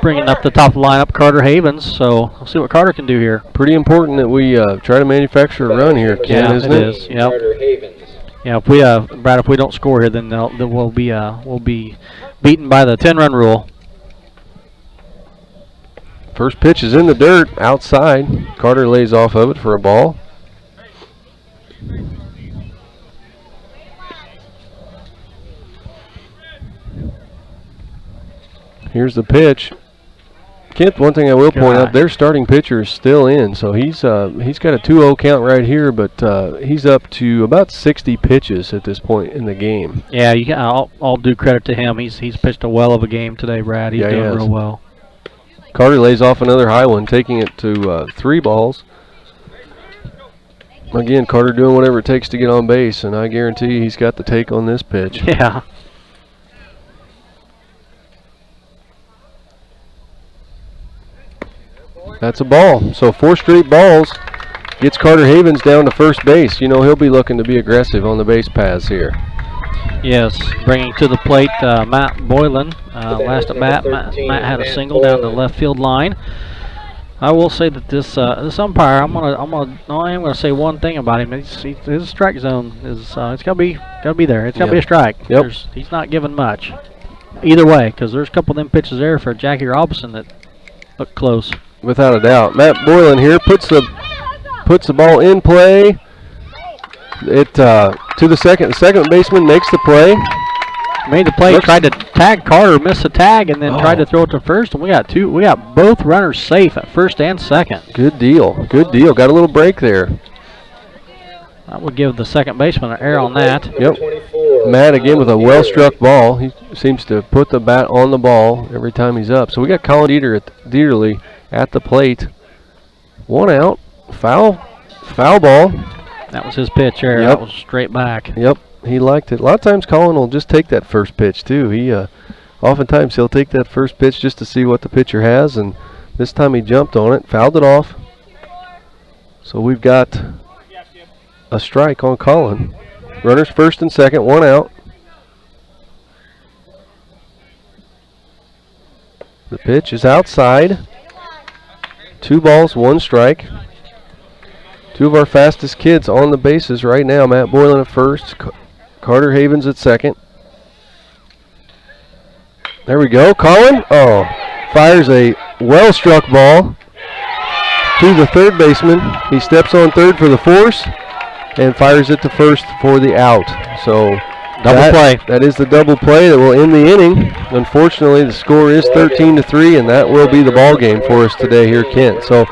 Speaker 2: Bringing up the top of the lineup, Carter Havens. So we'll see what Carter can do here.
Speaker 3: Pretty important that we try to manufacture a run here, Ken, isn't it?
Speaker 2: It is. Yep. Yeah, if we Brad, if we don't score here, then we'll be beaten by the 10-run rule.
Speaker 3: First pitch is in the dirt, outside. Carter lays off of it for a ball. Here's the pitch. Kent, one thing I will point out, their starting pitcher is still in, so he's got a 2-0 count right here, but he's up to about 60 pitches at this point in the game.
Speaker 2: Yeah, I'll do credit to him. He's pitched a well of a game today, Brad. He's doing real well.
Speaker 3: Carter lays off another high one, taking it to 3 balls. Again, Carter doing whatever it takes to get on base, and I guarantee he's got the take on this pitch.
Speaker 2: Yeah.
Speaker 3: That's a ball. So 4 straight balls gets Carter Havens down to first base. You know he'll be looking to be aggressive on the base paths here.
Speaker 2: Yes, bringing to the plate Matt Boylan. Last at bat, Matt had a single down the left field line. I will say that this umpire, I am gonna say one thing about him. His strike zone is it's gotta be there. It's gotta be a strike.
Speaker 3: Yep.
Speaker 2: He's not giving much either way, because there's a couple of them pitches there for Jackie Robinson that look close.
Speaker 3: Without a doubt, Matt Boylan here puts the ball in play. It to the second. The second baseman makes the play.
Speaker 2: Made the play. Tried to tag Carter, missed the tag, and then tried to throw it to first. And we got both runners safe at first and second.
Speaker 3: Good deal. Good deal. Got a little break there.
Speaker 2: That would give the second baseman an error on that.
Speaker 3: Yep. Matt again with a well-struck ball. He seems to put the bat on the ball every time he's up. So we got Colin Dieterle at the plate. 1 out. Foul ball.
Speaker 2: That was his pitch there.
Speaker 3: Yep.
Speaker 2: That was straight back.
Speaker 3: Yep. He liked it. A lot of times Colin will just take that first pitch too. Oftentimes he'll take that first pitch just to see what the pitcher has, and this time he jumped on it, fouled it off. So we've got a strike on Colin. Runners first and second, 1 out. The pitch is outside. 2 balls, 1 strike. 2 of our fastest kids on the bases right now. Matt Boylan at first, Carter Havens at second. There we go. Colin, fires a well-struck ball to the third baseman. He steps on third for the force and fires it to first for the out. So
Speaker 2: double play.
Speaker 3: That is the double play that will end the inning. Unfortunately, the score is 13-3, and that will be the ball game for us today here, Kent. So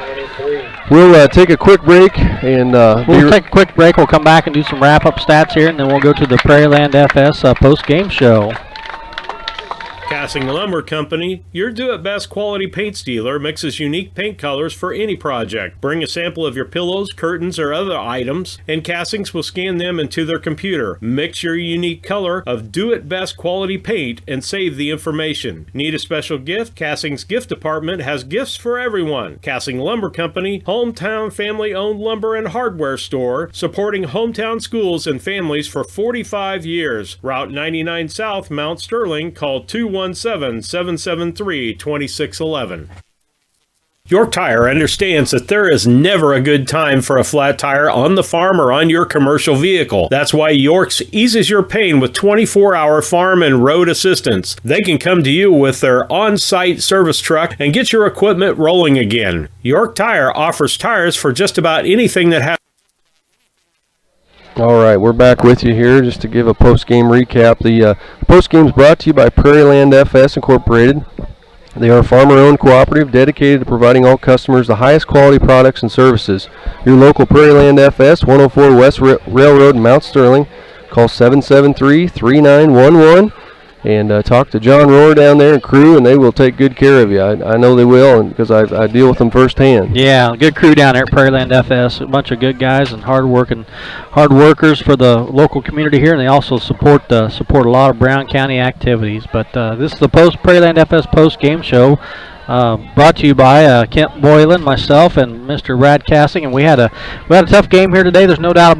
Speaker 3: we'll take a quick break, and
Speaker 2: we'll take a quick break. We'll come back and do some wrap-up stats here, and then we'll go to the Prairieland FS post-game show.
Speaker 1: Cassing Lumber Company, your do-it-best quality paints dealer, mixes unique paint colors for any project. Bring a sample of your pillows, curtains, or other items, and Cassings will scan them into their computer. Mix your unique color of do-it-best quality paint and save the information. Need a special gift? Cassing's gift department has gifts for everyone. Cassing Lumber Company, hometown family-owned lumber and hardware store, supporting hometown schools and families for 45 years. Route 99 South, Mount Sterling. Call 217-773-2611. York Tire understands that there is never a good time for a flat tire on the farm or on your commercial vehicle. That's why York's eases your pain with 24-hour farm and road assistance. They can come to you with their on-site service truck and get your equipment rolling again. York Tire offers tires for just about anything that happens.
Speaker 3: All right, we're back with you here just to give a post-game recap. The post-game is brought to you by Prairieland FS Incorporated. They are a farmer-owned cooperative dedicated to providing all customers the highest quality products and services. Your local Prairieland FS, 104 West Railroad, Mount Sterling. Call 773-3911 and talk to John Rohr down there and crew, and they will take good care of you. I know they will, because I deal with them firsthand.
Speaker 2: Yeah, good crew down there at Prairieland FS. A bunch of good guys and hard workers for the local community here, and they also support a lot of Brown County activities. But this is the Prairieland FS post game show. Brought to you by Kent Boylan, myself, and Mr. Brad Cassing, and we had a tough game here today. There's no doubt